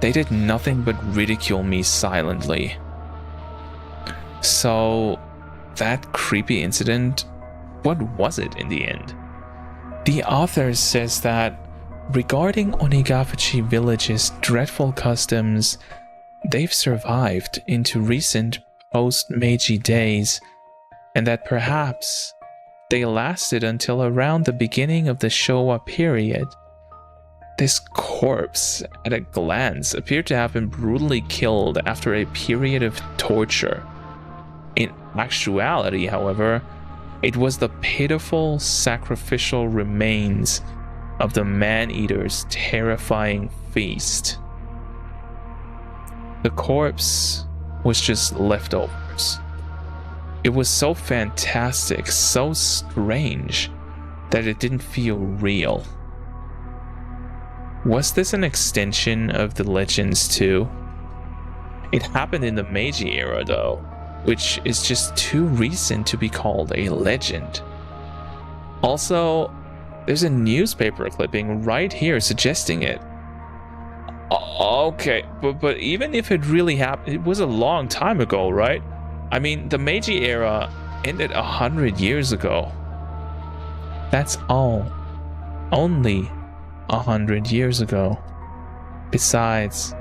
they did nothing but ridicule me silently. So, that creepy incident, what was it in the end? The author says that regarding Onigafuchi Village's dreadful customs, they've survived into recent post-Meiji days, and that perhaps they lasted until around the beginning of the Showa period. This corpse, at a glance, appeared to have been brutally killed after a period of torture. In actuality, however, it was the pitiful sacrificial remains of the man-eater's terrifying feast. The corpse was just leftovers. It was so fantastic, so strange, that it didn't feel real. Was this an extension of the legends too? It happened in the Meiji era though, which is just too recent to be called a legend. Also, there's a newspaper clipping right here suggesting it. Okay, but even if it really happened, it was a long time ago, right? I mean, the Meiji era ended 100 years ago. That's all. Only 100 years ago. Besides,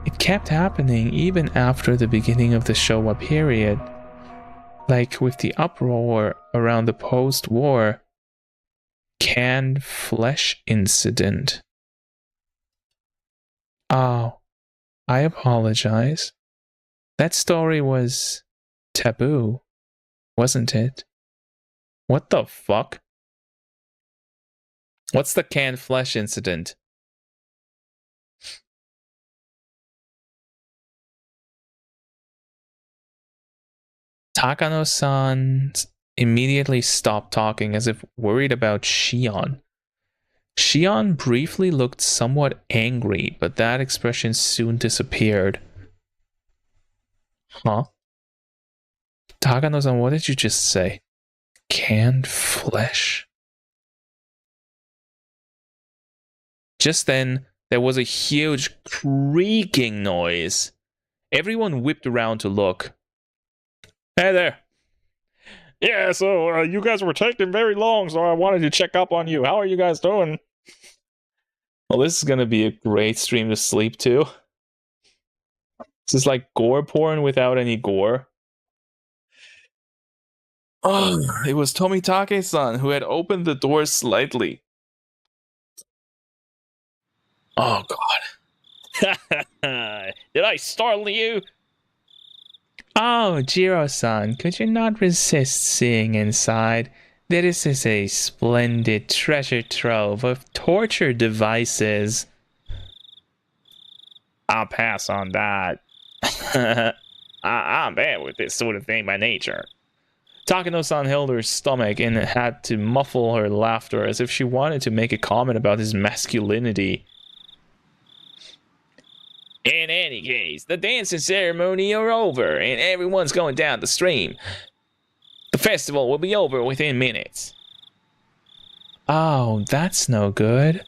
it kept happening even after the beginning of the Showa period. Like with the uproar around the post-war canned flesh incident. Oh, I apologize. That story was taboo, wasn't it? What the fuck? What's the canned flesh incident? Takano-san immediately stopped talking as if worried about Shion. Shion briefly looked somewhat angry, but that expression soon disappeared. Huh? Takano-san, what did you just say? Canned flesh? Just then, there was a huge creaking noise. Everyone whipped around to look. Hey there. Yeah, so you guys were taking very long, so I wanted to check up on you. How are you guys doing? Well, this is gonna be a great stream to sleep to. This is like gore porn without any gore. Oh, it was Tomitake-san who had opened the door slightly. Oh, God. Did I startle you? Oh, Jiro-san, could you not resist seeing inside? This is a splendid treasure trove of torture devices. I'll pass on that. I'm bad with this sort of thing by nature. Takano-san held her stomach and had to muffle her laughter as if she wanted to make a comment about his masculinity. In any case, the dance and ceremony are over, and everyone's going down the stream. The festival will be over within minutes. Oh, that's no good.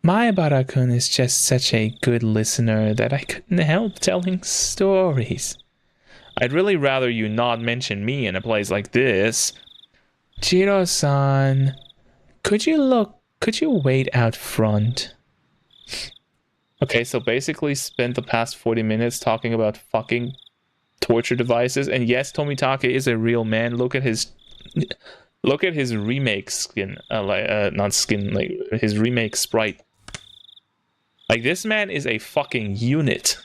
Maebara-kun is just such a good listener that I couldn't help telling stories. I'd really rather you not mention me in a place like this. Jiro-san, could you wait out front? Okay, so basically spent the past 40 minutes talking about fucking torture devices, and yes, Tomitake is a real man. Look at his remake skin, not skin, like his remake sprite. Like, this man is a fucking unit.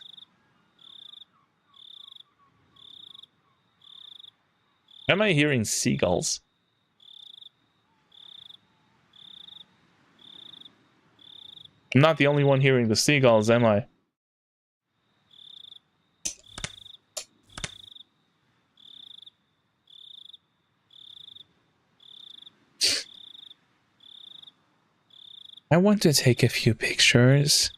Am I hearing seagulls? I'm not the only one hearing the seagulls, am I? I want to take a few pictures.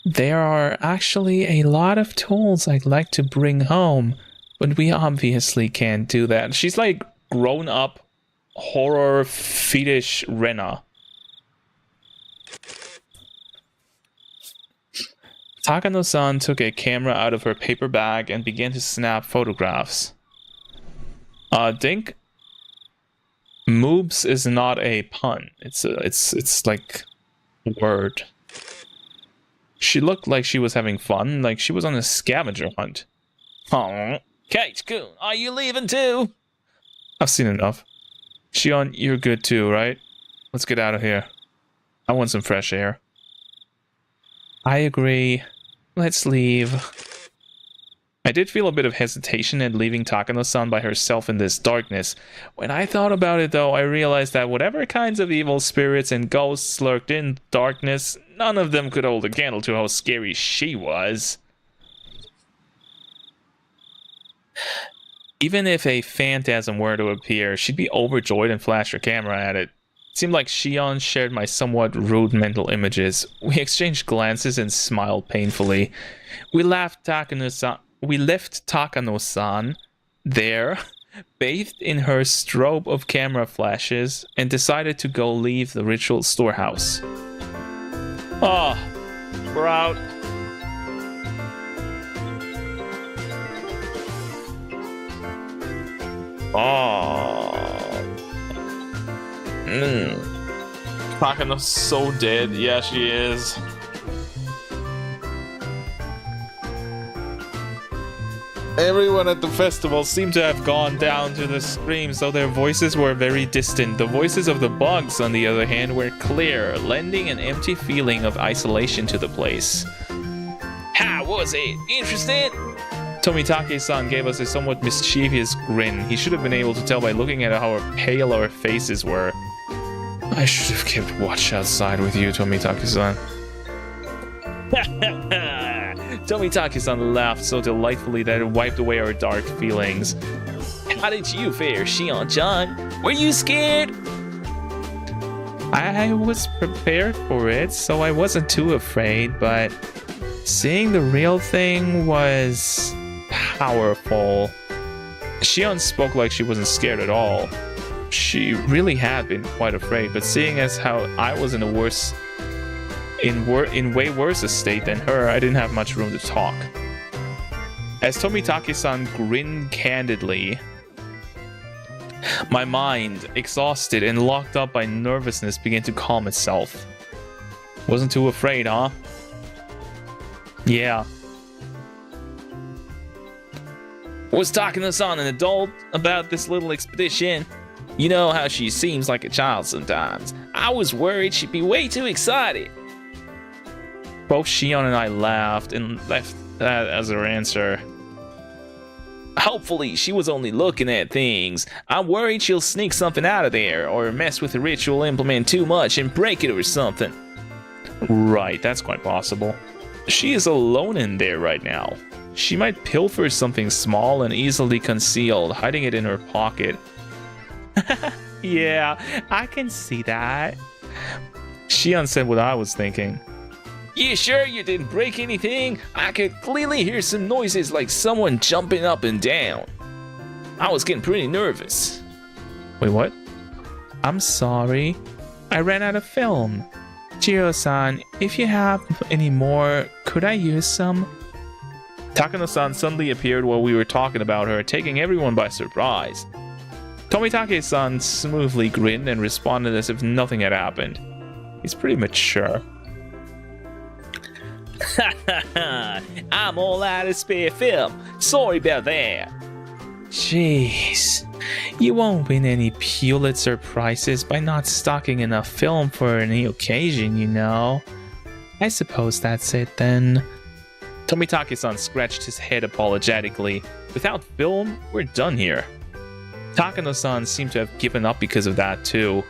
There are actually a lot of tools I'd like to bring home, but we obviously can't do that. She's like grown-up horror fetish Rena. Takano-san took a camera out of her paper bag and began to snap photographs. Dink. Moobs is not a pun. It's like a word. She looked like she was having fun, like she was on a scavenger hunt. Oh, Kate-kun, are you leaving too? I've seen enough. Shion, you're good too, right? Let's get out of here. I want some fresh air. I agree. Let's leave. I did feel a bit of hesitation at leaving Takano-san by herself in this darkness. When I thought about it though, I realized that whatever kinds of evil spirits and ghosts lurked in darkness, none of them could hold a candle to how scary she was. Even if a phantasm were to appear, she'd be overjoyed and flash her camera at it. It seemed like Shion shared my somewhat rude mental images. We exchanged glances and smiled painfully. We left Takano-san there, bathed in her strobe of camera flashes, and decided to go leave the ritual storehouse. Oh, we're out. Oh. Takano's so dead. Yeah, she is. Everyone at the festival seemed to have gone down to the stream, so their voices were very distant. The voices of the bugs, on the other hand, were clear, lending an empty feeling of isolation to the place. How was it? Interesting? Tomitake-san gave us a somewhat mischievous grin. He should have been able to tell by looking at how pale our faces were. I should have kept watch outside with you, Tomitake-san. Tomitake-san laughed so delightfully that it wiped away our dark feelings. How did you fare, Shion-chan? Were you scared? I was prepared for it, so I wasn't too afraid, but seeing the real thing was powerful. Shion spoke like she wasn't scared at all. She really had been quite afraid, but seeing as how I was in a way worse a state than her, I didn't have much room to talk. As Tomitake-san grinned candidly, my mind, exhausted and locked up by nervousness, began to calm itself. Wasn't too afraid, huh? Yeah. Was Takano-san an adult about this little expedition? You know how she seems like a child sometimes. I was worried she'd be way too excited. Both Shion and I laughed and left that as her answer. Hopefully, she was only looking at things. I'm worried she'll sneak something out of there, or mess with the ritual implement too much and break it or something. Right, that's quite possible. She is alone in there right now. She might pilfer something small and easily concealed, hiding it in her pocket. Yeah, I can see that. Shion said what I was thinking. You sure you didn't break anything? I could clearly hear some noises like someone jumping up and down. I was getting pretty nervous. Wait, what? I'm sorry. I ran out of film. Jiro-san, if you have any more, could I use some? Takano-san suddenly appeared while we were talking about her, taking everyone by surprise. Tomitake-san smoothly grinned and responded as if nothing had happened. He's pretty mature. I'm all out of spare film. Sorry about that. Jeez. You won't win any Pulitzer prizes by not stocking enough film for any occasion, you know. I suppose that's it then. Tomitake-san scratched his head apologetically. Without film, we're done here. Takano-san seemed to have given up because of that too.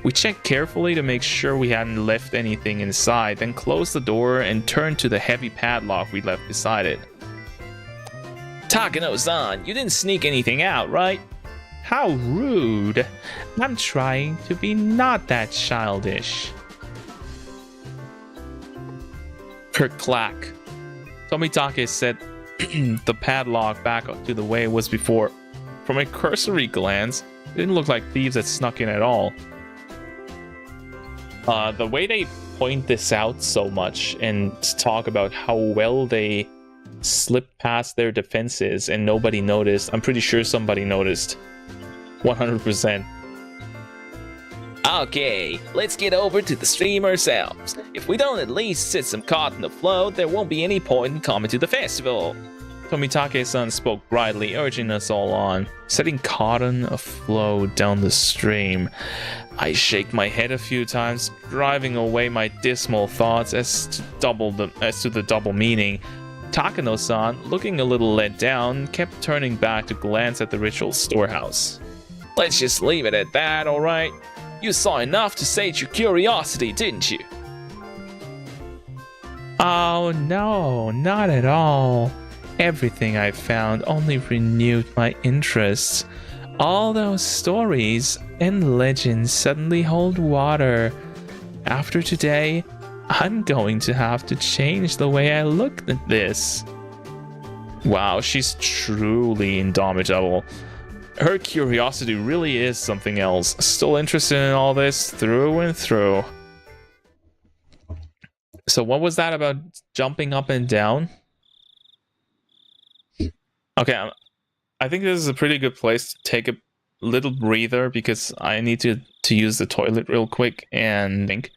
We checked carefully to make sure we hadn't left anything inside, then closed the door and turned to the heavy padlock we left beside it. Takano-san, you didn't sneak anything out, right? How rude. I'm trying to be not that childish. Clack. Tomitake set the padlock back up to the way it was before. From a cursory glance, it didn't look like thieves had snuck in at all. The way they point this out so much and talk about how well they slipped past their defenses and nobody noticed, I'm pretty sure somebody noticed. 100%. Okay, let's get over to the stream ourselves. If we don't at least set some cotton afloat, there won't be any point in coming to the festival. Tomitake-san spoke brightly, urging us all on, setting cotton afloat down the stream. I shake my head a few times, driving away my dismal thoughts as to the double meaning. Takano-san, looking a little let down, kept turning back to glance at the ritual storehouse. Let's just leave it at that, alright? You saw enough to sate your curiosity, didn't you? Oh no, not at all. Everything I found only renewed my interest. All those stories and legends suddenly hold water. After today, I'm going to have to change the way I look at this. Wow, she's truly indomitable. Her curiosity really is something else. Still interested in all this through and through. So what was that about jumping up and down? Okay, I think this is a pretty good place to take a little breather because I need to use the toilet real quick and think.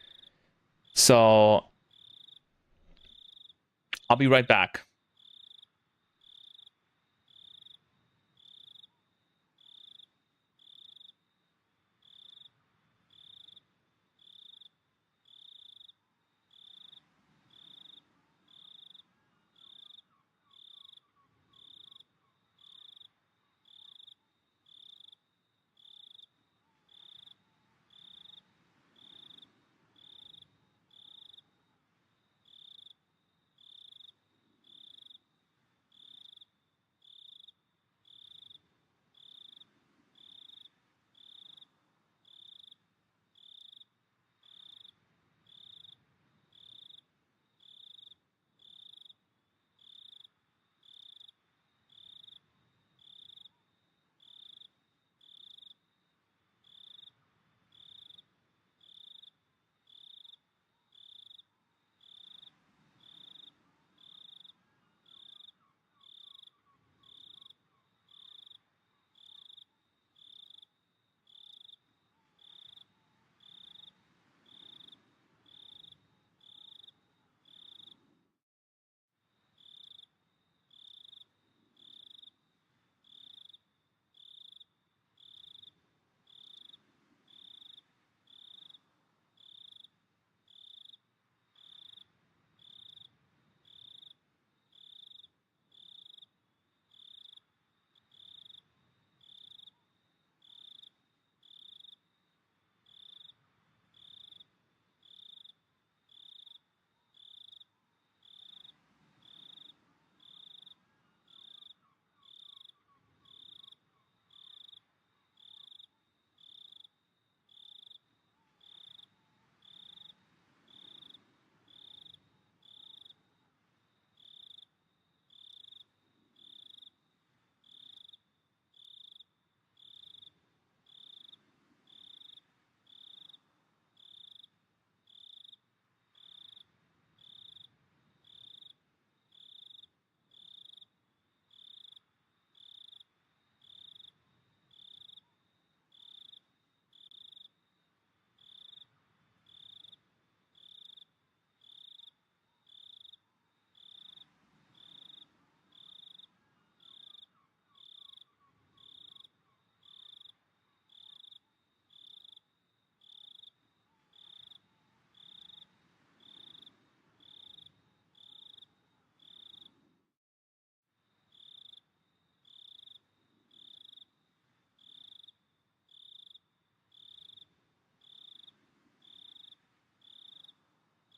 So I'll be right back.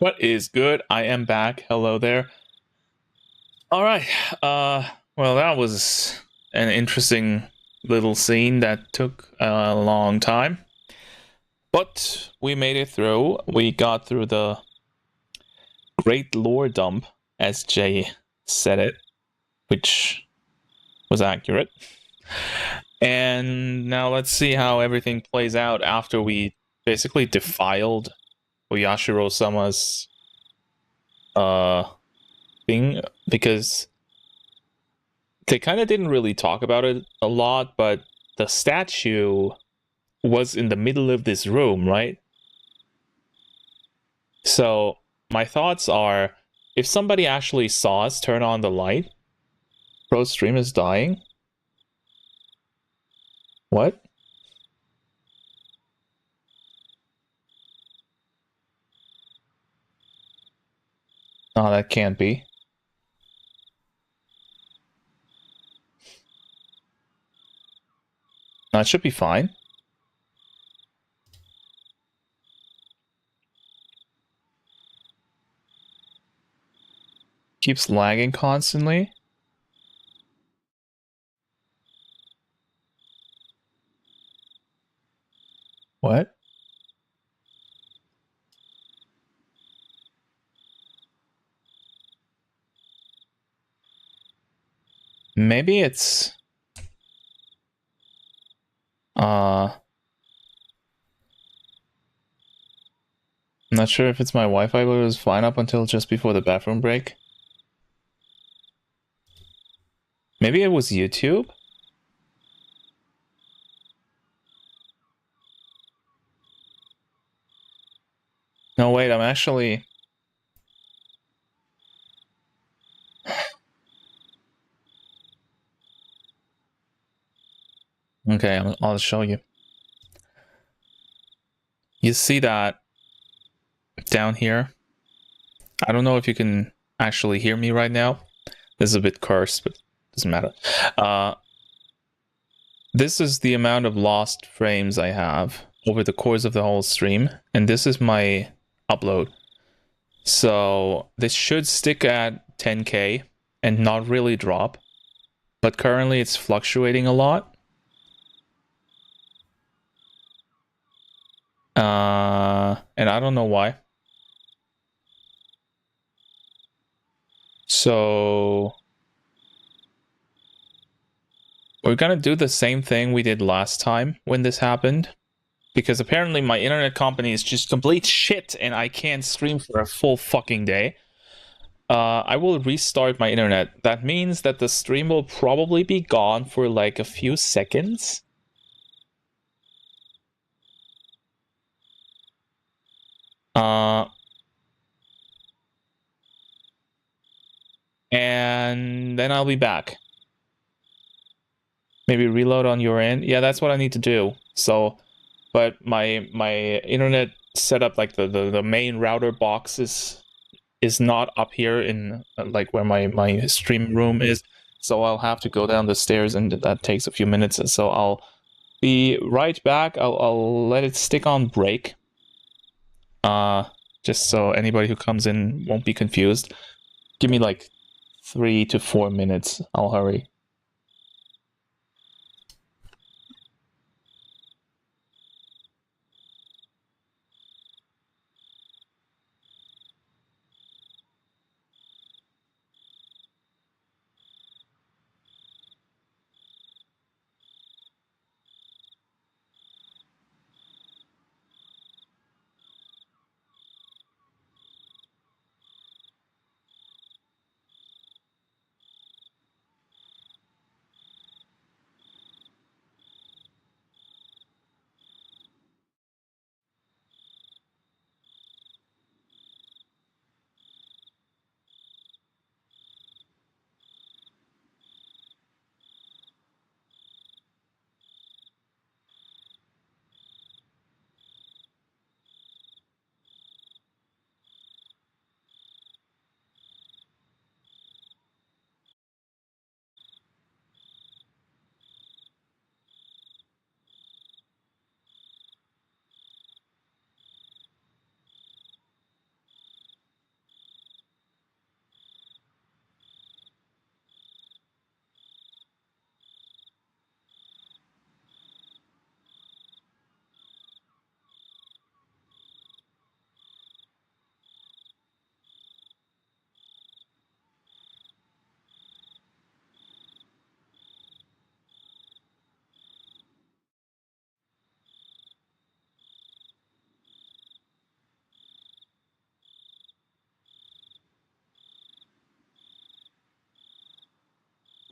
What is good? I am back. Hello there. All right. Well, that was an interesting little scene that took a long time, but we made it through. We got through the great lore dump, as Jay said it, which was accurate. And now let's see how everything plays out after we basically defiled Oyashiro-sama's thing, because they kind of didn't really talk about it a lot, but the statue was in the middle of this room, right? So my thoughts are, if somebody actually saw us turn on the light, pro stream is dying. What? Oh, that can't be. That should be fine. Keeps lagging constantly. What? Maybe it's... I'm not sure if it's my Wi-Fi, but it was fine up until just before the bathroom break. Maybe it was YouTube? No, wait, I'm actually... Okay, I'll show you. You see that down here? I don't know if you can actually hear me right now. This is a bit cursed, but doesn't matter. This is the amount of lost frames I have over the course of the whole stream, and this is my upload. So this should stick at 10K and not really drop, but currently it's fluctuating a lot. And I don't know why. So we're gonna do the same thing we did last time when this happened, because apparently my internet company is just complete shit and I can't stream for a full fucking day. I will restart my internet. That means that the stream will probably be gone for like a few seconds. And then I'll be back. Maybe reload on your end. Yeah, that's what I need to do. So, but my internet setup, like the main router box is not up here in like where my stream room is. So I'll have to go down the stairs, and that takes a few minutes. So I'll be right back. I'll let it stick on break. Just so anybody who comes in won't be confused. Give me like 3 to 4 minutes. I'll hurry.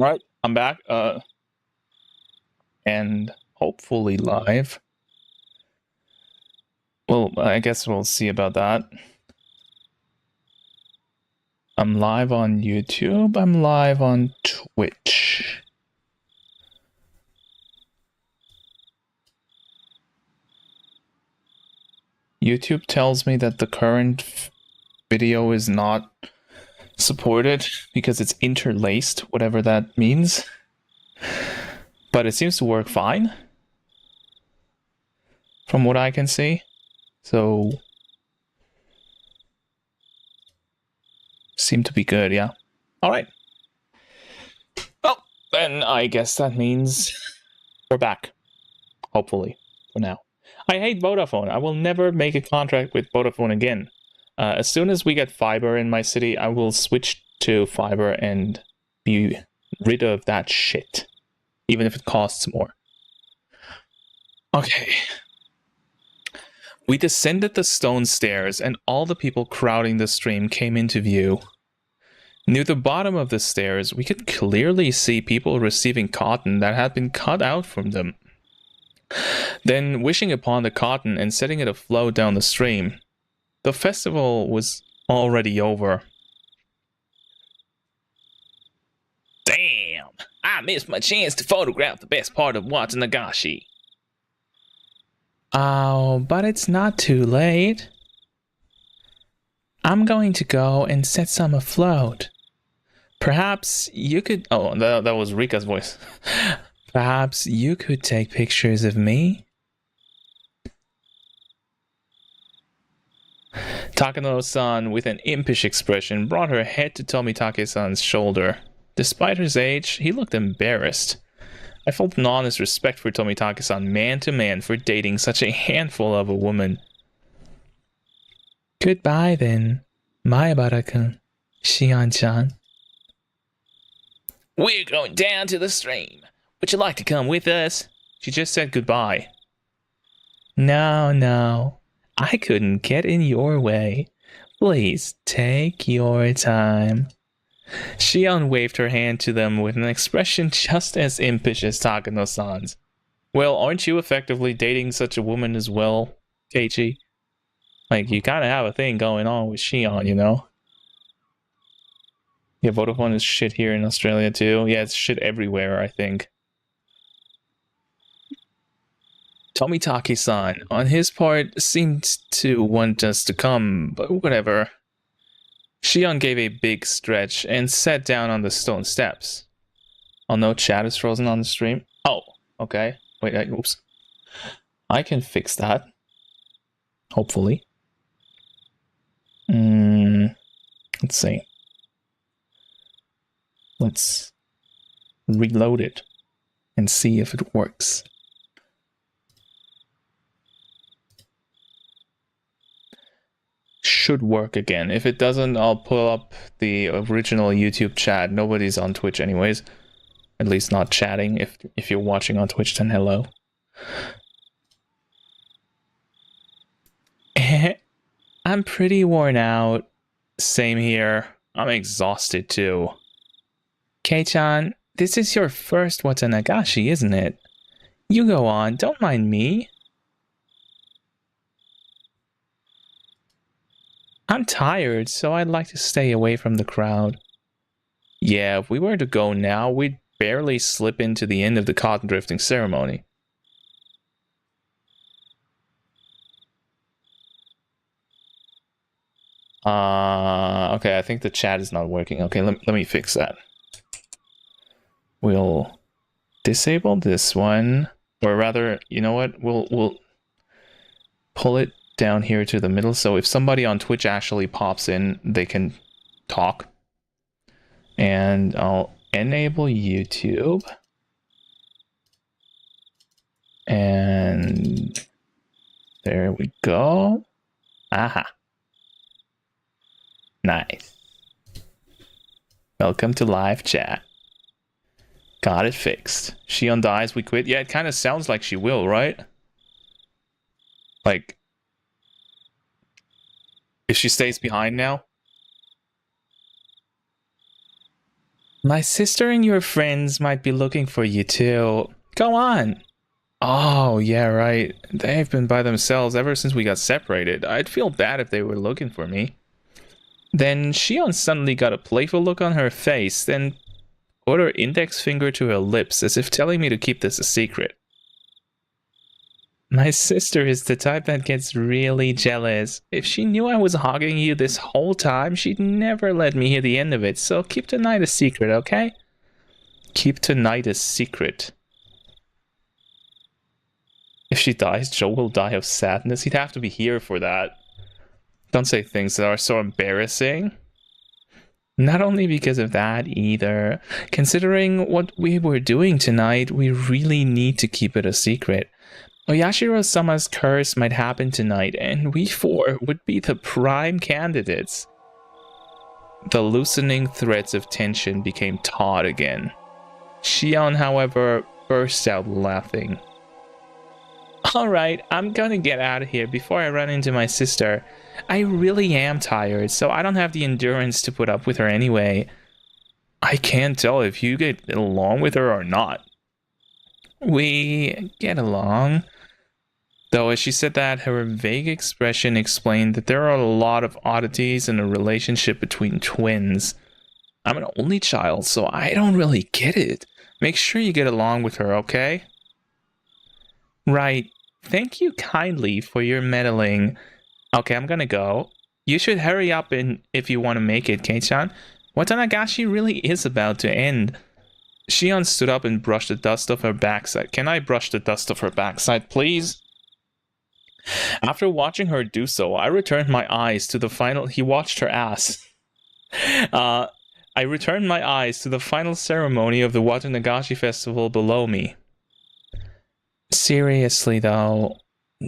Right, I'm back. And hopefully live. Well, I guess we'll see about that. I'm live on YouTube. I'm live on Twitch. YouTube tells me that the current video is not supported because it's interlaced, whatever that means. But it seems to work fine from what I can see. So seem to be good, yeah. All right. Well, then I guess that means we're back. Hopefully, for now. I hate Vodafone. I will never make a contract with Vodafone again. As soon as we get fiber in my city, I will switch to fiber and be rid of that shit. Even if it costs more. Okay. We descended the stone stairs, and all the people crowding the stream came into view. Near the bottom of the stairs, we could clearly see people receiving cotton that had been cut out from them. Then wishing upon the cotton and setting it afloat down the stream. The festival was already over. Damn! I missed my chance to photograph the best part of Watanagashi. Oh, but it's not too late. I'm going to go and set some afloat. Perhaps you could... Oh, that was Rika's voice. Perhaps you could take pictures of me? Takano-san, with an impish expression, brought her head to Tomitake-san's shoulder. Despite his age, he looked embarrassed. I felt an honest respect for Tomitake-san man to man for dating such a handful of a woman. Goodbye then, Maebara-kun, Shion-chan. We're going down to the stream. Would you like to come with us? She just said goodbye. No. I couldn't get in your way. Please take your time. Shion waved her hand to them with an expression just as impish as Takano-san's. Well, aren't you effectively dating such a woman as well, Keiichi? Like, you kind of have a thing going on with Shion, you know? Yeah, Vodafone is shit here in Australia too. Yeah, it's shit everywhere, I think. Tomitake-san, on his part, seemed to want us to come, but whatever. Shion gave a big stretch and sat down on the stone steps. Oh no, chat is frozen on the stream. Oh, okay. Wait, oops. I can fix that. Hopefully. Let's see. Let's reload it and see if it works. Should work again. If it doesn't, I'll pull up the original YouTube chat. Nobody's on Twitch anyways. At least not chatting. If you're watching on Twitch, then hello. I'm pretty worn out. Same here. I'm exhausted too. Kei-chan, this is your first Watanagashi, isn't it? You go on, don't mind me. I'm tired, so I'd like to stay away from the crowd. Yeah, if we were to go now, we'd barely slip into the end of the cotton drifting ceremony. Okay, I think the chat is not working. Okay, let me fix that. We'll disable this one, or rather, you know what? We'll pull it down here to the middle, so if somebody on Twitch actually pops in, they can talk. And I'll enable YouTube. And there we go. Aha. Nice. Welcome to live chat. Got it fixed. Shion dies, we quit. Yeah, it kind of sounds like she will, right? Like, if she stays behind now? My sister and your friends might be looking for you too. Go on. Oh, yeah, right. They've been by themselves ever since we got separated. I'd feel bad if they were looking for me. Then Shion suddenly got a playful look on her face, then put her index finger to her lips as if telling me to keep this a secret. My sister is the type that gets really jealous. If she knew I was hogging you this whole time, she'd never let me hear the end of it, so keep tonight a secret, okay? Keep tonight a secret. If she dies, Joe will die of sadness. He'd have to be here for that. Don't say things that are so embarrassing. Not only because of that either. Considering what we were doing tonight, we really need to keep it a secret. Oyashiro-sama's curse might happen tonight, and we four would be the prime candidates. The loosening threads of tension became taut again. Shion, however, burst out laughing. Alright, I'm gonna get out of here before I run into my sister. I really am tired, so I don't have the endurance to put up with her anyway. I can't tell if you get along with her or not. We get along. Though as she said that, her vague expression explained that there are a lot of oddities in a relationship between twins. I'm an only child, so I don't really get it. Make sure you get along with her, okay? Right. Thank you kindly for your meddling. Okay, I'm gonna go. You should hurry up if you want to make it, Kei-chan. Watanagashi really is about to end. Shion stood up and brushed the dust off her backside. Can I brush the dust off her backside, please? After watching her do so, I returned my eyes to the final... He watched her ass. I returned my eyes to the final ceremony of the Watanagashi festival below me. Seriously, though,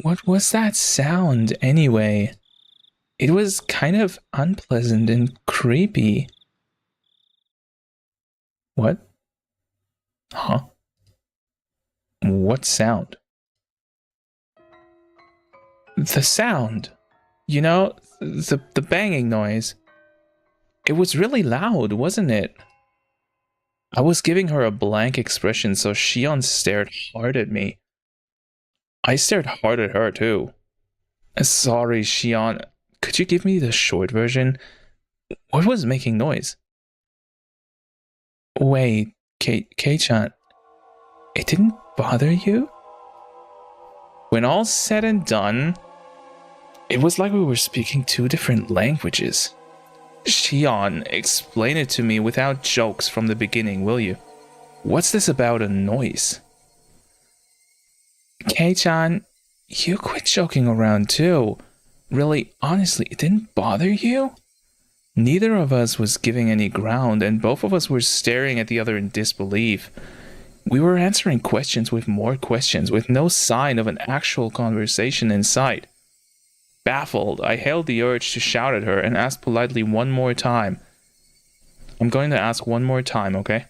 what was that sound, anyway? It was kind of unpleasant and creepy. What? Huh? What sound? The sound. You know, the banging noise. It was really loud, wasn't it? I was giving her a blank expression, so Shion stared hard at me. I stared hard at her, too. Sorry, Shion. Could you give me the short version? What was making noise? Wait, Kei-chan. It didn't bother you? When all's said and done, it was like we were speaking two different languages. Shion, explain it to me without jokes from the beginning, will you? What's this about a noise? Kei-chan, you quit joking around too. Really, honestly, it didn't bother you? Neither of us was giving any ground, and both of us were staring at the other in disbelief. We were answering questions with more questions, with no sign of an actual conversation in sight. Baffled, I hailed the urge to shout at her and asked politely one more time. I'm going to ask one more time, okay?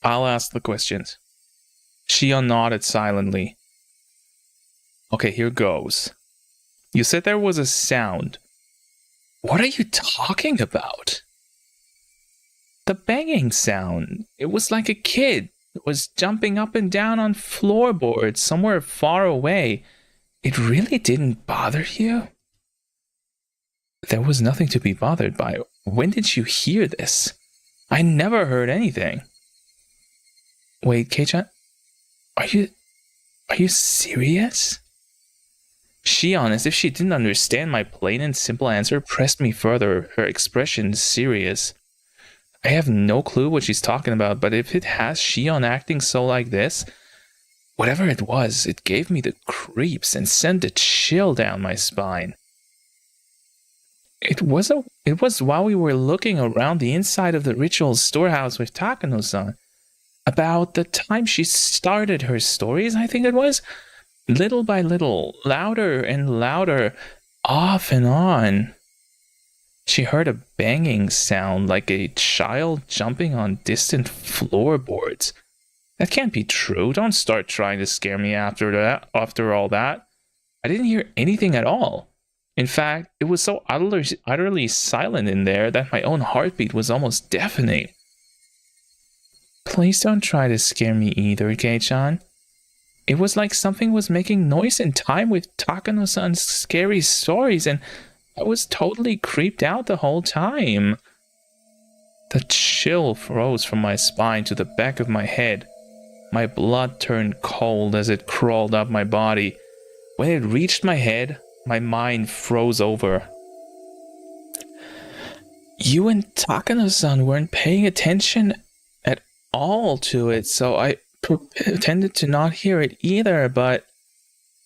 I'll ask the questions. Shion nodded silently. Okay, here goes. You said there was a sound. What are you talking about? The banging sound. It was like a kid. It was jumping up and down on floorboards somewhere far away. It really didn't bother you? There was nothing to be bothered by. When did you hear this? I never heard anything. Wait, Kei-chan? Are you serious? Shion, as if she didn't understand my plain and simple answer, pressed me further, her expression serious. I have no clue what she's talking about, but if it has Shion acting so like this, whatever it was, it gave me the creeps and sent a chill down my spine. It was while we were looking around the inside of the ritual storehouse with Takano-san. About the time she started her stories, I think it was. Little by little, louder and louder, off and on. She heard a banging sound like a child jumping on distant floorboards. That can't be true. Don't start trying to scare me after all that. I didn't hear anything at all. In fact, it was so utterly silent in there that my own heartbeat was almost deafening. Please don't try to scare me either, Kei-chan. It was like something was making noise in time with Takano-san's scary stories, and I was totally creeped out the whole time. The chill froze from my spine to the back of my head. My blood turned cold as it crawled up my body. When it reached my head, my mind froze over. You and Takano-san weren't paying attention at all to it, so I pretended to not hear it either, but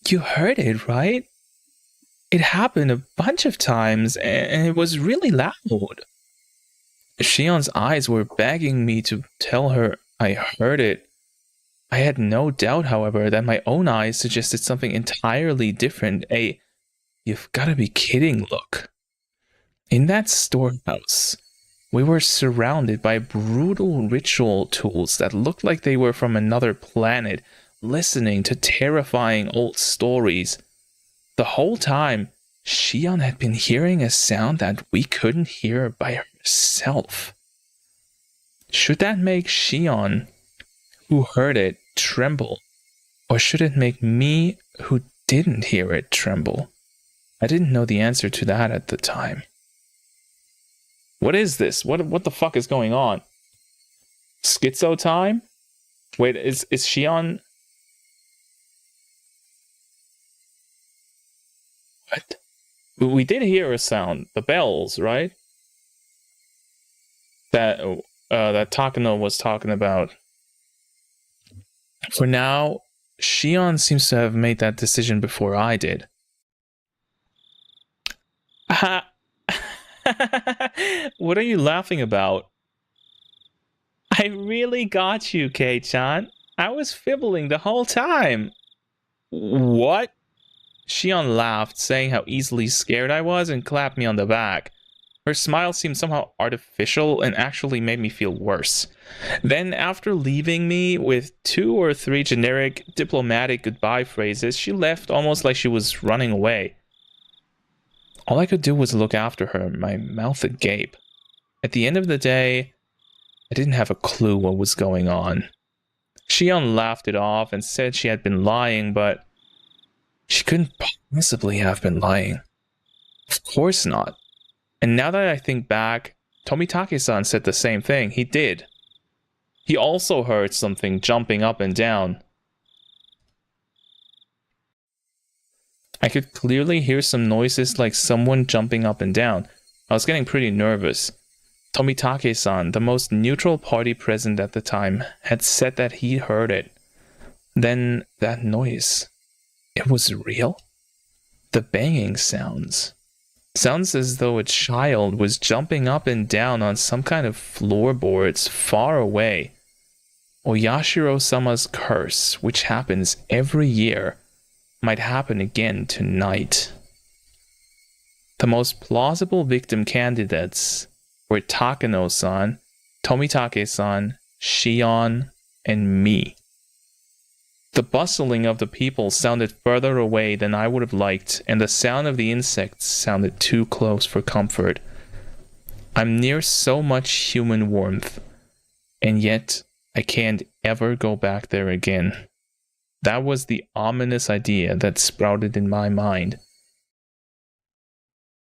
you heard it, right? It happened a bunch of times, and it was really loud. Shion's eyes were begging me to tell her I heard it. I had no doubt, however, that my own eyes suggested something entirely different, a "you've gotta be kidding" look. In that storehouse, we were surrounded by brutal ritual tools that looked like they were from another planet, listening to terrifying old stories. The whole time, Shion had been hearing a sound that we couldn't hear by herself. Should that make Shion, who heard it, tremble? Or should it make me, who didn't hear it, tremble? I didn't know the answer to that at the time. What is this? What the fuck is going on? Schizo time? Wait, is Shion... What? We did hear a sound. The bells, right? That Takano was talking about. For now, Shion seems to have made that decision before I did. What are you laughing about? I really got you, Kei-chan. I was fibbling the whole time. What? Shion laughed, saying how easily scared I was, and clapped me on the back. Her smile seemed somehow artificial and actually made me feel worse. Then, after leaving me with 2 or 3 generic diplomatic goodbye phrases, she left almost like she was running away. All I could do was look after her, my mouth agape. At the end of the day, I didn't have a clue what was going on. Shion laughed it off and said she had been lying, but she couldn't possibly have been lying. Of course not. And now that I think back, Tomitake-san said the same thing. He did. He also heard something jumping up and down. I could clearly hear some noises like someone jumping up and down. I was getting pretty nervous. Tomitake-san, the most neutral party present at the time, had said that he heard it. Then that noise. It was real? The banging sounds. Sounds as though a child was jumping up and down on some kind of floorboards far away. Oyashiro-sama's curse, which happens every year, might happen again tonight. The most plausible victim candidates were Takano-san, Tomitake-san, Shion, and me. The bustling of the people sounded further away than I would have liked, and the sound of the insects sounded too close for comfort. I'm near so much human warmth, and yet I can't ever go back there again. That was the ominous idea that sprouted in my mind.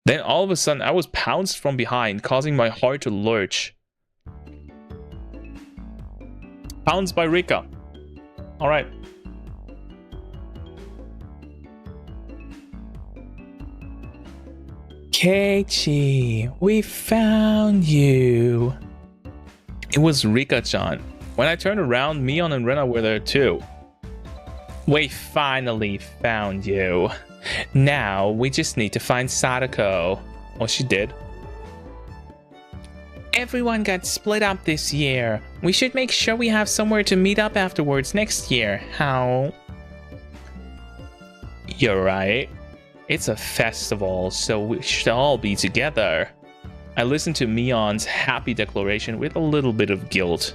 Then all of a sudden I was pounced from behind, causing my heart to lurch. Pounced by Rika. Alright. Keiichi, we found you. It was Rika-chan. When I turned around, Mion and Rena were there too. We finally found you. Now we just need to find Sadako. Well, she did. Everyone got split up this year. We should make sure we have somewhere to meet up afterwards next year. How? You're right. It's a festival, so we should all be together. I listened to Mion's happy declaration with a little bit of guilt.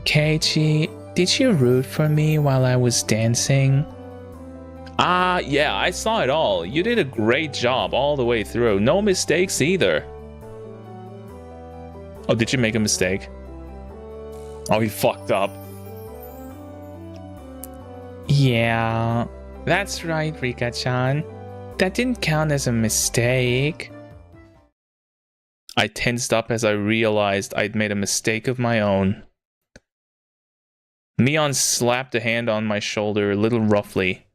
Keiichi, did you root for me while I was dancing? Yeah, I saw it all. You did a great job all the way through. No mistakes either. Oh, did you make a mistake? Oh, he fucked up. Yeah, that's right, Rika-chan. That didn't count as a mistake. I tensed up as I realized I'd made a mistake of my own. Mion slapped a hand on my shoulder a little roughly.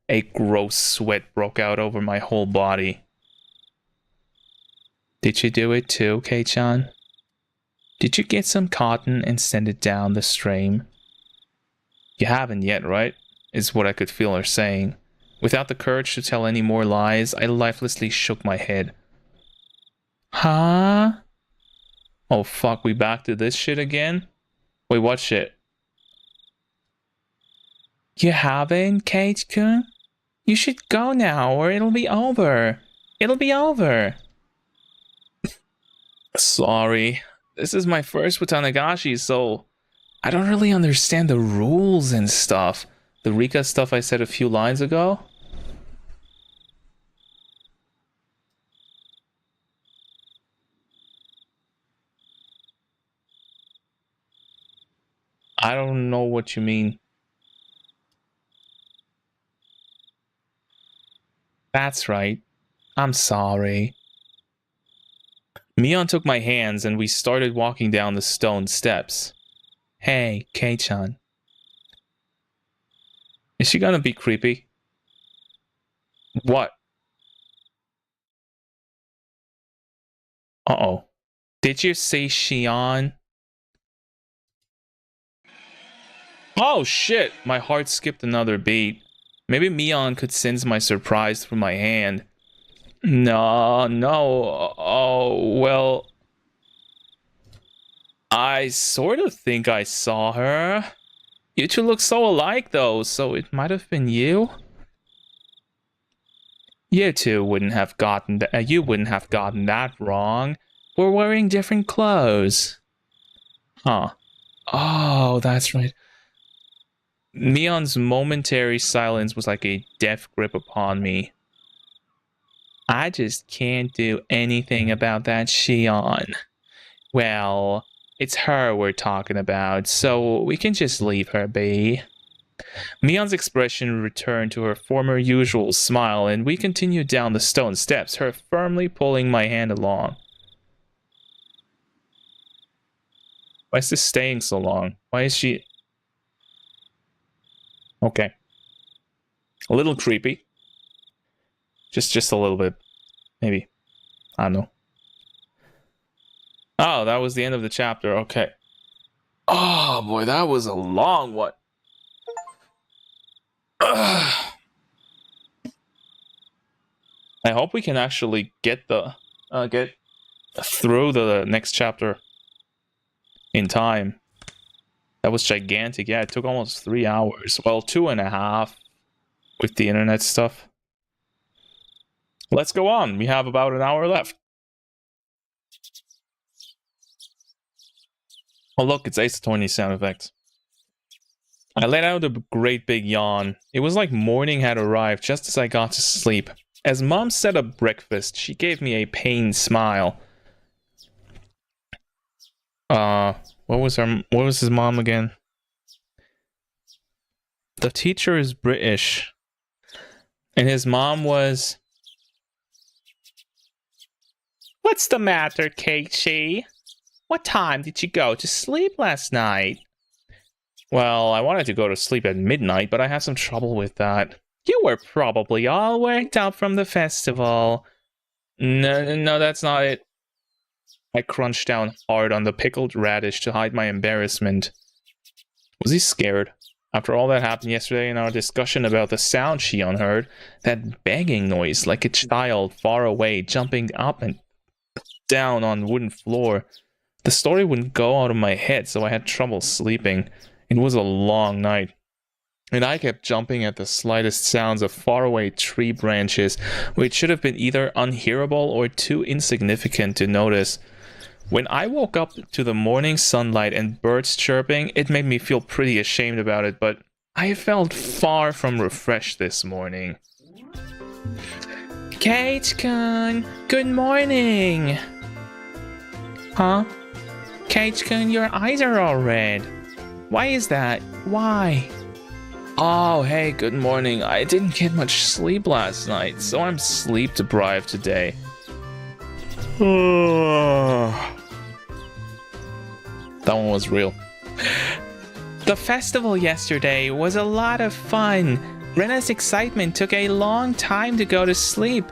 A gross sweat broke out over my whole body. Did you do it too, Kei-chan? Did you get some cotton and send it down the stream? You haven't yet, right? Is what I could feel her saying. Without the courage to tell any more lies, I lifelessly shook my head. Huh? Oh fuck, we back to this shit again? Wait, what shit? You haven't, Kate-kun? You should go now or it'll be over. It'll be over. Sorry. This is my first Watanagashi, so I don't really understand the rules and stuff. The Rika stuff I said a few lines ago? I don't know what you mean. That's right. I'm sorry. Mion took my hands and we started walking down the stone steps. Hey, Kei-chan. Is she gonna be creepy? What? Uh-oh. Did you see Shion? Oh shit! My heart skipped another beat. Maybe Mion could sense my surprise through my hand. No. Oh, well... I sort of think I saw her. You two look so alike, though, so it might have been you? You two wouldn't have gotten that wrong. We're wearing different clothes. Huh. Oh, that's right. Mion's momentary silence was like a death grip upon me. I just can't do anything about that Shion. Well, it's her we're talking about, so we can just leave her be. Mion's expression returned to her former usual smile, and we continued down the stone steps, her firmly pulling my hand along. Why is this staying so long? Why is she... Okay. A little creepy. Just a little bit. Maybe. I don't know. Oh, that was the end of the chapter. Okay. Oh, boy, that was a long one. I hope we can actually get through the next chapter in time. That was gigantic. Yeah, it took almost 3 hours. Well, 2.5 with the internet stuff. Let's go on. We have about an hour left. Oh, look, it's Ace Attorney sound effects. I let out a great big yawn. It was like morning had arrived just as I got to sleep. As Mom set up breakfast, she gave me a pained smile. What was his mom again? The teacher is British. And his mom was... What's the matter, Keiichi? What time did you go to sleep last night? Well, I wanted to go to sleep at midnight, but I had some trouble with that. You were probably all worked up from the festival. No, that's not it. I crunched down hard on the pickled radish to hide my embarrassment. Was he scared? After all that happened yesterday in our discussion about the sound Shion heard, that banging noise like a child far away jumping up and down on wooden floor. The story wouldn't go out of my head, so I had trouble sleeping. It was a long night, and I kept jumping at the slightest sounds of faraway tree branches, which should have been either unhearable or too insignificant to notice. When I woke up to the morning sunlight and birds chirping, it made me feel pretty ashamed about it, but I felt far from refreshed this morning. Kate-kun, good morning. Huh? Kate-kun, your eyes are all red. Why is that? Why? Oh, hey, good morning. I didn't get much sleep last night, so I'm sleep deprived today. That one was real. The festival yesterday was a lot of fun. Rena's excitement took a long time to go to sleep.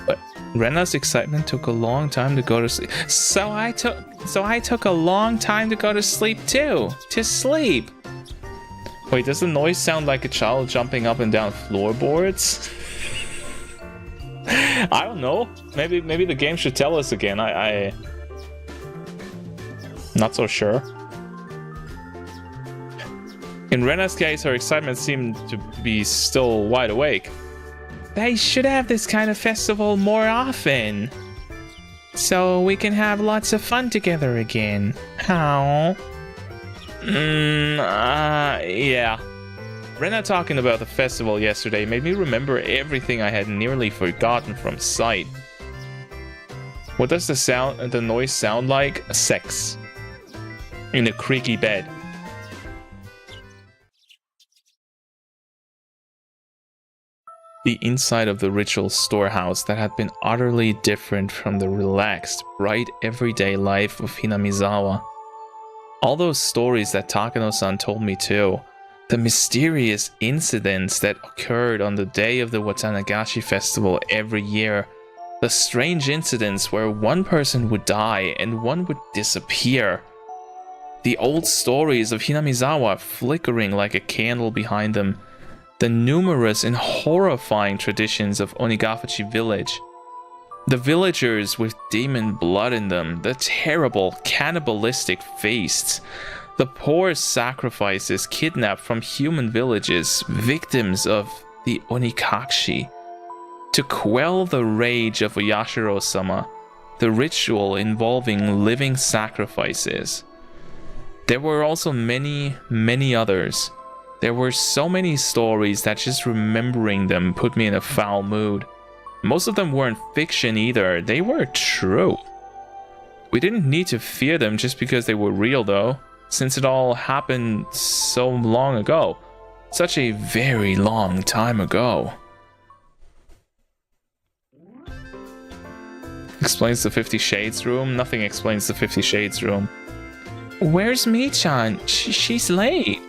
But Rena's excitement took a long time to go to sleep. So I took a long time to go to sleep too. To sleep. Wait, does the noise sound like a child jumping up and down floorboards? I don't know. Maybe the game should tell us again. I not so sure. In Rena's case, her excitement seemed to be still wide awake. They should have this kind of festival more often, so we can have lots of fun together again. How? Yeah. Rena talking about the festival yesterday made me remember everything I had nearly forgotten from sight. What does the noise sound like? Sex. In a creaky bed. The inside of the ritual storehouse that had been utterly different from the relaxed, bright, everyday life of Hinamizawa. All those stories that Takano-san told me too. The mysterious incidents that occurred on the day of the Watanagashi festival every year. The strange incidents where one person would die and one would disappear. The old stories of Hinamizawa flickering like a candle behind them. The numerous and horrifying traditions of Onigafuchi village. The villagers with demon blood in them, the terrible cannibalistic feasts, the poor sacrifices kidnapped from human villages, victims of the Onikashi. To quell the rage of Yashiro-sama, the ritual involving living sacrifices. There were also many, many others. There were so many stories that just remembering them put me in a foul mood. Most of them weren't fiction either, they were true. We didn't need to fear them just because they were real though, since it all happened so long ago. Such a very long time ago. Explains the 50 Shades room? Nothing explains the 50 Shades room. Where's Mi-chan? She's late.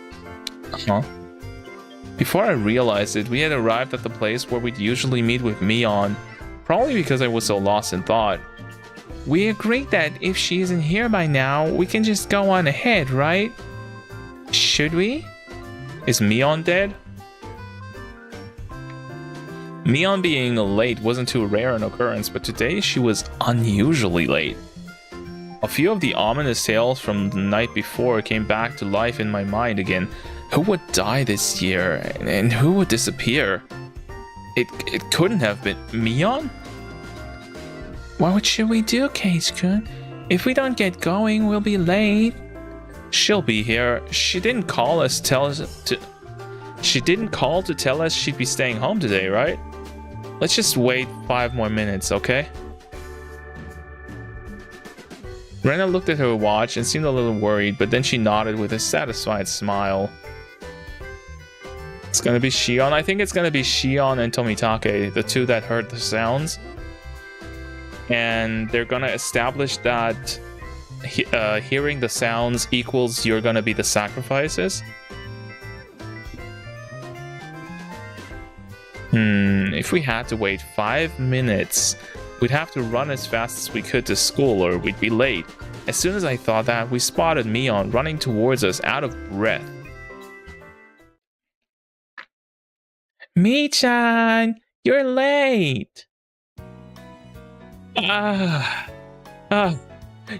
Huh? Before I realized it, we had arrived at the place where we'd usually meet with Mion. Probably because I was so lost in thought. We agreed that if she isn't here by now, we can just go on ahead, right? Should we? Is Mion dead? Mion being late wasn't too rare an occurrence, but today she was unusually late. A few of the ominous tales from the night before came back to life in my mind again. Who would die this year, and who would disappear? It couldn't have been Mion? What should we do, Kate-kun? If we don't get going, we'll be late. She'll be here. She didn't call to tell us she'd be staying home today, right? Let's just wait 5 more minutes, okay? Rena looked at her watch and seemed a little worried, but then she nodded with a satisfied smile. It's gonna be Shion. I think it's gonna be Shion and Tomitake, the two that heard the sounds. And they're gonna establish that hearing the sounds equals you're gonna be the sacrifices. If we had to wait 5 minutes, we'd have to run as fast as we could to school or we'd be late. As soon as I thought that, we spotted Mion running towards us out of breath. Mi-chan, you're late.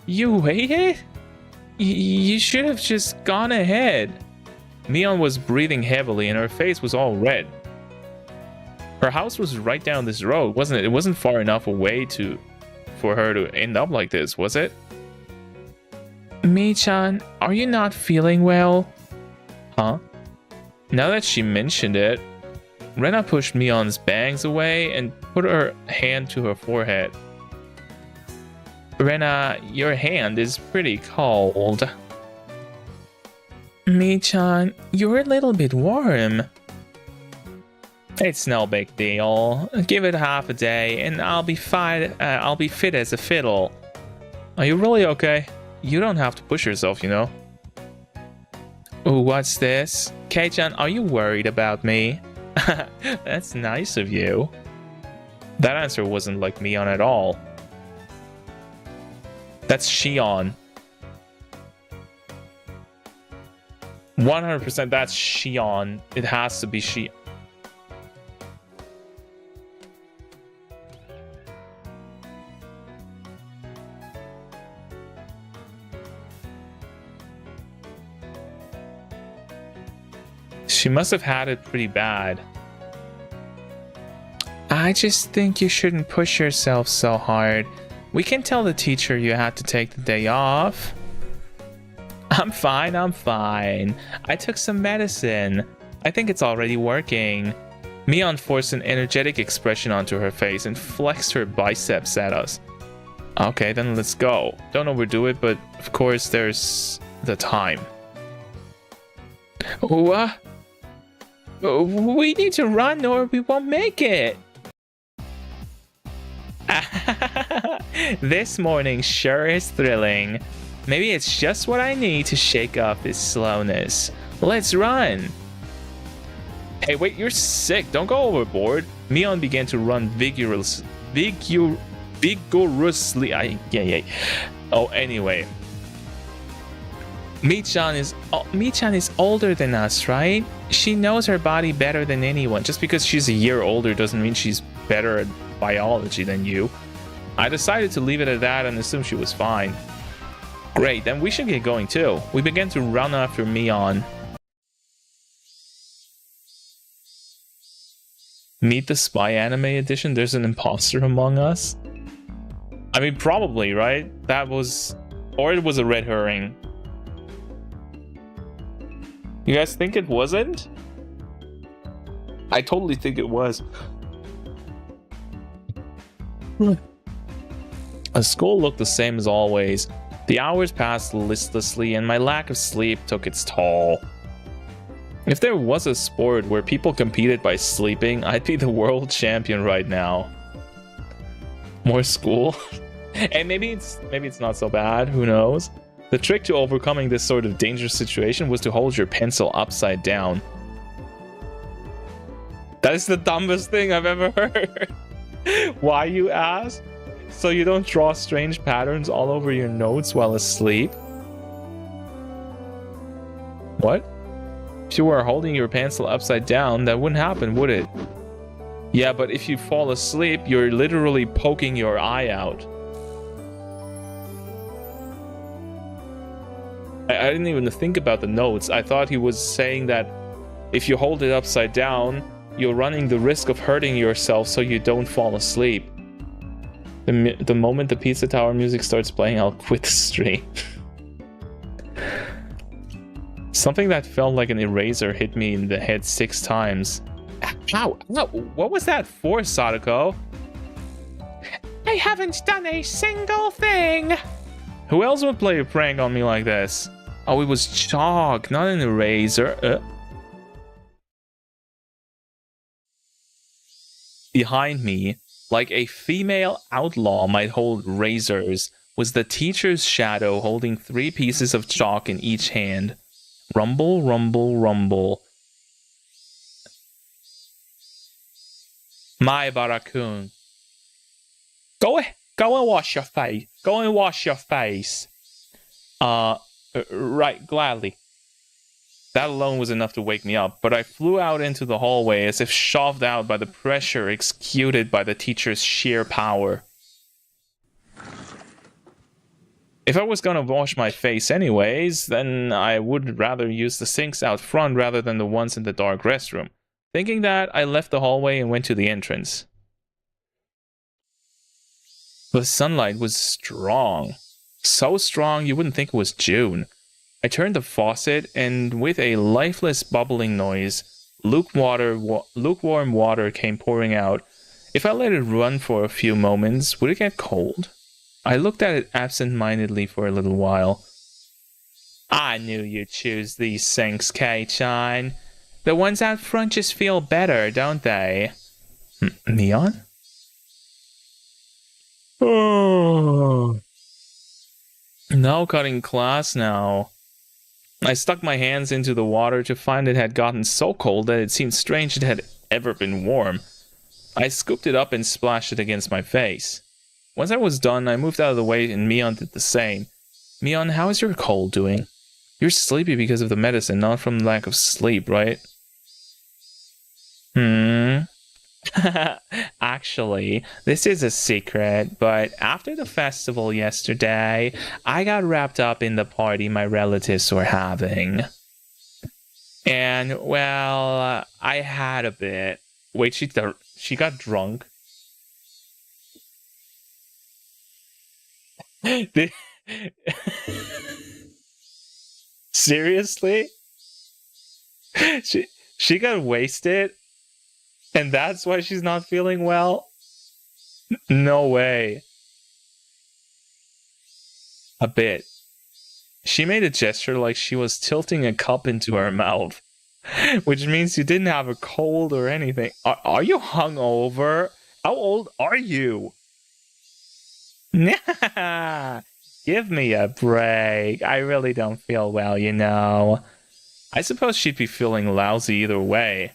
You waited? You should have just gone ahead. Mion was breathing heavily and her face was all red. Her house was right down this road, wasn't it? It wasn't far enough away for her to end up like this, was it? Mi-chan, are you not feeling well? Huh? Now that she mentioned it, Rena pushed Mion's bangs away and put her hand to her forehead. Rena, your hand is pretty cold. Mi-chan, you're a little bit warm. It's no big deal. Give it half a day and I'll be fine. I'll be fit as a fiddle. Are you really okay? You don't have to push yourself, you know. Oh, what's this? Kei-chan, are you worried about me? That's nice of you. That answer wasn't like Mion at all. That's Shion. 100% that's Shion. It has to be Shion. She must have had it pretty bad. I just think you shouldn't push yourself so hard. We can tell the teacher you had to take the day off. I'm fine. I took some medicine. I think it's already working. Mion forced an energetic expression onto her face and flexed her biceps at us. Okay, then let's go. Don't overdo it, but of course there's the time. What? We need to run or we won't make it. This morning sure is thrilling. Maybe it's just what I need to shake off this slowness. Let's run. Hey, wait, you're sick. Don't go overboard. Mion began to run vigorously. Oh, anyway. Mi-chan is older than us, right? She knows her body better than anyone. Just because she's a year older doesn't mean she's better at biology than you. I decided to leave it at that and assume she was fine. Great, then we should get going too. We began to run after Mion. Meet the Spy Anime Edition? There's an imposter among us? I mean, probably, right? That was... Or it was a red herring. You guys think it wasn't? I totally think it was. The school looked the same as always. The hours passed listlessly and my lack of sleep took its toll. If there was a sport where people competed by sleeping, I'd be the world champion right now. More school? And maybe it's not so bad, who knows? The trick to overcoming this sort of dangerous situation was to hold your pencil upside down. That is the dumbest thing I've ever heard. Why, you ask? So you don't draw strange patterns all over your notes while asleep? What? If you were holding your pencil upside down, that wouldn't happen, would it? Yeah, but if you fall asleep, you're literally poking your eye out. I didn't even think about the notes. I thought he was saying that if you hold it upside down, you're running the risk of hurting yourself so you don't fall asleep. The moment the Pizza Tower music starts playing, I'll quit the stream. Something that felt like an eraser hit me in the head 6 times. Ow! Ow! What was that for, Sadako? I haven't done a single thing! Who else would play a prank on me like this? Oh, it was chalk, not an eraser. Behind me, like a female outlaw might hold razors, was the teacher's shadow holding 3 pieces of chalk in each hand. Rumble, rumble, rumble. My Barakun. Go and wash your face. Go and wash your face. Right, gladly. That alone was enough to wake me up, but I flew out into the hallway as if shoved out by the pressure executed by the teacher's sheer power. If I was gonna wash my face anyways, then I would rather use the sinks out front rather than the ones in the dark restroom. Thinking that, I left the hallway and went to the entrance. The sunlight was strong. So strong you wouldn't think it was June. I turned the faucet, and with a lifeless bubbling noise, lukewarm water came pouring out. If I let it run for a few moments, would it get cold? I looked at it absent-mindedly for a little while. I knew you'd choose these sinks, Kei-chan. The ones out front just feel better, don't they? Neon? Oh. No cutting class now. I stuck my hands into the water to find it had gotten so cold that it seemed strange it had ever been warm. I scooped it up and splashed it against my face. Once I was done, I moved out of the way and Mion did the same. Mion, how is your cold doing? You're sleepy because of the medicine, not from lack of sleep, right? Actually, this is a secret, but after the festival yesterday, I got wrapped up in the party my relatives were having. And, well, I had a bit. Wait, she got drunk? Seriously? She got wasted? And that's why she's not feeling well? No way. A bit. She made a gesture like she was tilting a cup into her mouth. Which means you didn't have a cold or anything. Are you hungover? How old are you? Nah, give me a break. I really don't feel well, you know. I suppose she'd be feeling lousy either way.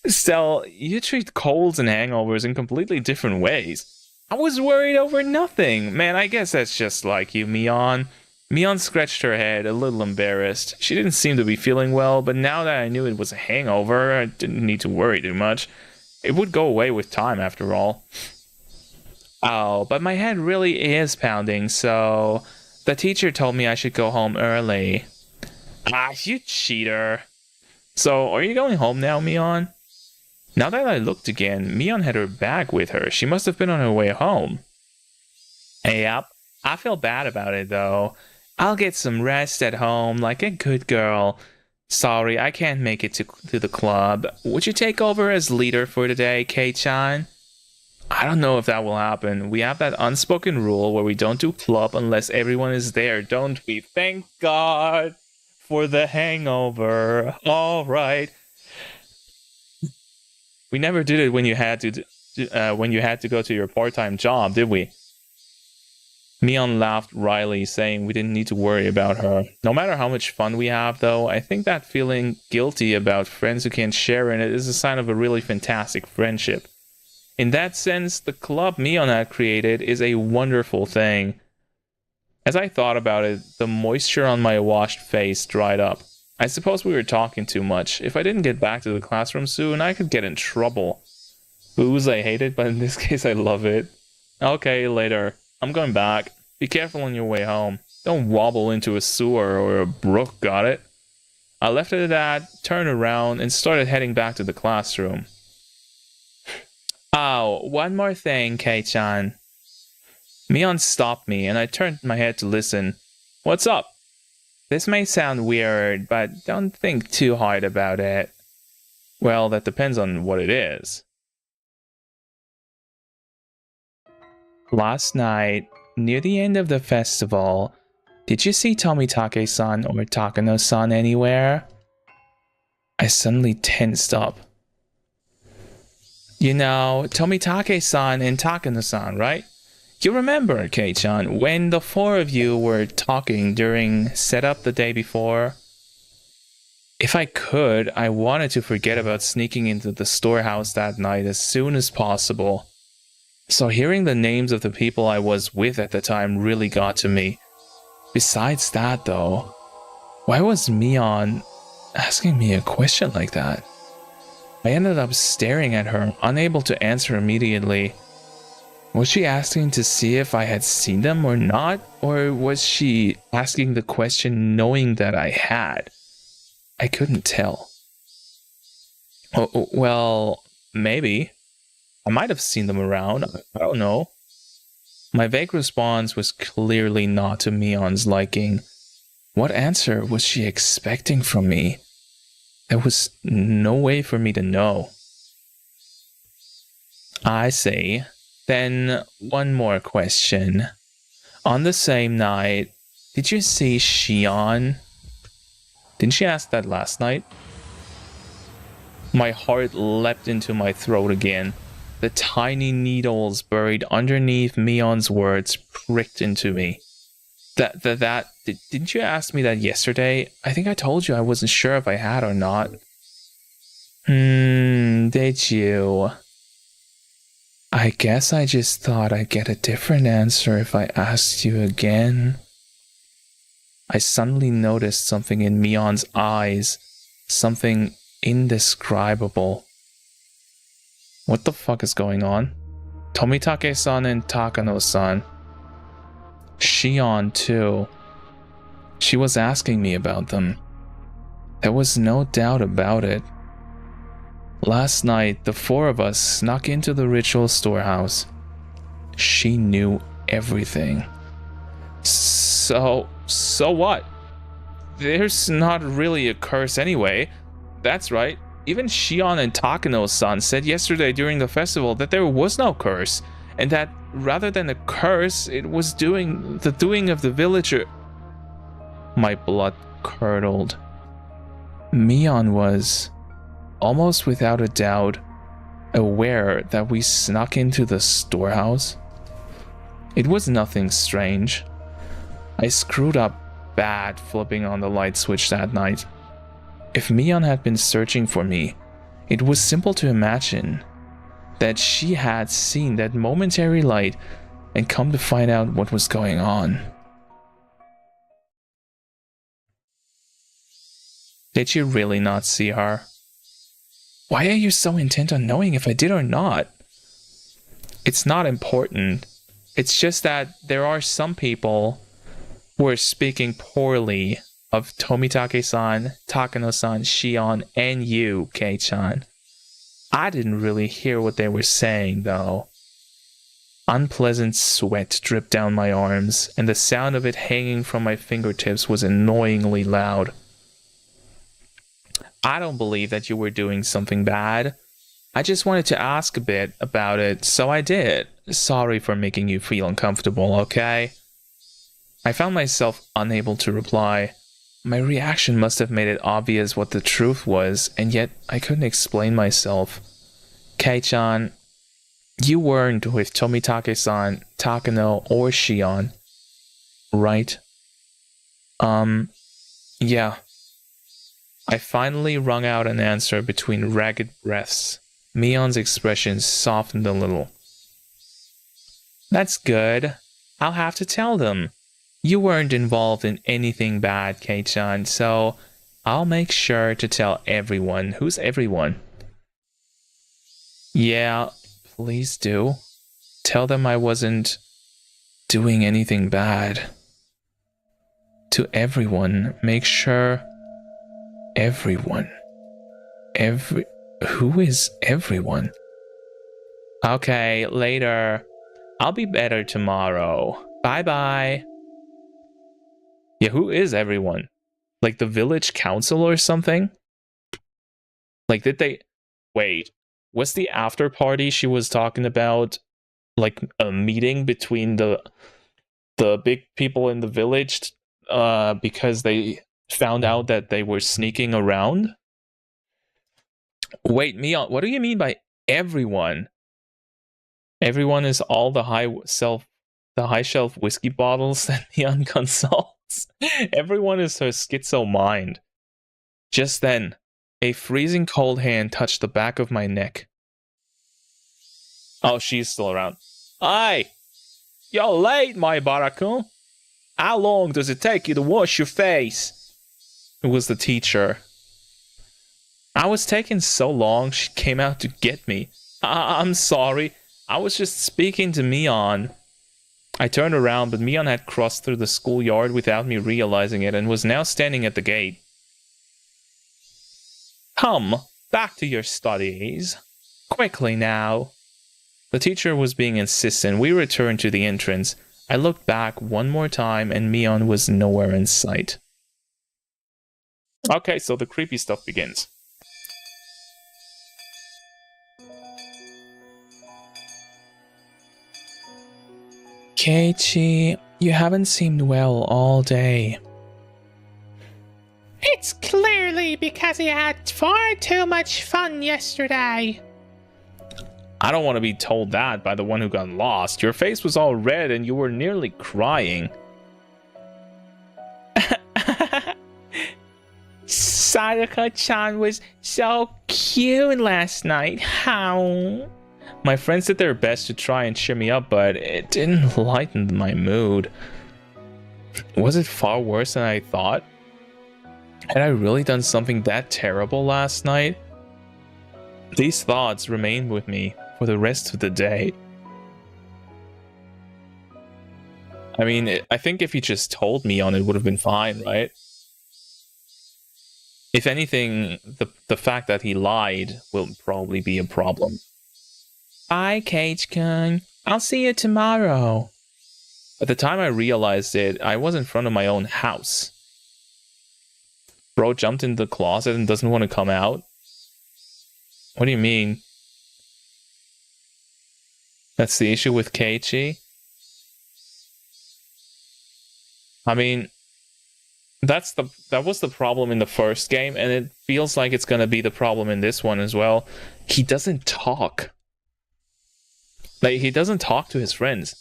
Still, you treat colds and hangovers in completely different ways. I was worried over nothing. Man, I guess that's just like you, Mion. Mion scratched her head, a little embarrassed. She didn't seem to be feeling well, but now that I knew it was a hangover, I didn't need to worry too much. It would go away with time, after all. Oh, but my head really is pounding, so... The teacher told me I should go home early. Ah, you cheater. So, are you going home now, Mion? Now that I looked again, Mion had her bag with her. She must have been on her way home. Yep, I feel bad about it, though. I'll get some rest at home like a good girl. Sorry, I can't make it to the club. Would you take over as leader for today, Kei-chan? I don't know if that will happen. We have that unspoken rule where we don't do club unless everyone is there, don't we? Thank God for the hangover. All right. We never did it when you had to go to your part-time job, did we? Mion laughed wryly, saying we didn't need to worry about her. No matter how much fun we have, though, I think that feeling guilty about friends who can't share in it is a sign of a really fantastic friendship. In that sense, the club Mion had created is a wonderful thing. As I thought about it, the moisture on my washed face dried up. I suppose we were talking too much. If I didn't get back to the classroom soon, I could get in trouble. Booze, I hate it, but in this case I love it. Okay, later. I'm going back. Be careful on your way home. Don't wobble into a sewer or a brook, got it? I left it at that, turned around, and started heading back to the classroom. Oh, one more thing, Kei-chan. Mion stopped me, and I turned my head to listen. What's up? This may sound weird, but don't think too hard about it. Well, that depends on what it is. Last night, near the end of the festival, did you see Tomitake-san or Takano-san anywhere? I suddenly tensed up. You know, Tomitake-san and Takano-san, right? You remember, Kei-chan, when the four of you were talking during setup the day before? If I could, I wanted to forget about sneaking into the storehouse that night as soon as possible. So hearing the names of the people I was with at the time really got to me. Besides that, though, why was Mion asking me a question like that? I ended up staring at her, unable to answer immediately. Was she asking to see if I had seen them or not? Or was she asking the question knowing that I had? I couldn't tell. Oh, well, maybe. I might have seen them around. I don't know. My vague response was clearly not to Mion's liking. What answer was she expecting from me? There was no way for me to know. I see. Then, one more question. On the same night, Did you see Shion? Didn't she ask that last night? My heart leapt into my throat again. The tiny needles buried underneath Mion's words pricked into me. Didn't you ask me that yesterday? I think I told you I wasn't sure if I had or not. Did you? I guess I just thought I'd get a different answer if I asked you again. I suddenly noticed something in Mion's eyes. Something indescribable. What the fuck is going on? Tomitake-san and Takano-san. Shion, too. She was asking me about them. There was no doubt about it. Last night, the four of us snuck into the ritual storehouse. She knew everything. So what? There's not really a curse anyway. That's right. Even Shion and Takano-san said yesterday during the festival that there was no curse, and that rather than a curse, it was the doing of the villager. My blood curdled. Mion was, almost without a doubt, aware that we snuck into the storehouse. It was nothing strange. I screwed up bad flipping on the light switch that night. If Mion had been searching for me, it was simple to imagine that she had seen that momentary light and come to find out what was going on. Did you really not see her? Why are you so intent on knowing if I did or not? It's not important. It's just that there are some people who are speaking poorly of Tomitake-san, Takano-san, Shion, and you, Kei-chan. I didn't really hear what they were saying, though. Unpleasant sweat dripped down my arms, and the sound of it hanging from my fingertips was annoyingly loud. I don't believe that you were doing something bad. I just wanted to ask a bit about it, so I did. Sorry for making you feel uncomfortable, okay? I found myself unable to reply. My reaction must have made it obvious what the truth was, and yet I couldn't explain myself. Kei-chan, you weren't with Tomitake-san, Takano, or Shion, right? Yeah. I finally wrung out an answer between ragged breaths. Mion's expression softened a little. That's good. I'll have to tell them. You weren't involved in anything bad, Kei-chan, so I'll make sure to tell everyone. Who's everyone? Yeah, please do. Tell them I wasn't doing anything bad. To everyone, make sure... Everyone. Who is everyone? Okay, later. I'll be better tomorrow. Bye-bye. Yeah, who is everyone? Like the village council or something? Like, did they... Wait, was the after party she was talking about like a meeting between the big people in the village because they found out that they were sneaking around? Wait, Mion, what do you mean by everyone? Everyone is all the high shelf whiskey bottles that Mion consults. Everyone is her schizo mind. Just then, a freezing cold hand touched the back of my neck. Oh, she's still around. Aye! You're late, my Barakun. How long does it take you to wash your face? It was the teacher. I was taking so long, she came out to get me. I'm sorry. I was just speaking to Mion. I turned around, but Mion had crossed through the schoolyard without me realizing it and was now standing at the gate. Come, back to your studies. Quickly now. The teacher was being insistent. We returned to the entrance. I looked back one more time and Mion was nowhere in sight. Okay, so the creepy stuff begins. Keiichi, you haven't seemed well all day. It's clearly because he had far too much fun yesterday. I don't want to be told that by the one who got lost. Your face was all red and you were nearly crying. Sadaka-chan was so cute last night. How? My friends did their best to try and cheer me up, but it didn't lighten my mood. Was it far worse than I thought? Had I really done something that terrible last night? These thoughts remained with me for the rest of the day. I mean, I think if he just told me on it would have been fine, right? If anything, the fact that he lied will probably be a problem. Bye, Keiichi-kun. I'll see you tomorrow. At the time I realized it, I was in front of my own house. Bro jumped in the closet and doesn't want to come out? What do you mean? That's the issue with Keiichi? I mean, that was the problem in the first game, and it feels like it's gonna be the problem in this one as well. He doesn't talk. Like, he doesn't talk to his friends.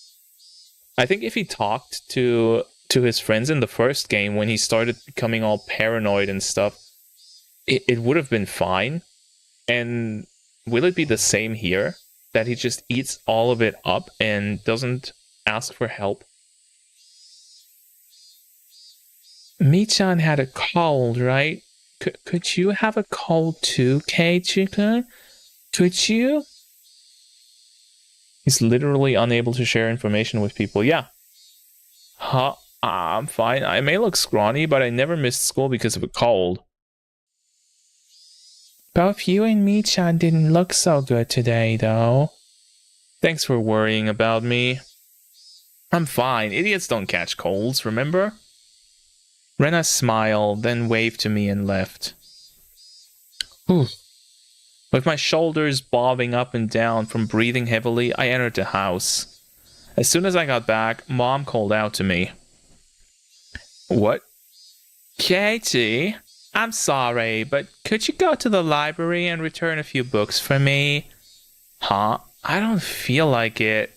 I think if he talked to his friends in the first game when he started becoming all paranoid and stuff, it would have been fine. And will it be the same here? That he just eats all of it up and doesn't ask for help? Mi-chan had a cold, right? Could you have a cold too, Keiichi-kun? Could you? He's literally unable to share information with people. Yeah. Huh? I'm fine. I may look scrawny, but I never missed school because of a cold. Both you and Mi-chan didn't look so good today, though. Thanks for worrying about me. I'm fine. Idiots don't catch colds, remember? Rena smiled, then waved to me and left. Whew. With my shoulders bobbing up and down from breathing heavily, I entered the house. As soon as I got back, Mom called out to me. What? Keiichi, I'm sorry, but could you go to the library and return a few books for me? Huh? I don't feel like it.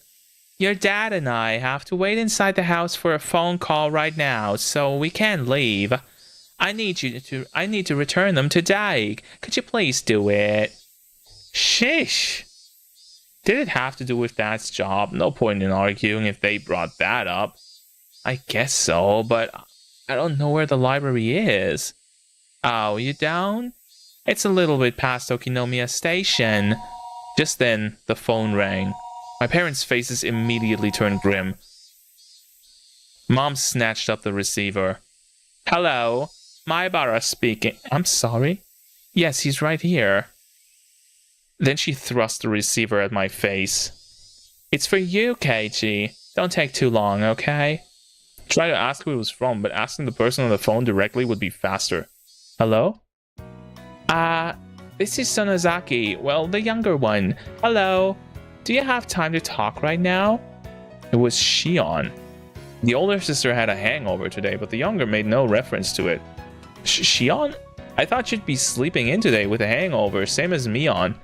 Your dad and I have to wait inside the house for a phone call right now, so we can't leave. I need to return them today. Could you please do it? Shish! Did it have to do with Dad's job? No point in arguing if they brought that up. I guess so, but I don't know where the library is. Oh, you don't? It's a little bit past Okinomiya Station. Just then, the phone rang. My parents' faces immediately turned grim. Mom snatched up the receiver. Hello, Maibara speaking. I'm sorry? Yes, he's right here. Then she thrust the receiver at my face. It's for you, Keiichi. Don't take too long, okay? Try to ask who it was from, but asking the person on the phone directly would be faster. Hello? This is Sonozaki. Well, the younger one. Hello. Do you have time to talk right now? It was Shion. The older sister had a hangover today, but the younger made no reference to it. Shion? I thought she'd be sleeping in today with a hangover, same as Mion.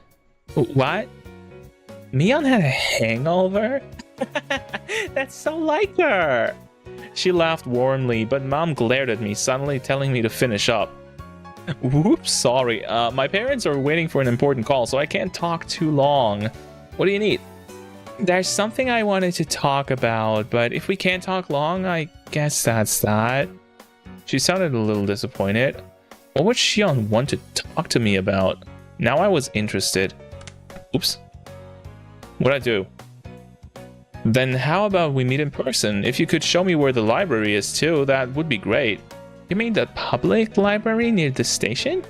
What? Mion had a hangover? That's so like her. She laughed warmly, but Mom glared at me, suddenly telling me to finish up. Whoops, sorry. My parents are waiting for an important call, so I can't talk too long. What do you need? There's something I wanted to talk about, but if we can't talk long, I guess that's that. She sounded a little disappointed. What would Shion want to talk to me about? Now I was interested. Oops. What'd I do? Then how about we meet in person? If you could show me where the library is too, that would be great. You mean the public library near the station?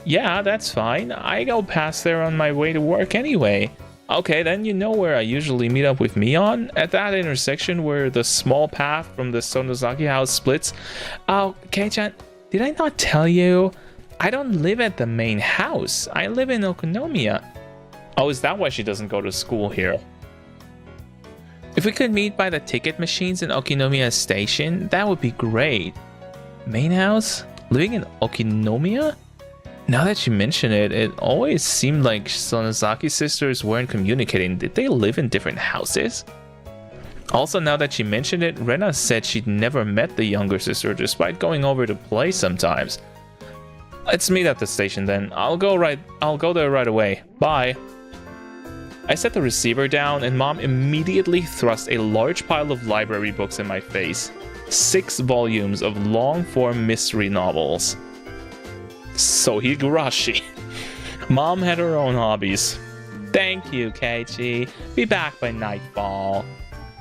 Yeah, that's fine. I go past there on my way to work anyway. Okay, then you know where I usually meet up with Mion? At that intersection where the small path from the Sonozaki house splits. Oh, Kei-chan, did I not tell you? I don't live at the main house. I live in Okinomiya. Oh, is that why she doesn't go to school here? If we could meet by the ticket machines in Okinomiya Station, that would be great. Main house? Living in Okinomiya? Now that you mention it, it always seemed like Sonozaki's sisters weren't communicating. Did they live in different houses? Also, now that you mentioned it, Rena said she'd never met the younger sister despite going over to play sometimes. Let's meet at the station then. I'll go there right away. Bye. I set the receiver down and Mom immediately thrust a large pile of library books in my face. 6 volumes of long-form mystery novels. So Higurashi. Mom had her own hobbies. Thank you, Keiichi. Be back by nightfall.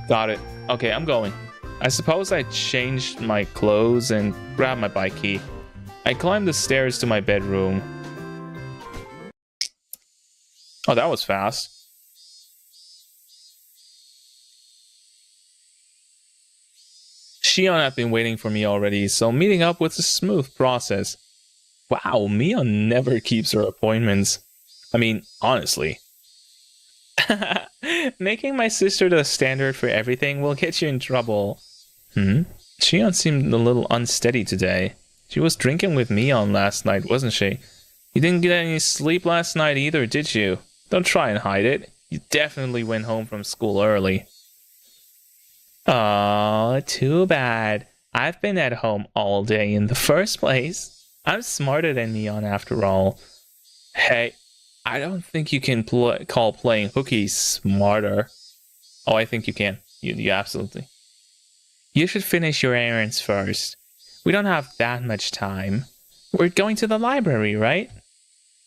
Got it. Okay, I'm going. I suppose I changed my clothes and grabbed my bike key. I climbed the stairs to my bedroom. Oh, that was fast. Shion had been waiting for me already, so meeting up was a smooth process. Wow, Mia never keeps her appointments. I mean, honestly. Making my sister the standard for everything will get you in trouble. Shion seemed a little unsteady today. She was drinking with Mion last night, wasn't she? You didn't get any sleep last night either, did you? Don't try and hide it. You definitely went home from school early. Oh, too bad. I've been at home all day in the first place. I'm smarter than Mion after all. Hey, I don't think you can call playing hooky smarter. Oh, I think you can. You absolutely. You should finish your errands first. We don't have that much time. We're going to the library, right?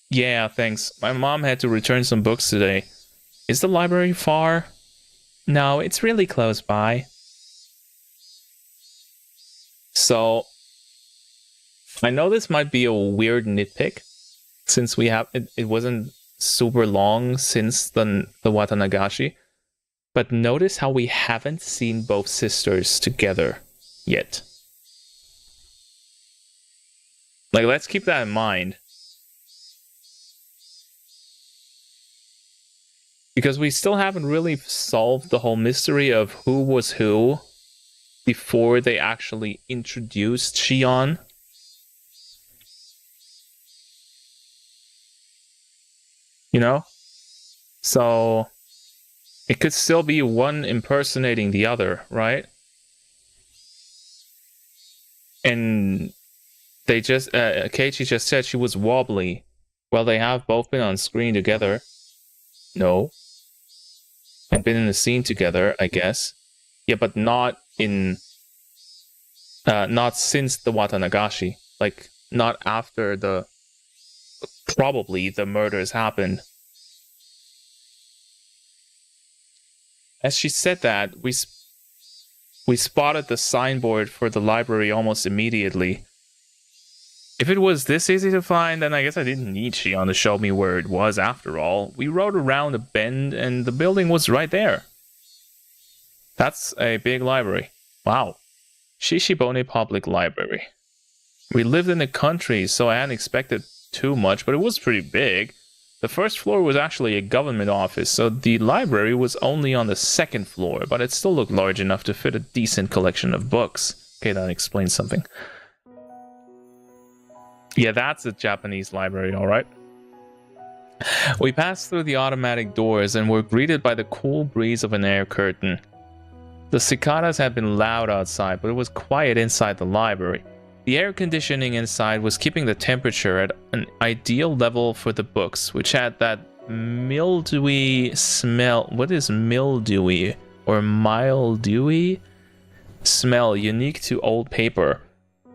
Yeah, thanks. My mom had to return some books today. Is the library far? No, it's really close by. So, I know this might be a weird nitpick, since we have it wasn't super long since the Watanagashi, but notice how we haven't seen both sisters together yet. Like, let's keep that in mind. Because we still haven't really solved the whole mystery of who was who before they actually introduced Shion. You know? So, it could still be one impersonating the other, right? And they just, Keiichi just said she was wobbly. Well, they have both been on screen together. No. And been in the scene together, I guess. Yeah, but not in... not since the Watanagashi. Like, not after the... Probably the murders happened. As she said that, we spotted the signboard for the library almost immediately. If it was this easy to find, then I guess I didn't need Shion to show me where it was after all. We rode around a bend and the building was right there. That's a big library. Wow. Shishibone Public Library. We lived in the country, so I hadn't expected too much, but it was pretty big. The first floor was actually a government office, so the library was only on the second floor, but it still looked large enough to fit a decent collection of books. Okay, that explains something. Yeah, that's a Japanese library, alright. We passed through the automatic doors and were greeted by the cool breeze of an air curtain. The cicadas had been loud outside, but it was quiet inside the library. The air conditioning inside was keeping the temperature at an ideal level for the books, which had that mildewy smell. What is mildewy or mildewy smell unique to old paper?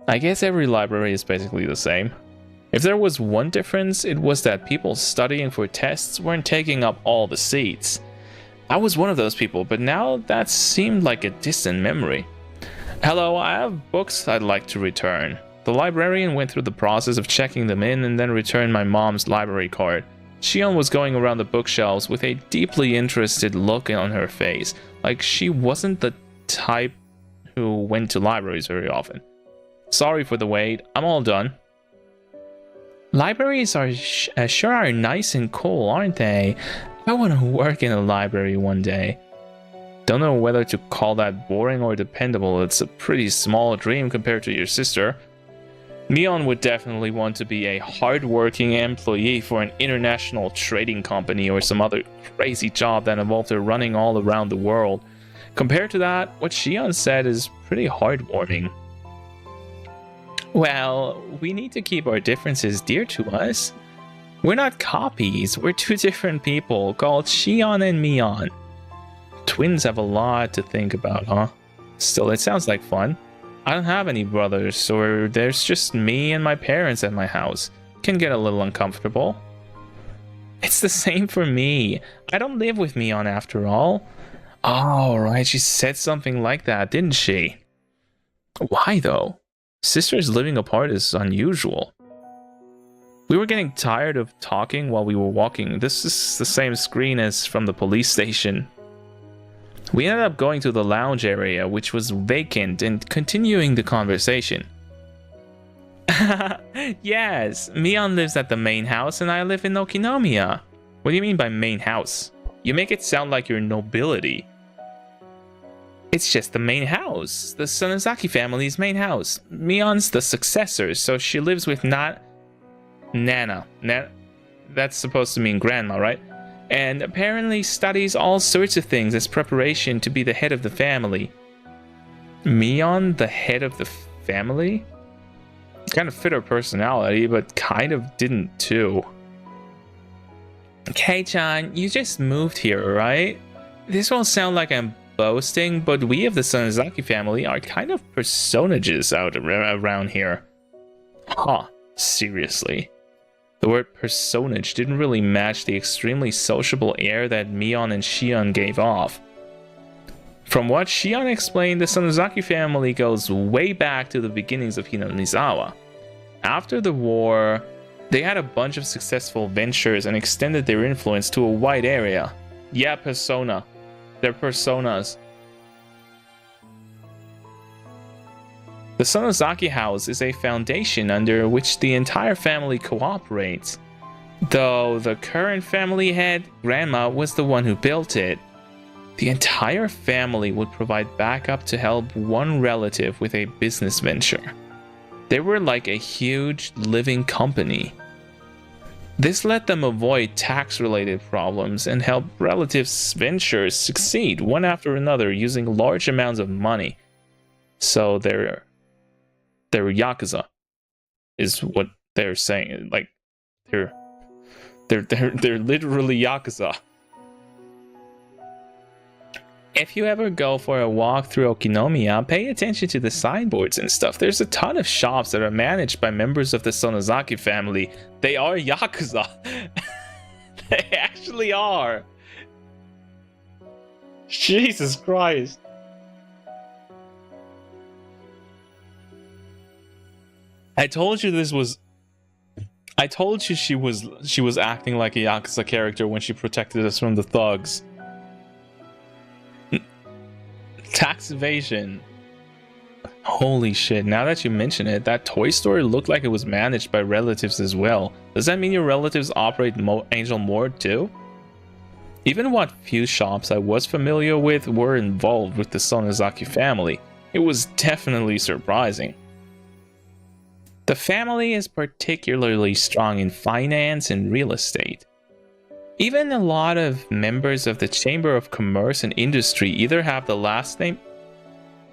I guess every library is basically the same. If there was one difference, it was that people studying for tests weren't taking up all the seats. I was one of those people, but now that seemed like a distant memory. Hello, I have books I'd like to return. The librarian went through the process of checking them in and then returned my mom's library card. Shion was going around the bookshelves with a deeply interested look on her face, like she wasn't the type who went to libraries very often. Sorry for the wait, I'm all done. Libraries are sure are nice and cool, aren't they? I want to work in a library one day. Don't know whether to call that boring or dependable. It's a pretty small dream compared to your sister. Mion would definitely want to be a hard-working employee for an international trading company or some other crazy job that involved her running all around the world. Compared to that, what Shion said is pretty heartwarming. Well, we need to keep our differences dear to us. We're not copies, we're two different people called Shion and Mion. Twins have a lot to think about, huh? Still, it sounds like fun. I don't have any brothers, so there's just me and my parents at my house. Can get a little uncomfortable. It's the same for me. I don't live with Mion after all. Oh, right, she said something like that, didn't she? Why though? Sisters living apart is unusual. We were getting tired of talking while we were walking. This is the same screen as from the police station. We ended up going to the lounge area, which was vacant, and continuing the conversation. Yes, Mion lives at the main house and I live in Okinomiya. What do you mean by main house? You make it sound like you're nobility. It's just the main house, the Sonozaki family's main house. Mion's the successor, so she lives with Nana. That's supposed to mean grandma, right? And apparently studies all sorts of things as preparation to be the head of the family. Mion, the head of the family? Kind of fit her personality, but kind of didn't too. Kei-chan, you just moved here, right? This won't sound like I'm boasting, but we of the Sonozaki family are kind of personages out around here. Huh, seriously. The word personage didn't really match the extremely sociable air that Mion and Shion gave off. From what Shion explained, the Sonozaki family goes way back to the beginnings of Hinamizawa. After the war, they had a bunch of successful ventures and extended their influence to a wide area. Yeah, persona. They're personas. The Sonozaki house is a foundation under which the entire family cooperates. Though the current family head, Grandma, was the one who built it. The entire family would provide backup to help one relative with a business venture. They were like a huge living company. This let them avoid tax-related problems and help relatives' ventures succeed one after another using large amounts of money. So they're Yakuza, is what they're saying. Like they're literally Yakuza. If you ever go for a walk through Okinomiya, pay attention to the signboards and stuff. There's a ton of shops that are managed by members of the Sonozaki family. They are Yakuza. They actually are. Jesus Christ. I told you she was acting like a Yakuza character when she protected us from the thugs. Tax evasion. Holy shit, now that you mention it, that toy store looked like it was managed by relatives as well. Does that mean your relatives operate Angel Mord too? Even what few shops I was familiar with were involved with the Sonozaki family. It was definitely surprising. The family is particularly strong in finance and real estate. Even a lot of members of the Chamber of Commerce and Industry either have the last name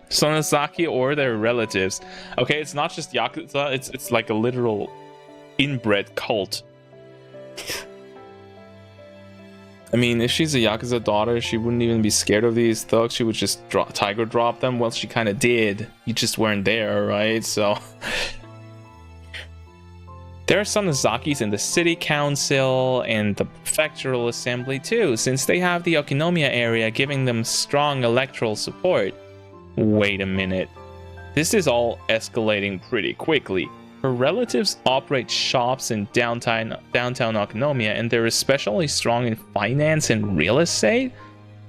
Sonozaki or their relatives. Okay, it's not just Yakuza, it's like a literal inbred cult. I mean, if she's a Yakuza daughter, she wouldn't even be scared of these thugs. She would just tiger drop them. Well, she kind of did. You just weren't there, right? So there are some Sonozakis in the city council and the prefectural assembly too, since they have the Okinomiya area giving them strong electoral support. Wait a minute. This is all escalating pretty quickly. Her relatives operate shops in downtown Okinomiya, and they're especially strong in finance and real estate.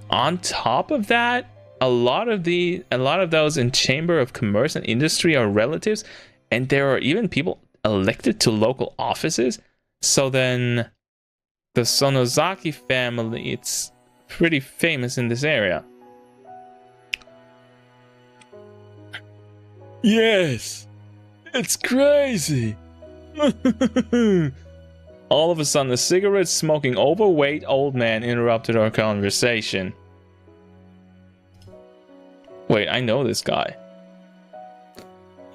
On top of that, a lot of those in Chamber of Commerce and Industry are relatives, and there are even people elected to local offices. So then the Sonozaki family, it's pretty famous in this area. Yes, it's crazy. All of a sudden, a cigarette-smoking, overweight old man interrupted our conversation. Wait, I know this guy.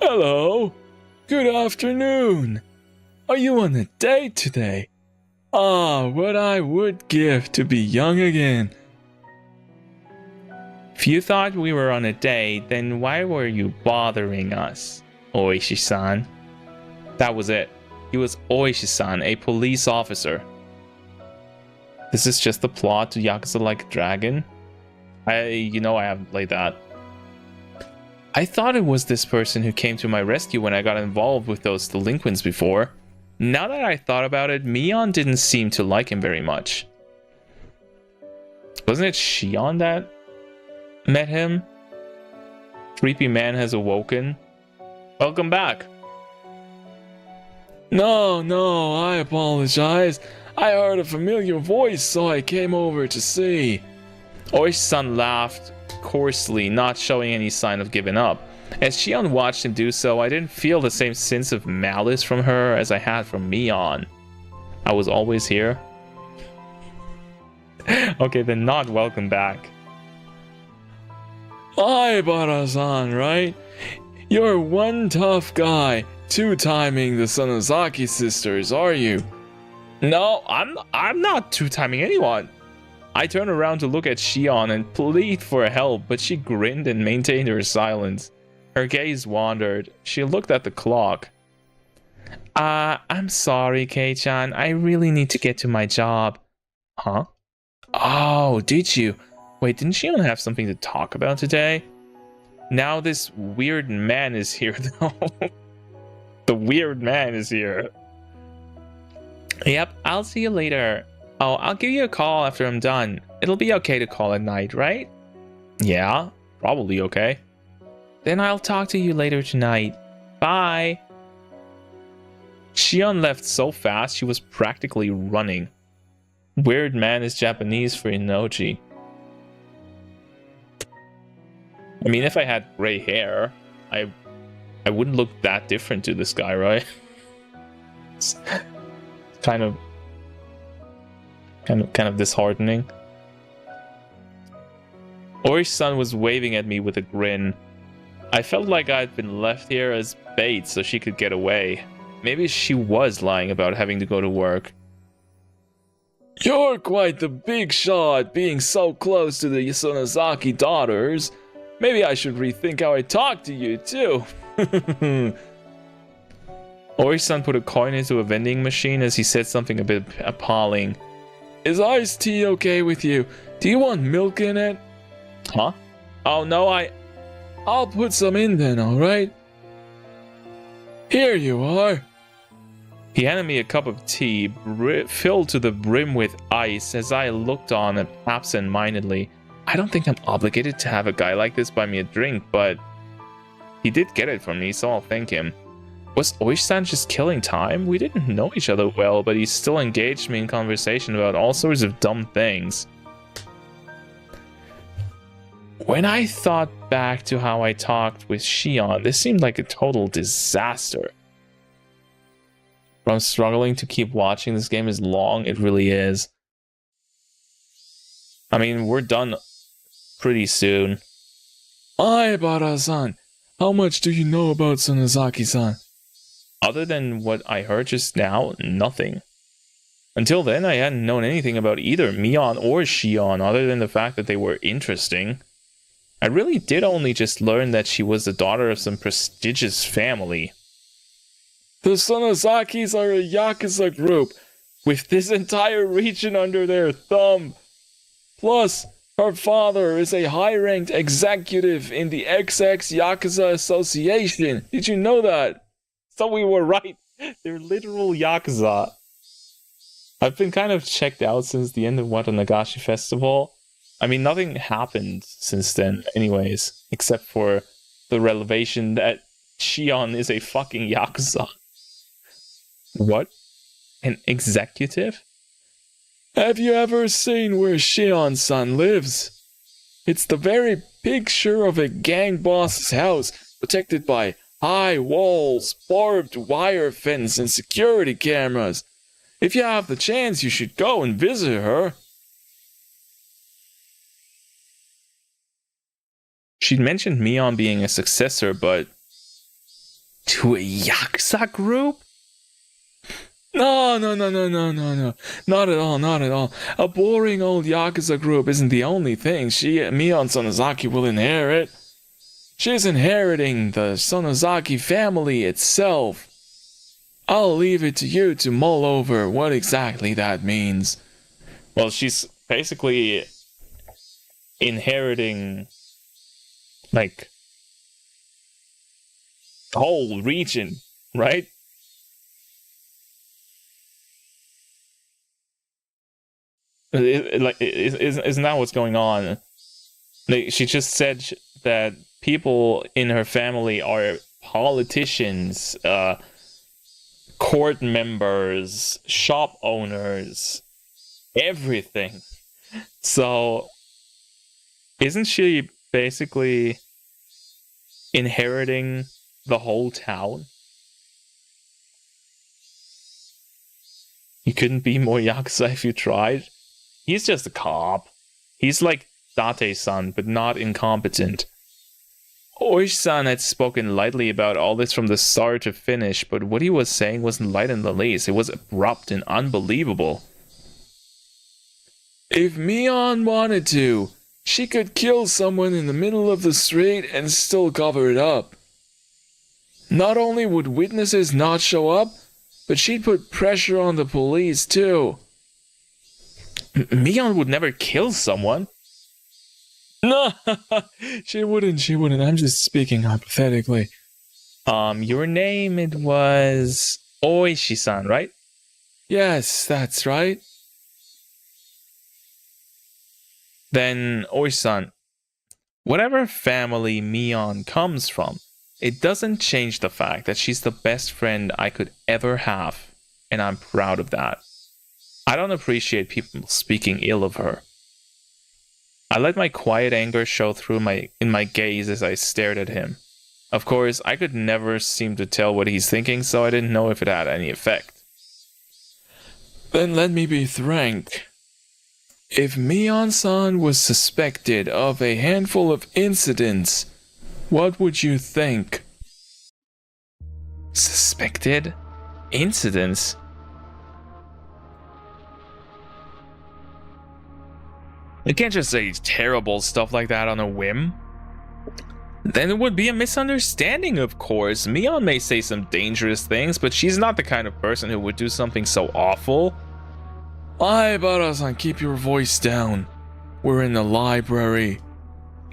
Hello. Good afternoon. Are you on a date today? Ah, what I would give to be young again. If you thought we were on a date, then why were you bothering us, Oishi-san? That was it. He was Oishi-san, a police officer. This is just the plot to Yakuza Like a Dragon? I haven't played that. I thought it was this person who came to my rescue when I got involved with those delinquents before. Now that I thought about it, Mion didn't seem to like him very much. Wasn't it Shion that met him? Creepy man has awoken. Welcome back. No, I apologize. I heard a familiar voice, so I came over to see. Oishi-san laughed coarsely, not showing any sign of giving up. As Shion watched him do so, I didn't feel the same sense of malice from her as I had from Mion. I was always here. Okay, then not welcome back. Hi, Bara-san, right? You're one tough guy, two-timing the Sonozaki sisters, are you? No, I'm not two-timing anyone. I turned around to look at Shion and plead for help, but she grinned and maintained her silence. Her gaze wandered. She looked at the clock. I'm sorry, Kei-chan. I really need to get to my job. Huh? Oh, did you? Wait, didn't Shion have something to talk about today? Now this weird man is here, though. The weird man is here. Yep, I'll see you later. Oh, I'll give you a call after I'm done. It'll be okay to call at night, right? Yeah, probably okay. Then I'll talk to you later tonight. Bye. Shion left so fast she was practically running. Weird man is Japanese for Inoji. I mean, if I had gray hair, I wouldn't look that different to this guy, right? It's kind of disheartening. Orish-san was waving at me with a grin. I felt like I'd been left here as bait so she could get away. Maybe she was lying about having to go to work. You're quite the big shot, being so close to the Sonozaki daughters. Maybe I should rethink how I talk to you, too. Orish-san put a coin into a vending machine as he said something a bit appalling. Is iced tea okay with you? Do you want milk in it? Huh? Oh no, I'll put some in then, alright? Here you are. He handed me a cup of tea, filled to the brim with ice, as I looked on absent-mindedly. I don't think I'm obligated to have a guy like this buy me a drink, but he did get it from me, so I'll thank him. Was Oishi-san just killing time? We didn't know each other well, but he still engaged me in conversation about all sorts of dumb things. When I thought back to how I talked with Shion, this seemed like a total disaster. From struggling to keep watching, this game is long, it really is. I mean, we're done pretty soon. Hi, Bara-san. How much do you know about Sonozaki-san? Other than what I heard just now, nothing. Until then, I hadn't known anything about either Mion or Shion, other than the fact that they were interesting. I really did only just learn that she was the daughter of some prestigious family. The Sonozakis are a Yakuza group, with this entire region under their thumb. Plus, her father is a high-ranked executive in the XX Yakuza Association. Did you know that? So we were right. They're literal Yakuza. I've been kind of checked out since the end of Watanagashi Festival. I mean, nothing happened since then anyways, except for the revelation that Shion is a fucking Yakuza. What? An executive? Have you ever seen where Shion-san lives? It's the very picture of a gang boss's house. protected by high walls, barbed wire fence, and security cameras. If you have the chance, you should go and visit her. She'd mentioned Mion being a successor, but to a Yakuza group? No. Not at all. A boring old Yakuza group isn't the only thing Mion Sonozaki will inherit. She's inheriting the Sonozaki family itself. I'll leave it to you to mull over what exactly that means. Well, she's basically inheriting, like, the whole region, right? Isn't that what's going on? Like, she just said that people in her family are politicians, court members, shop owners, everything. So, isn't she basically inheriting the whole town? You couldn't be more Yakuza if you tried. He's just a cop. He's like Date-san, but not incompetent. Oishi-san had spoken lightly about all this from the start to finish, but what he was saying wasn't light in the least. It was abrupt and unbelievable. If Mion wanted to, she could kill someone in the middle of the street and still cover it up. Not only would witnesses not show up, but she'd put pressure on the police too. Mion would never kill someone. No, she wouldn't. I'm just speaking hypothetically. Your name, it was Oishi-san, right? Yes, that's right. Then, Oishi-san, whatever family Mion comes from, it doesn't change the fact that she's the best friend I could ever have, and I'm proud of that. I don't appreciate people speaking ill of her. I let my quiet anger show through in my gaze as I stared at him. Of course, I could never seem to tell what he's thinking, so I didn't know if it had any effect. Then let me be frank. If Mion-san was suspected of a handful of incidents, what would you think? Suspected? Incidents? You can't just say terrible stuff like that on a whim. Then it would be a misunderstanding, of course. Mion may say some dangerous things, but she's not the kind of person who would do something so awful. Ibara-san, keep your voice down. We're in the library.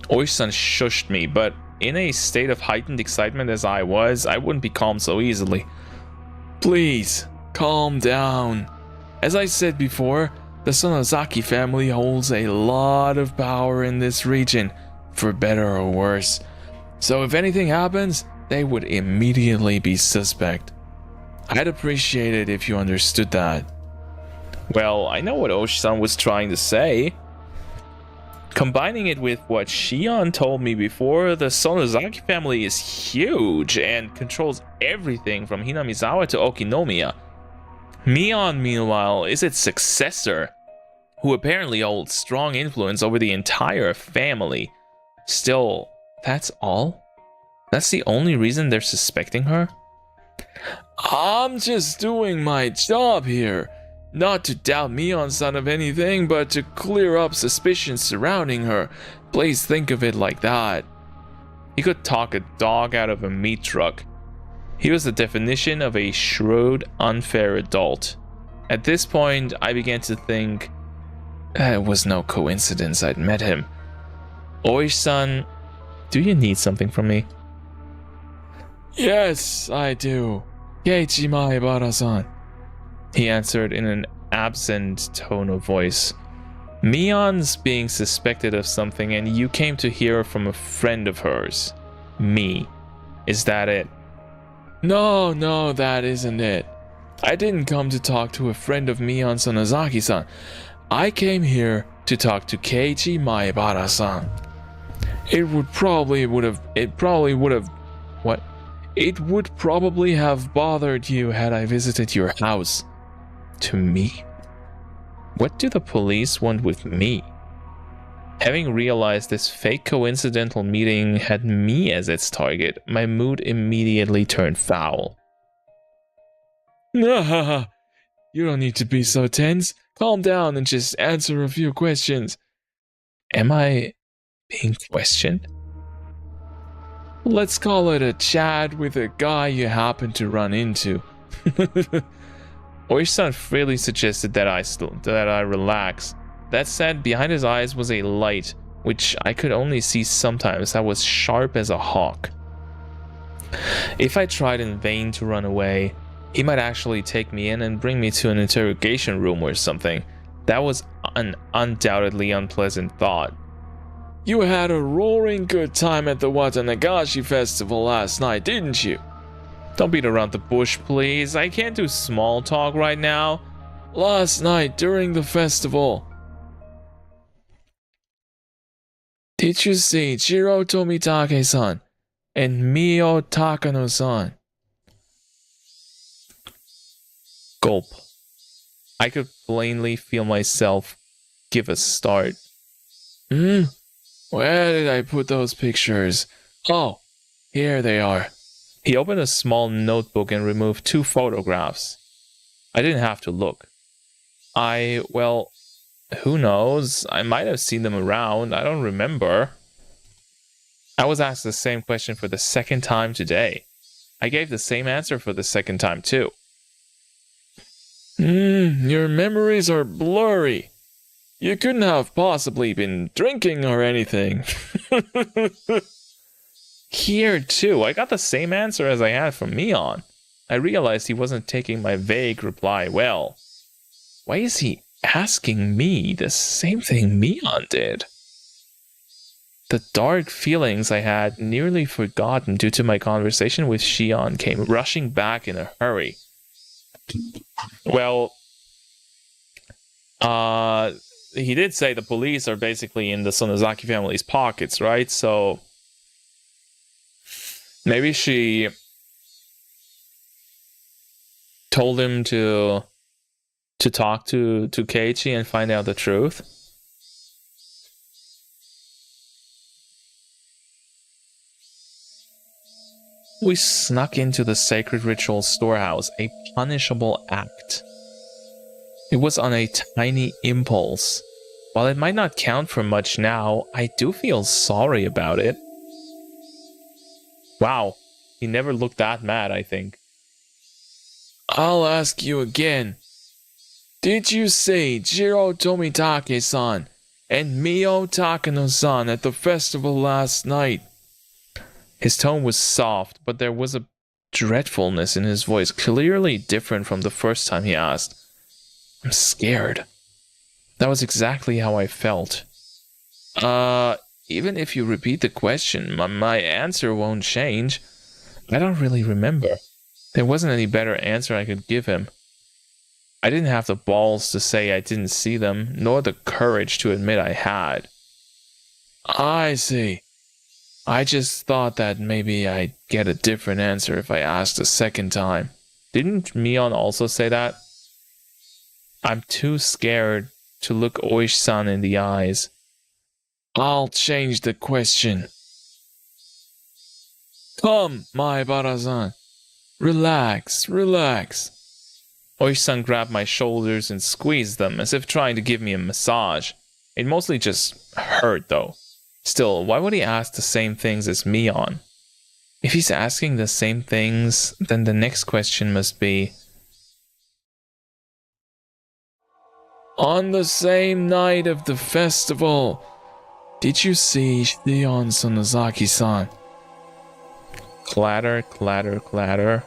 Oishi-san shushed me, but in a state of heightened excitement as I was, I wouldn't be calmed so easily. Please, calm down. As I said before, the Sonozaki family holds a lot of power in this region, for better or worse. So if anything happens, they would immediately be suspect. I'd appreciate it if you understood that. Well, I know what Oishi-san was trying to say. Combining it with what Shion told me before, the Sonozaki family is huge and controls everything from Hinamizawa to Okinomiya. Mion, meanwhile, is its successor, who apparently holds strong influence over the entire family. Still, that's all? That's the only reason they're suspecting her? I'm just doing my job here. Not to doubt Mion-san of anything, but to clear up suspicions surrounding her. Please think of it like that. He could talk a dog out of a meat truck. He was the definition of a shrewd, unfair adult. At this point, I began to think it was no coincidence I'd met him. Oishi-san, do you need something from me? Yes, I do. Keiichi Maebara-san. He answered in an absent tone of voice. Mion's being suspected of something, and you came to hear from a friend of hers. Me. Is that it? No, that isn't it. I didn't come to talk to a friend of Mion Sonozaki-san. I came here to talk to Keiichi Maebara-san. It probably would have What? It would probably have bothered you had I visited your house. To me? What do the police want with me? Having realized this fake coincidental meeting had me as its target, my mood immediately turned foul. Nah, you don't need to be so tense. Calm down and just answer a few questions. Am I being questioned? Let's call it a chat with a guy you happen to run into. Oishi-san freely suggested that I relax. That said, behind his eyes was a light, which I could only see sometimes, that was sharp as a hawk. If I tried in vain to run away, he might actually take me in and bring me to an interrogation room or something. That was an undoubtedly unpleasant thought. You had a roaring good time at the Watanagashi festival last night, didn't you? Don't beat around the bush, please. I can't do small talk right now. Last night during the festival. Did you see Jiro Tomitake-san and Mio Takano-san? Gulp. I could plainly feel myself give a start. Where did I put those pictures? Oh, here they are. He opened a small notebook and removed 2 photographs. I didn't have to look. Well, who knows? I might have seen them around. I don't remember. I was asked the same question for the second time today. I gave the same answer for the second time too. Your memories are blurry. You couldn't have possibly been drinking or anything. Here too, I got the same answer as I had from Mion. I realized he wasn't taking my vague reply well. Why is he asking me the same thing Mion did? The dark feelings I had nearly forgotten due to my conversation with Shion came rushing back in a hurry. Well, he did say the police are basically in the Sonozaki family's pockets, right? So maybe she told him to talk to Keiichi and find out the truth. We snuck into the sacred ritual storehouse, a punishable act. It was on a tiny impulse. While it might not count for much now, I do feel sorry about it. Wow, he never looked that mad, I think. I'll ask you again. Did you see Jiro Tomitake-san and Mio Takano-san at the festival last night? His tone was soft, but there was a dreadfulness in his voice, clearly different from the first time he asked. I'm scared. That was exactly how I felt. Even if you repeat the question, my answer won't change. I don't really remember. There wasn't any better answer I could give him. I didn't have the balls to say I didn't see them, nor the courage to admit I had. I see. I just thought that maybe I'd get a different answer if I asked a second time. Didn't Mion also say that? I'm too scared to look Oishi-san in the eyes. I'll change the question. Come, Maebara-san. Relax. Oishi-san grabbed my shoulders and squeezed them as if trying to give me a massage. It mostly just hurt though. Still, why would he ask the same things as Mion? If he's asking the same things, then the next question must be... On the same night of the festival, did you see Shion Sonozaki-san? Clatter, clatter, clatter.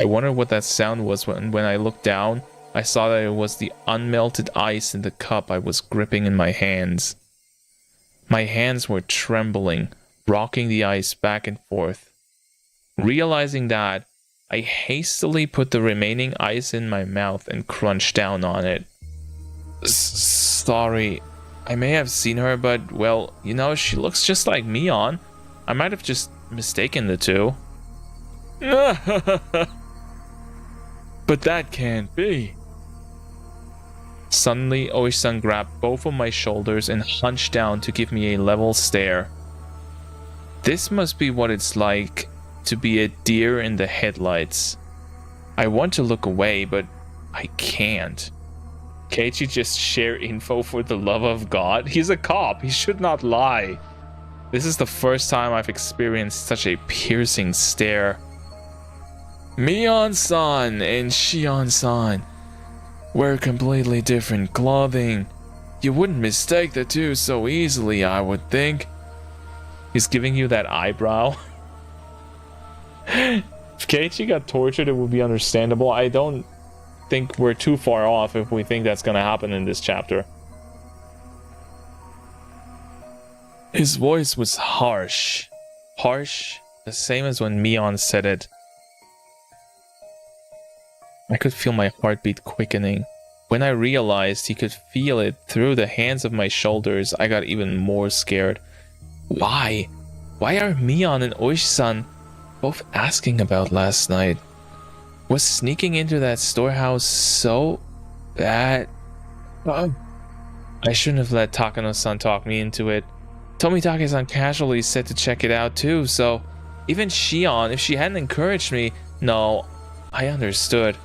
I wondered what that sound was when I looked down. I saw that it was the unmelted ice in the cup I was gripping in my hands. My hands were trembling, rocking the ice back and forth. Realizing that, I hastily put the remaining ice in my mouth and crunched down on it. Sorry, I may have seen her, but, well, you know, she looks just like Mion. I might have just mistaken the two. But that can't be. Suddenly, Oishi-san grabbed both of my shoulders and hunched down to give me a level stare. This must be what it's like to be a deer in the headlights. I want to look away, but I can't. Can't you just share info for the love of God? He's a cop. He should not lie. This is the first time I've experienced such a piercing stare. Mion-san and Shion-san wear completely different clothing. You wouldn't mistake the two so easily, I would think. He's giving you that eyebrow. If Keiichi got tortured, it would be understandable. I don't think we're too far off if we think that's gonna happen in this chapter. His voice was harsh. Harsh, the same as when Mion said it. I could feel my heartbeat quickening. When I realized he could feel it through the hands of my shoulders, I got even more scared. Why? Why are Mion and Oishi-san both asking about last night? Was sneaking into that storehouse so bad? I shouldn't have let Takano-san talk me into it. Tomitake-san casually said to check it out too, so even Shion, if she hadn't encouraged me, no, I understood.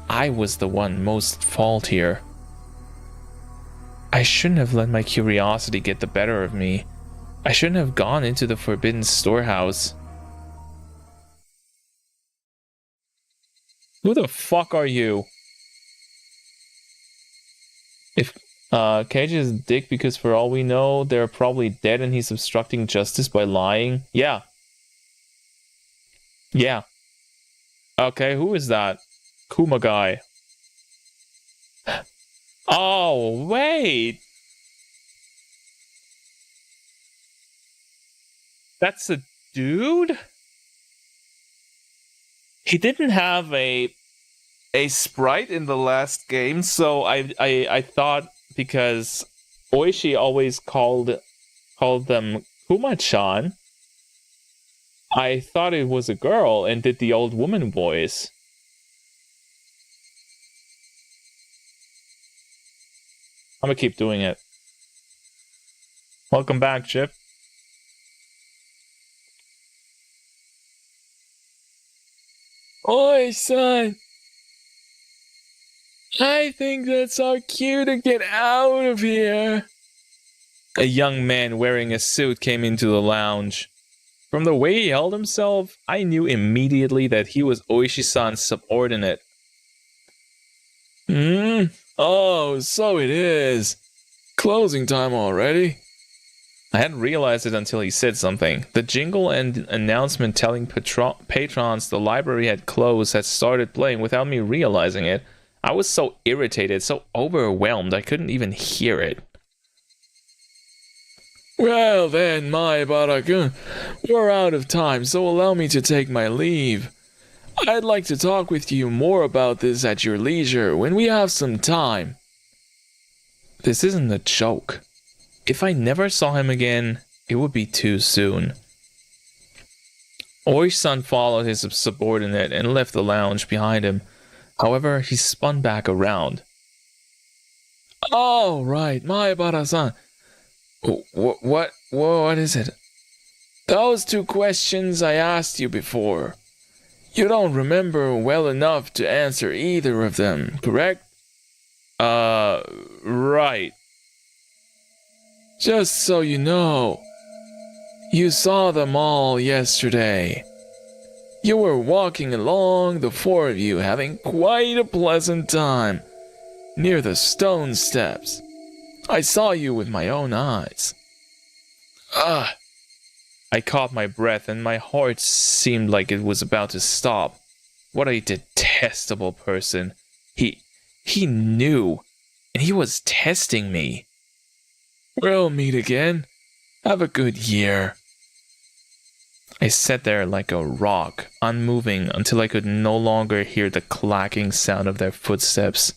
I was the one most at fault here. I shouldn't have let my curiosity get the better of me. I shouldn't have gone into the forbidden storehouse. Who the fuck are you? If Cage is a dick because for all we know, they're probably dead and he's obstructing justice by lying. Yeah. Yeah. Okay, who is that? Kuma guy. Oh, wait. That's a dude? He didn't have a sprite in the last game, so I thought, because Oishi always called them Kuma-chan, I thought it was a girl and did the old woman voice. I'm gonna keep doing it. Welcome back, Chip. Oi, son! I think that's our cue to get out of here. A young man wearing a suit came into the lounge. From the way he held himself, I knew immediately that he was Oishi-san's subordinate. Oh, so it is. Closing time already. I hadn't realized it until he said something. The jingle and announcement telling patrons the library had closed had started playing without me realizing it. I was so irritated, so overwhelmed, I couldn't even hear it. Well then, Maebara-kun, we're out of time, so allow me to take my leave. I'd like to talk with you more about this at your leisure when we have some time. This isn't a joke. If I never saw him again, it would be too soon. Oishi-san followed his subordinate and left the lounge behind him. However, he spun back around. Oh, right, Maebara-san. What is it? Those two questions I asked you before. You don't remember well enough to answer either of them, correct? Right. Just so you know, you saw them all yesterday. You were walking along, the four of you, having quite a pleasant time, near the stone steps. I saw you with my own eyes. I caught my breath and my heart seemed like it was about to stop. What a detestable person. He knew, and he was testing me. We'll meet again. Have a good year. I sat there like a rock, unmoving until I could no longer hear the clacking sound of their footsteps.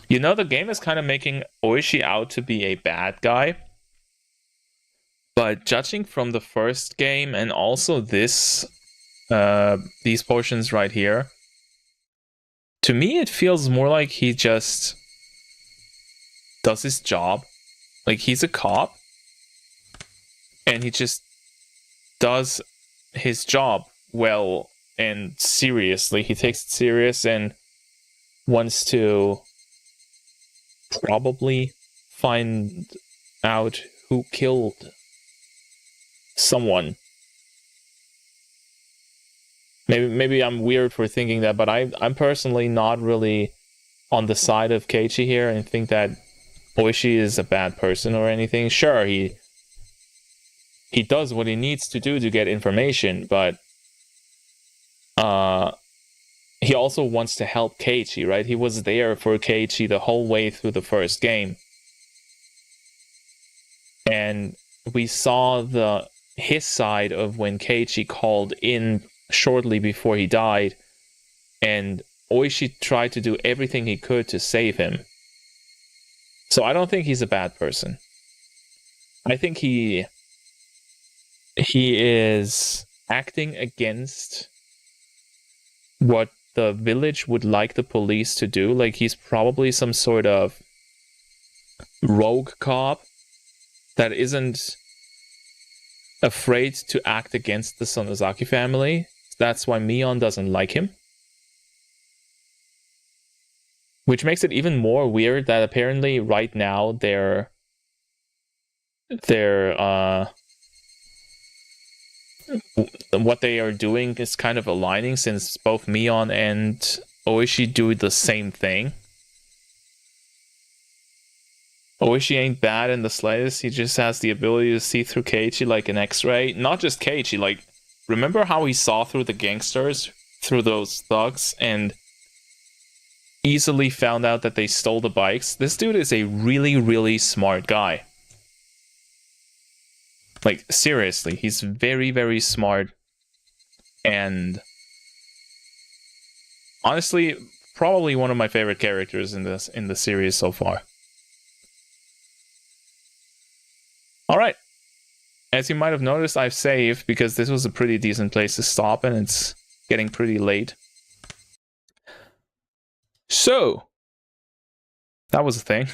You know, the game is kind of making Oishi out to be a bad guy. But judging from the first game and also this these portions right here, to me it feels more like he just does his job. Like, he's a cop, and he just does his job well and seriously. He takes it serious and wants to probably find out who killed someone. Maybe I'm weird for thinking that, but I'm personally not really on the side of Keiichi here and think that Oishi is a bad person or anything. Sure, he does what he needs to do to get information, but he also wants to help Keiichi, right? He was there for Keiichi the whole way through the first game. And we saw his side of when Keiichi called in shortly before he died, and Oishi tried to do everything he could to save him. So I don't think he's a bad person. I think he is acting against what the village would like the police to do. Like, he's probably some sort of rogue cop that isn't afraid to act against the Sonozaki family. That's why Mion doesn't like him. Which makes it even more weird that apparently right now they're what they are doing is kind of aligning, since both Mion and Oishi do the same thing. Oishi ain't bad in the slightest. He just has the ability to see through Keiichi like an X-ray. Not just Keiichi, like, remember how he saw through the gangsters, through those thugs, and easily found out that they stole the bikes? This dude is a really, really smart guy. Like, seriously, he's very, very smart. And honestly, probably one of my favorite characters in the series so far. Alright. As you might have noticed, I've saved because this was a pretty decent place to stop, and it's getting pretty late. So, that was a thing.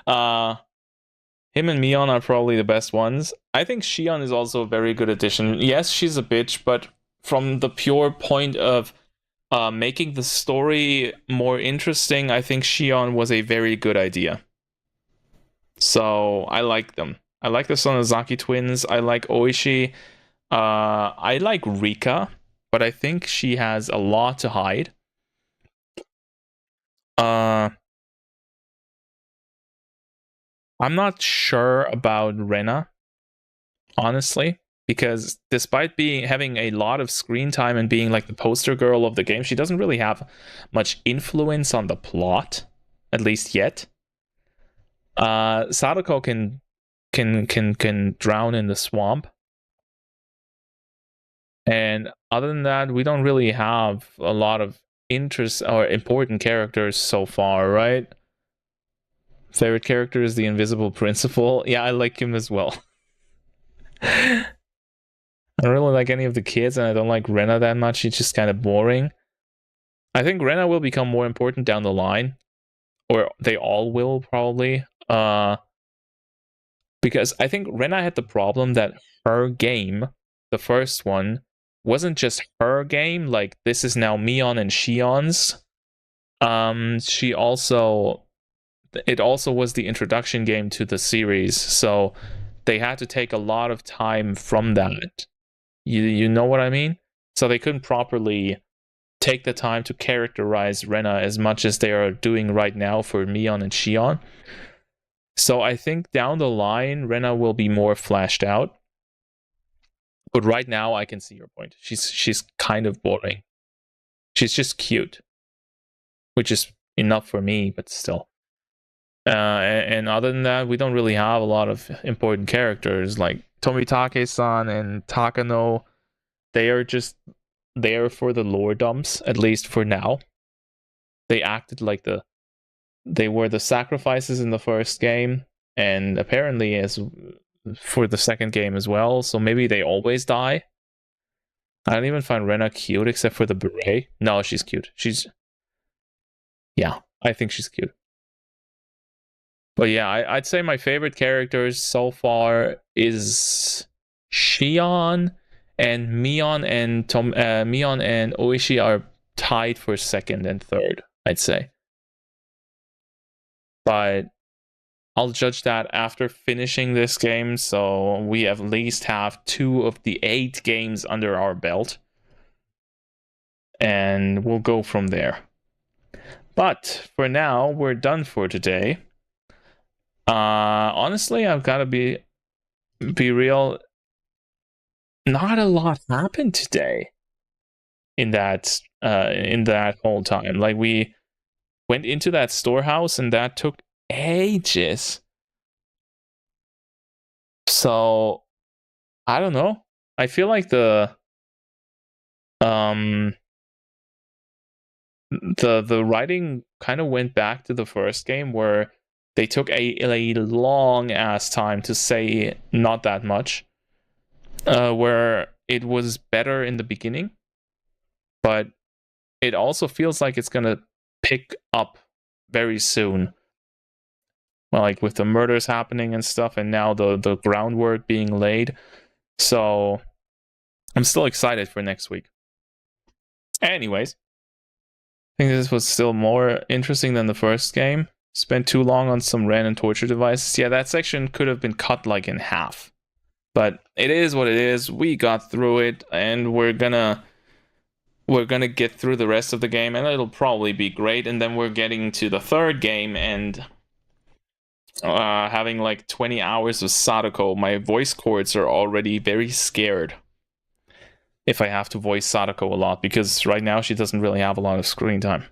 Him and Mion are probably the best ones. I think Shion is also a very good addition. Yes, she's a bitch, but from the pure point of making the story more interesting, I think Shion was a very good idea. So, I like them. I like the Sonozaki twins. I like Oishi. I like Rika, but I think she has a lot to hide. I'm not sure about Rena, honestly, because despite having a lot of screen time and being like the poster girl of the game, she doesn't really have much influence on the plot, at least yet. Sadako can drown in the swamp. And other than that, we don't really have a lot of interest or important characters so far, right? Favorite character is the Invisible Principal. Yeah, I like him as well. I don't really like any of the kids, and I don't like Rena that much. She's just kind of boring. I think Rena will become more important down the line. Or they all will, probably. Because I think Rena had the problem that her game, the first one, wasn't just her game, like this is now Mion and Shion's. It also was the introduction game to the series, so they had to take a lot of time from that. You know what I mean? So they couldn't properly take the time to characterize Rena as much as they are doing right now for Mion and Shion. So I think down the line, Rena will be more fleshed out. But right now, I can see your point. She's kind of boring. She's just cute, which is enough for me, but still. And other than that, we don't really have a lot of important characters like Tomitake-san and Takano. They are just there for the lore dumps, at least for now. They acted like they were the sacrifices in the first game, and apparently as for the second game as well, so maybe they always die. I don't even find Rena cute except for the beret. No, she's cute. Yeah, I think she's cute. But yeah, I'd say my favorite characters so far is Shion, and Mion and Mion and Oishi are tied for second and third, I'd say. But I'll judge that after finishing this game, so we at least have 2 of the 8 games under our belt. And we'll go from there. But for now, we're done for today. Honestly, I've got to be real. Not a lot happened today in that whole time. Like, we went into that storehouse and that took ages. So I don't know. I feel like the writing kind of went back to the first game where they took a long ass time to say not that much, where it was better in the beginning, but it also feels like it's gonna pick up very soon. Well, like with the murders happening and stuff, and now the groundwork being laid. So I'm still excited for next week. Anyways, I think this was still more interesting than the first game. Spent too long on some random torture devices. Yeah, that section could have been cut like in half. But it is what it is. We got through it, and we're gonna get through the rest of the game, and it'll probably be great. And then we're getting to the third game and having like 20 hours of Sadako. My voice cords are already very scared if I have to voice Sadako a lot, because right now she doesn't really have a lot of screen time.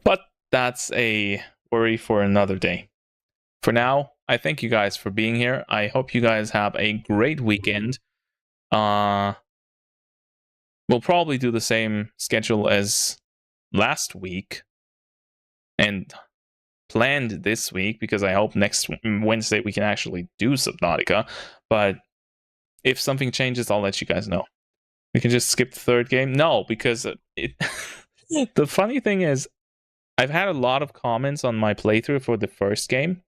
But that's a worry for another day. For now, I thank you guys for being here. I hope you guys have a great weekend. We'll probably do the same schedule as last week and planned this week, because I hope next Wednesday we can actually do Subnautica. But if something changes, I'll let you guys know. We can just skip the third game. No, because the funny thing is, I've had a lot of comments on my playthrough for the first game,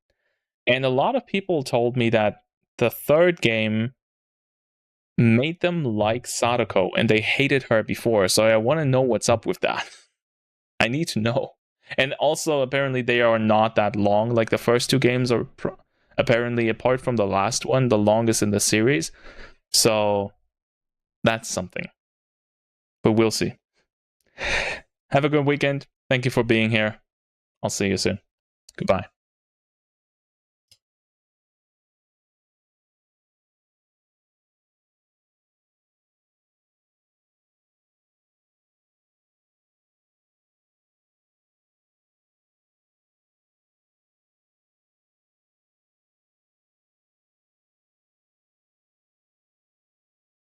and a lot of people told me that the third game made them like Sadako, and they hated her before, so I want to know what's up with that. I need to know. And also, apparently, they are not that long. Like, the first 2 games are apparently, apart from the last one, the longest in the series. So, that's something. But we'll see. Have a good weekend. Thank you for being here. I'll see you soon. Goodbye.